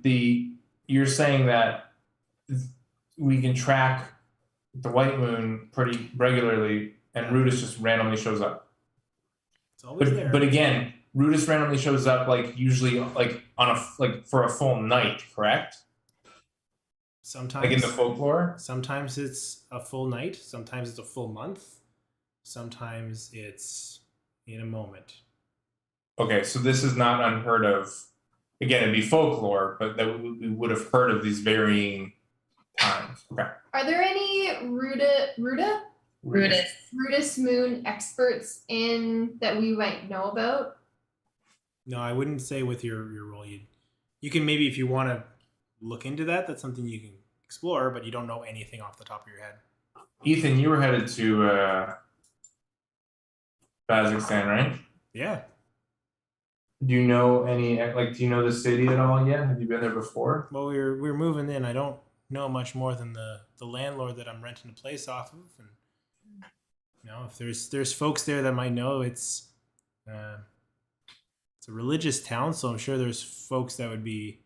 you're saying that we can track the white moon pretty regularly, and Rudis just randomly shows up. It's always there. But again, Rudis randomly shows up like usually like on for a full night, correct? Sometimes, like in the folklore. Sometimes it's a full night. Sometimes it's a full month. Sometimes it's in a moment. Okay, so this is not unheard of. Again, it'd be folklore, but that we would have heard of these varying times. Okay. Are there any Rudis moon experts in that we might know about? No, I wouldn't say with your role. You can maybe, if you want to look into that, that's something you can explore, but you don't know anything off the top of your head. Ethan, you were headed to Bazzoxan, right? Yeah. Do you know any, do you know the city at all yet? Have you been there before? Well, we're moving in. I don't know much more than the landlord that I'm renting a place off of. And if there's folks there that might know, it's a religious town, so I'm sure there's folks that would be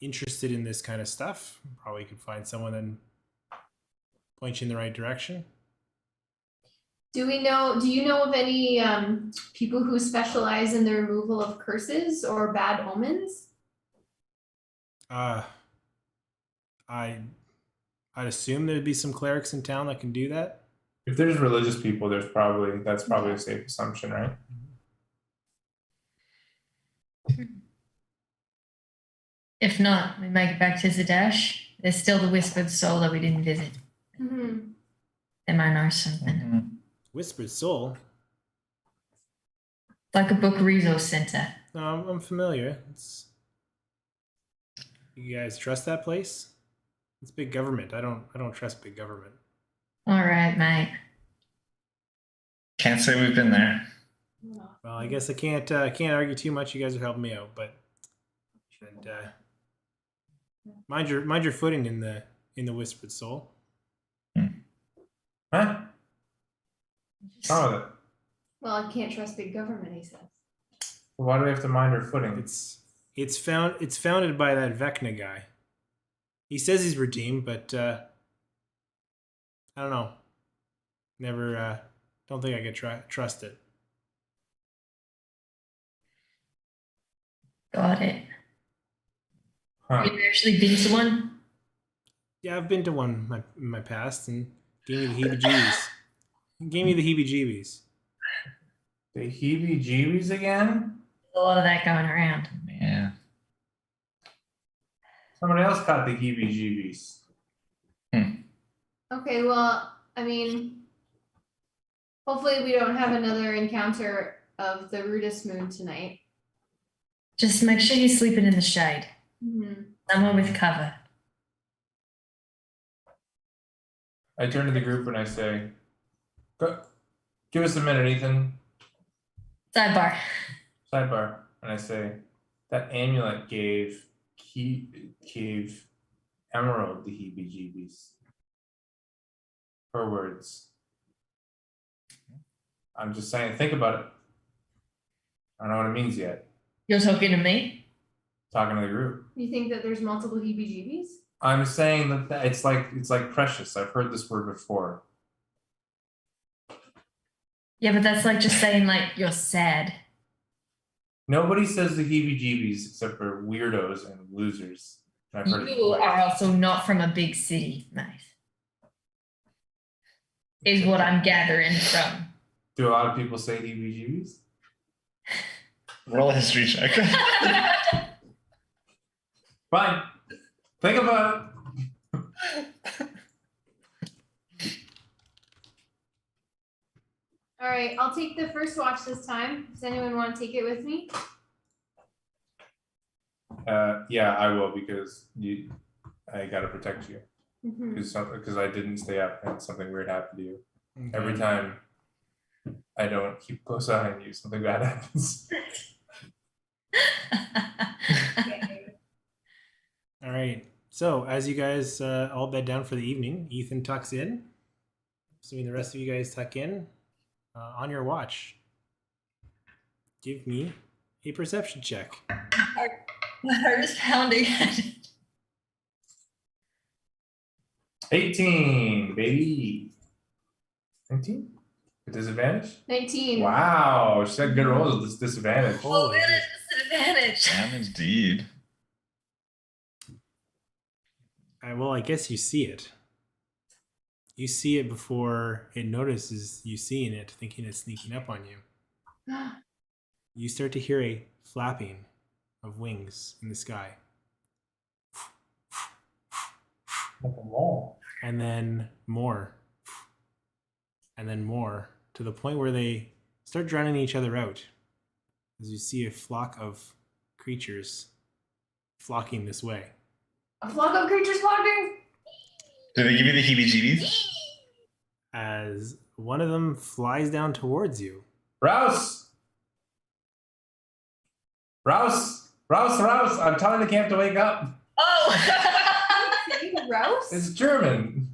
interested in this kind of stuff. Probably could find someone and point you in the right direction. Do you know of any people who specialize in the removal of curses or bad omens? I'd assume there'd be some clerics in town that can do that. If there's religious people, that's probably a safe assumption, right? If not, we might get back to Zadash. There's still the Whispered Soul that we didn't visit. Mm-hmm. They might know something. Mm-hmm. Whispered Soul? Like a book Rizzo Center. No, I'm familiar. You guys trust that place? It's big government. I don't trust big government. All right, mate. Can't say we've been there. Well, I guess I can't argue too much. You guys are helping me out, but mind your footing in the Whispered Soul. Huh? What's wrong with it? Well, I can't trust big government, he says. Well, why do we have to mind our footing? It's founded by that Vecna guy. He says he's redeemed, but I don't know. Never. Don't think I could trust it. Got it. Huh. Have you actually been to one? Yeah, I've been to one in my past and gave me the heebie-jeebies. The heebie-jeebies again? A lot of that going around. Yeah. Somebody else got the heebie-jeebies. Okay, well, I mean, hopefully we don't have another encounter of the Rudis moon tonight. Just make sure you're sleeping in the shade, somewhere with cover. I turn to the group and I say, "Go, give us a minute, Ethan." Sidebar. Sidebar. And I say, that amulet gave Emerald the heebie-jeebies. Her words. I'm just saying, think about it. I don't know what it means yet. You're talking to me? Talking to the group. You think that there's multiple heebie-jeebies? I'm saying that it's like precious. I've heard this word before. Yeah, but that's like just saying like you're sad. Nobody says the heebie-jeebies except for weirdos and losers. I've heard it You twice. are also not from a big city, mate. Is what I'm gathering from. Do a lot of people say heebie-jeebies? Roll a history check. Fine. Think about it. All right, I'll take the first watch this time. Does anyone want to take it with me? Yeah, I will because I gotta protect you Mhm. because I didn't stay up and something weird happened to you. Okay. Every time I don't keep a close eye on you, something bad happens. All right. So as you guys all bed down for the evening, Ethan tucks in. Assuming the rest of you guys tuck in on your watch. Give me a perception check. My heart is pounding. 18, baby. 19? With disadvantage? 19. Wow, she had good rolls with this disadvantage. Oh, Holy it is disadvantage. Damn, indeed. Well, I guess you see it. You see it before it notices you seeing it, thinking it's sneaking up on you. You start to hear a flapping of wings in the sky. And then more. And then more. To the point where they start drowning each other out. As you see a flock of creatures flocking this way. A flock of creatures flocking. Did they give you the heebie-jeebies? As one of them flies down towards you. Rouse! Rouse! Rouse, Rouse! I'm telling the camp to wake up. Oh! Say Rouse? It's German.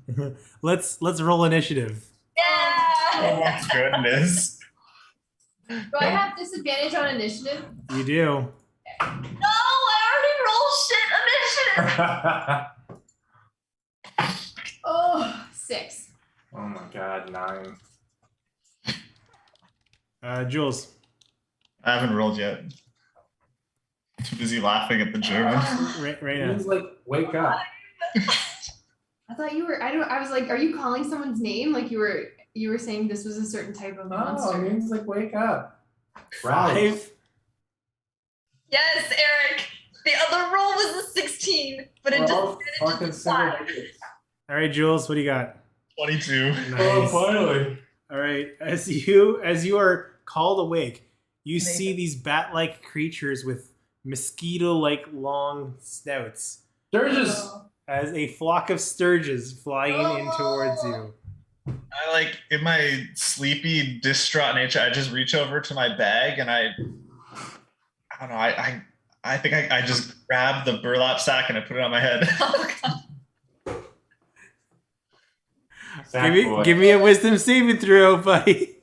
Let's roll initiative. Oh Yeah! my goodness. Do I have disadvantage on initiative? You do. No, I already rolled shit initiative. Oh, 6. Oh my god, 9. Jules. I haven't rolled yet. Too busy laughing at the German. Reiner. It's like, wake up. I thought you were. I was like, are you calling someone's name? Like you were saying this was a certain type of No, it monster. means like, wake up. Rouse. 5. Yes, Eric. The other roll was a 16, but it We're all just fucking single digits. All right, Jules, what do you got? 22. Oh, Nice. finally. All right, as you are called awake, you see these bat-like creatures with mosquito-like long snouts Sturgis. as a flock of sturges flying in towards you. I like in my sleepy, distraught nature, I just reach over to my bag and I don't know, I think I just grab the burlap sack and I put it on my head. Oh, God. Give me a wisdom saving throw, buddy. Amazing.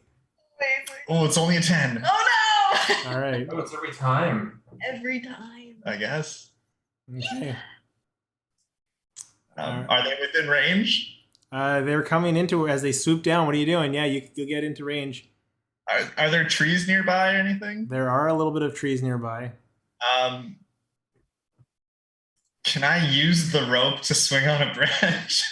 Oh, it's only a 10, Oh, no. All right. Oh, it's every time. Every time. I guess. Okay. Are they within range? They're coming into as they swoop down. What are you doing? Yeah, you'll get into range. Are there trees nearby or anything? There are a little bit of trees nearby. Can I use the rope to swing on a branch?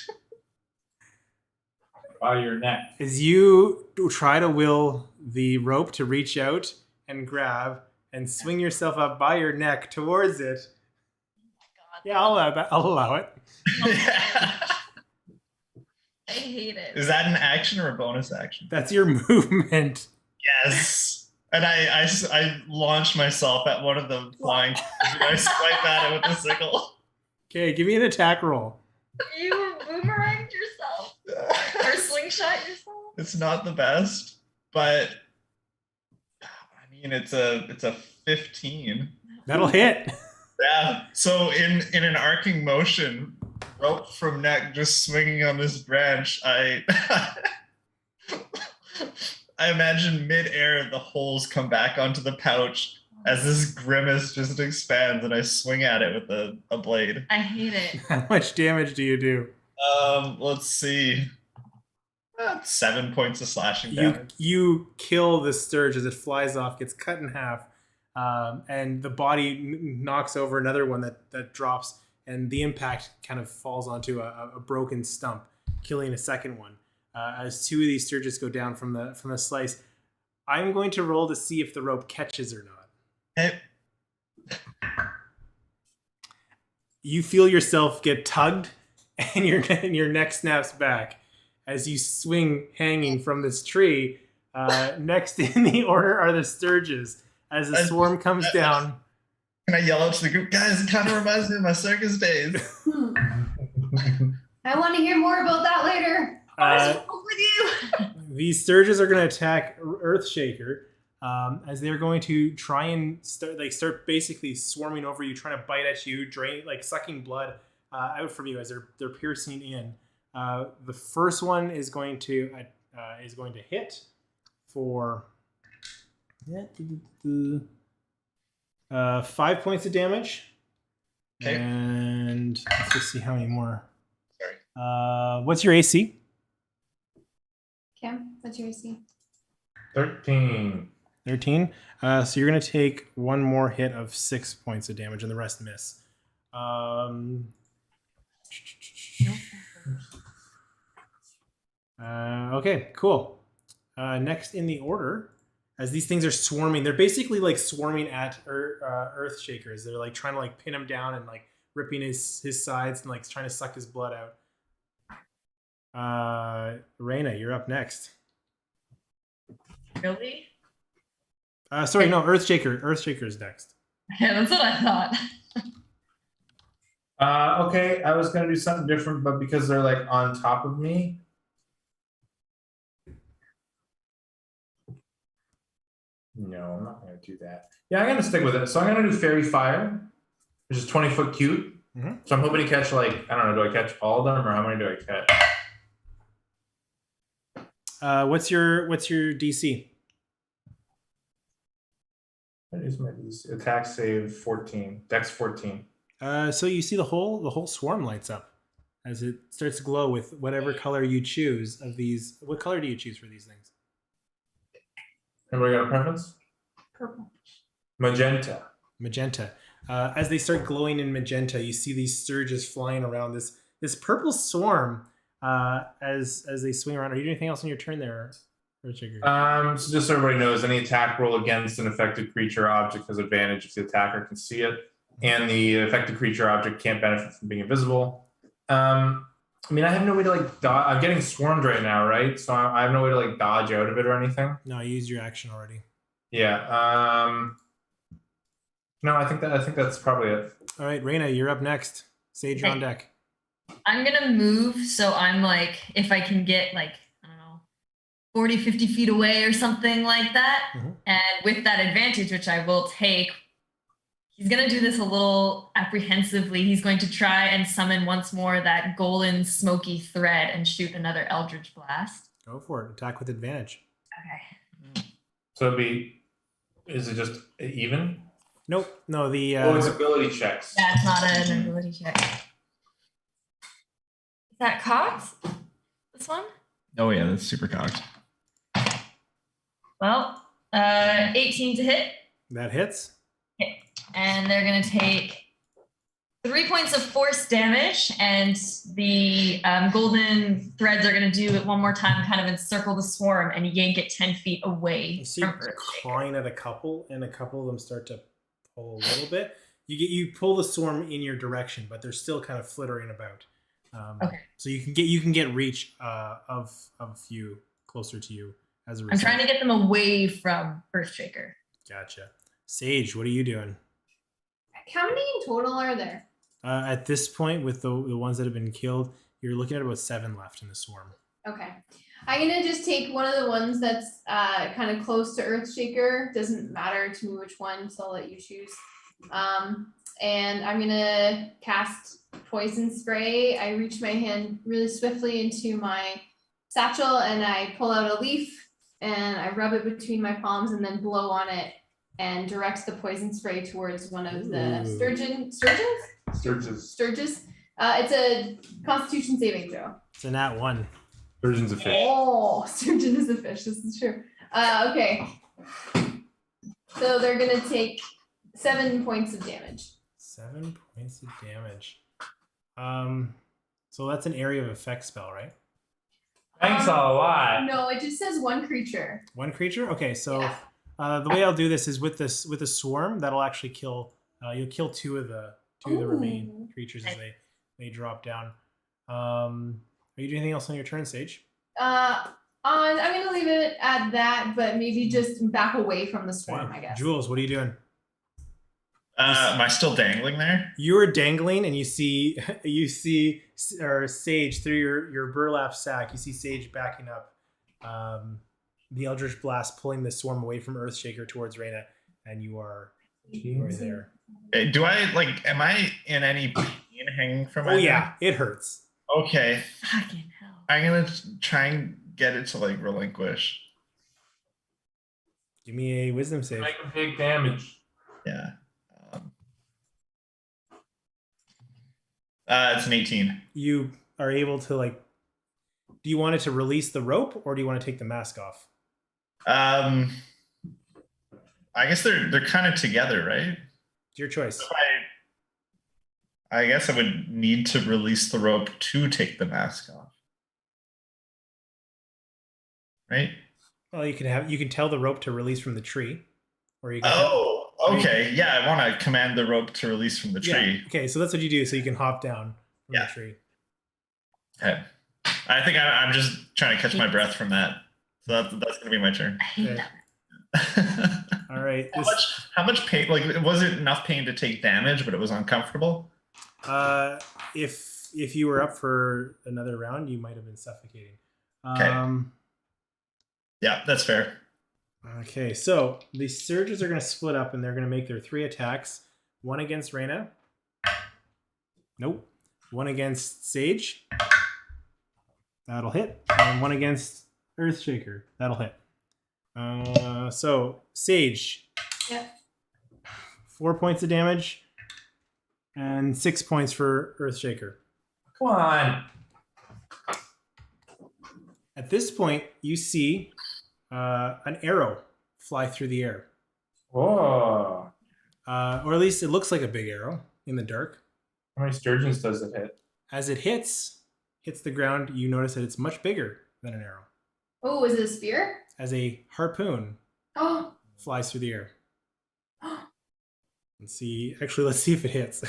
By your neck. As you try to will the rope to reach out and grab and swing yourself up by your neck towards it. Yeah, I'll allow that. I'll allow it. Yeah. I hate it. Is that an action or a bonus action? That's your movement. Yes. And I launched myself at one of the flying. I swipe at it with the sickle. Okay, give me an attack roll. You boomeranged yourself or slingshot yourself. It's not the best, but I mean it's a 15. That'll hit. Yeah. So in an arcing motion, rope from neck, just swinging on this branch, I imagine mid-air the holes come back onto the pouch as this grimace just expands, and I swing at it with a blade. I hate it. How much damage do you do? Let's see. 7 points of slashing damage. You kill the sturge as it flies off, gets cut in half, and the body knocks over another one that drops, and the impact kind of falls onto a broken stump, killing a second one. As two of these sturges go down from the slice, I'm going to roll to see if the rope catches or not. Hey. You feel yourself get tugged, and your neck snaps back as you swing hanging from this tree. Next in the order are the sturges. As the swarm comes down. Can I yell out to the group, guys? It kind of reminds me of my circus days. I want to hear more about that later. With you. These sturges are going to attack Earthshaker, as they're going to try and start basically swarming over you, trying to bite at you, drain, like sucking blood out from you as they're piercing in. The first one is going to hit for 5 points of damage. Okay. And let's just see how many more. Sorry. What's your AC? Cam, what's your AC? 13. 13. So you're going to take one more hit of 6 points of damage, and the rest miss. Okay, cool. Next in the order, as these things are swarming, they're basically like swarming at Earthshakers. They're like trying to like pin him down and like ripping his sides and like trying to suck his blood out. Reina, you're up next. Really? Sorry, no, Earthshaker. Earthshaker is next. Yeah, that's what I thought. Okay, I was gonna do something different, but because they're like on top of me. No, I'm not gonna do that. Yeah, I'm gonna stick with it. So I'm gonna do Fairy Fire, which is 20-foot cute. Mm-hmm. So I'm hoping to catch like, I don't know, do I catch all of them or how many do I catch? What's your DC? What is my DC? Attack save 14. Dex 14. So you see the whole swarm lights up as it starts to glow with whatever color you choose of these. What color do you choose for these things? Anybody got a preference? Purple. Magenta. Magenta. As they start glowing in magenta, you see these sturges flying around this purple swarm as they swing around. Are you doing anything else on your turn there, Earthshaker? So just so everybody knows, any attack roll against an affected creature or object has advantage if the attacker can see it, and the affected creature or object can't benefit from being invisible. I mean, I have no way to like dodge. I'm getting swarmed right now, right? So I have no way to like dodge out of it or anything. No, you used your action already. Yeah. No, I think that's probably it. All right, Reina, you're up next. Sage on deck. I'm gonna move, so I'm like, if I can get like, I don't know, 40, 50 feet away or something like that. Mm-hmm. And with that advantage, which I will take, he's gonna do this a little apprehensively. He's going to try and summon once more that golden smoky thread and shoot another Eldritch Blast. Go for it. Attack with advantage. Okay. So is it just even? Nope. No, the It's ability checks. Yeah, it's not an ability check. Is that cocked? This one? Oh yeah, that's super cocked. Well, 18 to hit. that hits. Okay. And they're going to take 3 points of force damage, and the golden threads are going to do it one more time, kind of encircle the swarm and yank it 10 feet away You see from Earthshaker. clawing at a couple, and a couple of them start to pull a little bit. You pull the swarm in your direction, but they're still kind of flittering about. Okay. So you can get reach of a few closer to you as a result. I'm trying to get them away from Earthshaker. Gotcha. Sage, what are you doing? How many in total are there? At this point, with the ones that have been killed, you're looking at about 7 left in the swarm. Okay. I'm gonna just take one of the ones that's kind of close to Earthshaker. Doesn't matter to me which one, so I'll let you choose. And I'm gonna cast poison spray. I reach my hand really swiftly into my satchel and I pull out a leaf and I rub it between my palms and then blow on it and direct the poison spray towards one of the sturgeons. It's a Constitution saving throw. It's a nat 1. Sturgeon's a fish. Oh, sturgeon is a fish. This is true. Okay. So they're gonna take 7 points of damage. 7 points of damage. So that's an area of effect spell, right? Thanks a lot. No, it just says one creature. One creature? Okay, so Yeah. the way I'll do this is with a swarm that'll actually kill. You'll kill two of the remaining creatures as they drop down. Are you doing anything else on your turn, Sage? I'm gonna leave it at that, but maybe just back away from the swarm, I guess. Jules, what are you doing? Am I still dangling there? You're dangling, and you see Sage through your burlap sack. You see Sage backing up. The Eldritch Blast pulling the swarm away from Earthshaker towards Reina, and you are there. Do I am I in any pain hanging from my Oh neck? yeah, it hurts. Okay. Fucking hell. I'm gonna try and get it to relinquish. Give me a wisdom save. Make him take damage. Yeah. It's an 18. You are able to do you want it to release the rope or do you want to take the mask off? I guess they're kind of together, right? It's your choice. I guess I would need to release the rope to take the mask off. Right? Well, you can tell the rope to release from the tree, or you can. Oh, okay. Yeah, I want to command the rope to release from the tree. Yeah. Okay, so that's what you do. So you can hop down from the tree. Okay. I think I'm just trying to catch my breath from that. So that's going to be my turn. I hate Okay. that. All right. How much pain? Was it enough pain to take damage, but it was uncomfortable? If you were up for another round, you might have been suffocating. Okay. Yeah, that's fair. Okay, so the surges are going to split up, and they're going to make their 3 attacks. One against Reina. Nope. One against Sage. That'll hit. And one against Earthshaker. That'll hit. So Sage. Yep. 4 points of damage. And 6 points for Earthshaker. Come on. At this point, you see an arrow fly through the air. Oh. Or at least it looks like a big arrow in the dark. How many sturgeons does it hit? As it hits the ground, you notice that it's much bigger than an arrow. Oh, is it a spear? As a harpoon Oh. flies through the air. Let's see if it hits.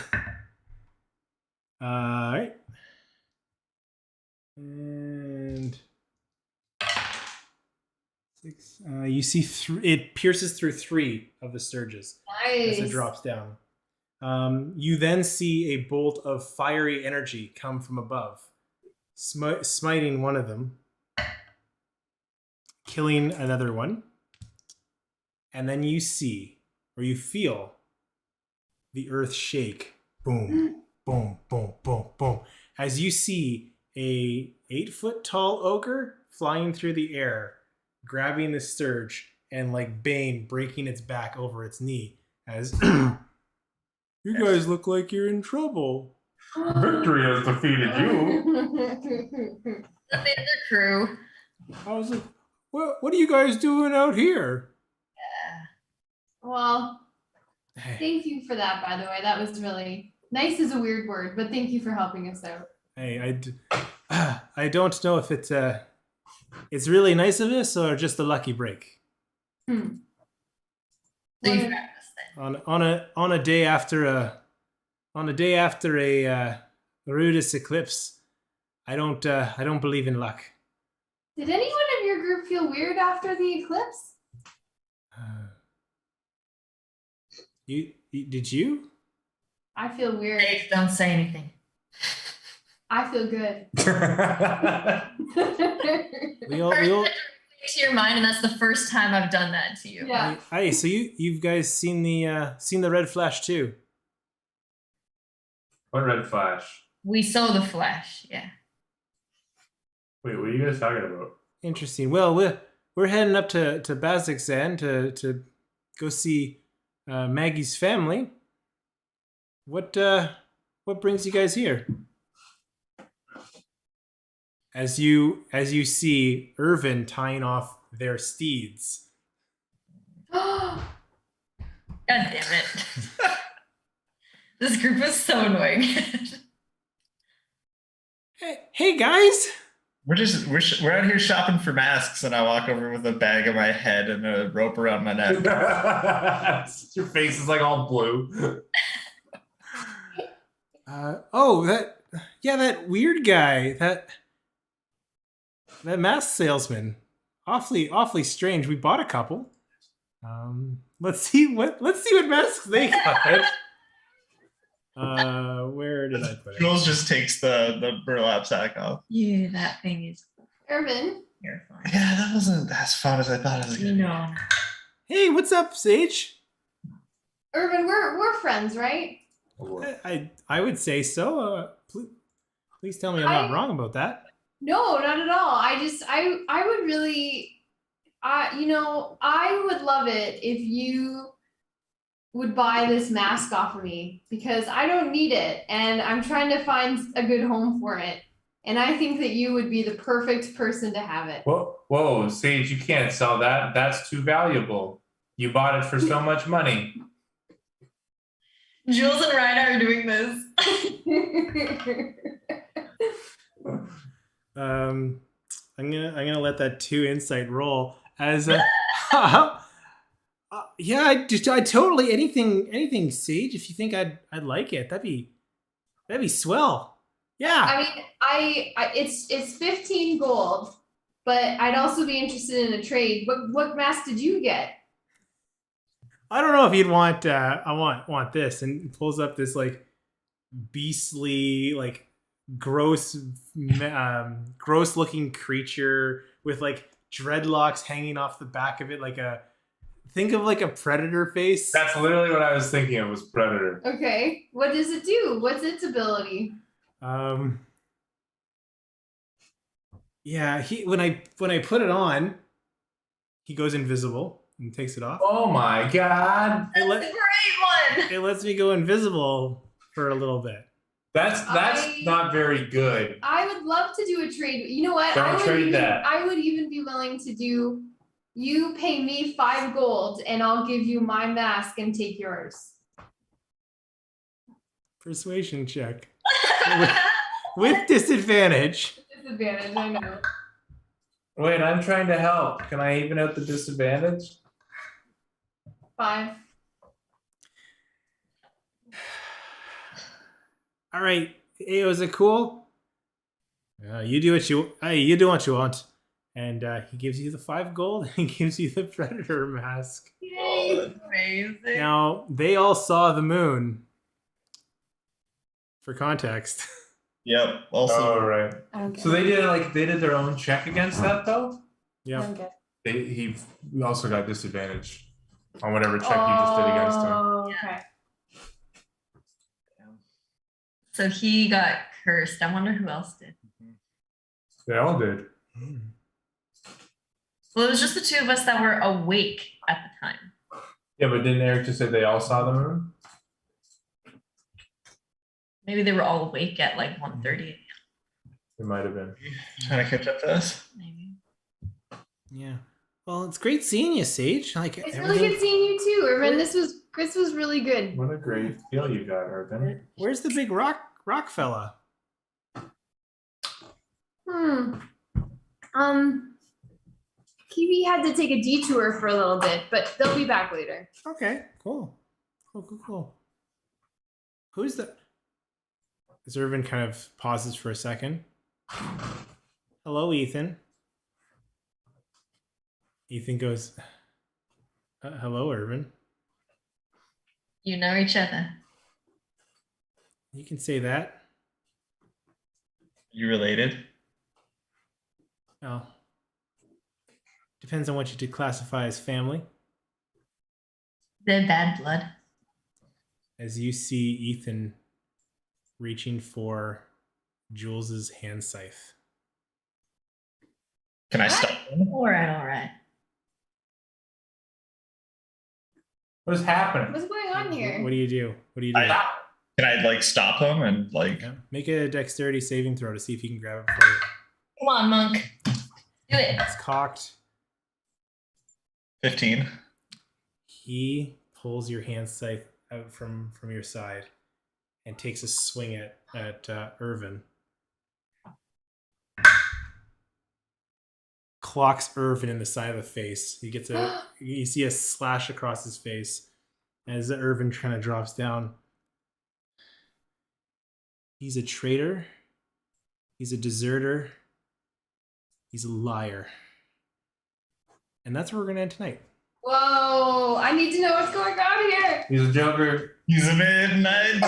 All right. And 6. You see it pierces through 3 of the sturges Nice. as it drops down. You then see a bolt of fiery energy come from above, smiting one of them, killing another one. And then you see, or you feel, the earth shake. Boom, boom, boom, boom, boom. As you see a 8-foot tall ogre flying through the air, grabbing the sturge and Bane breaking its back over its knee as you guys look like you're in trouble. Victory has defeated you. The crew. I was like, what are you guys doing out here? Well, thank you for that, by the way. That was really nice is a weird word, but thank you for helping us out. Hey, I don't know if it's really nice of us or just a lucky break. So you found us then. On a day after a rudest eclipse, I don't believe in luck. Did anyone of your group feel weird after the eclipse? Did you? I feel weird. Dave, don't say anything. I feel good. We all To your mind, and that's the first time I've done that to you. Yeah. Hey, so you guys seen the red flash too? What red flash? We saw the flash. Yeah. Wait, what are you guys talking about? Interesting. Well, we're heading up to Bazzoxan to go see Maggie's family. What brings you guys here? As you see Irvin tying off their steeds. God damn it. This group is so annoying. Hey guys! We're out here shopping for masks, and I walk over with a bag on my head and a rope around my neck. Your face is like all blue. That weird guy, that mask salesman, awfully strange. We bought a couple. Let's see what masks they got. Where did I put it? Jules just takes the burlap sack off. Yeah, that thing is Irvin. terrifying. Yeah, that wasn't as fun as I thought it was gonna be. No. Hey, what's up, Sage? Irvin, we're friends, right? I would say so. Please tell me I'm not wrong about that. No, not at all. I would really, I would love it if you would buy this mask off of me because I don't need it and I'm trying to find a good home for it. And I think that you would be the perfect person to have it. Whoa, Sage, you can't sell that. That's too valuable. You bought it for so much money. Jules and Reiner are doing this. I'm gonna let that 2 insight roll as yeah, I totally anything Sage. If you think I'd like it, that'd be swell. Yeah. I mean, it's 15 gold, but I'd also be interested in a trade. What mask did you get? I don't know if you'd want I want this, and he pulls up this like beastly like gross looking creature with like dreadlocks hanging off the back of it, think of like a predator face. That's literally what I was thinking of, was Predator. Okay, what does it do? What's its ability? Yeah, when I put it on, he goes invisible and takes it off. Oh my god. That's a great one. It lets me go invisible for a little bit. That's not very good. I would love to do a trade. You know what? Don't trade that. I would even be willing to do. You pay me 5 gold, and I'll give you my mask and take yours. Persuasion check with disadvantage. Disadvantage, I know. Wait, I'm trying to help. Can I even out the disadvantage? 5. All right, hey, was it cool? You do what you want, and he gives you the 5 gold. And he gives you the predator mask. Yay! That's amazing. Now they all saw the moon. For context. Yep. Also, Oh, right. I don't get So they did their own check against that though? I Yeah. don't get He also got disadvantage on whatever check you just did against him. Oh, okay. So he got cursed. I wonder who else did. They all did. Well, it was just the 2 of us that were awake at the time. Yeah, but didn't Eric just say they all saw the moon? Maybe they were all awake at like 1:30. It might have been. trying to catch up to us. Maybe. Yeah. Well, it's great seeing you, Sage. Like It's really good seeing you too, Irvin. This was really good. What a great feel you got, Irvin. Where's the big rock fella? Kiwi had to take a detour for a little bit, but they'll be back later. Okay, cool. Who's the... Irvin kind of pauses for a second. Hello, Ethan. Ethan goes, hello, Irvin. You know each other. You can say that. You related? Well, depends on what you classify as family. They're bad blood. As you see Ethan reaching for Jules's hand scythe. Can I stop him? All right. What is happening? What's going on here? What do you do? What do you do? Can I like stop him and like? Yeah. Make a dexterity saving throw to see if you can grab it for you. Come on, monk. Do it. It's cocked. 15. He pulls your hand scythe out from your side and takes a swing at Irvin. Clocks Irvin in the side of the face. He gets you see a slash across his face as Irvin kind of drops down. He's a traitor. He's a deserter. He's a liar. And that's where we're going to end tonight. Whoa, I need to know what's going on here. He's a joker. He's a midnight.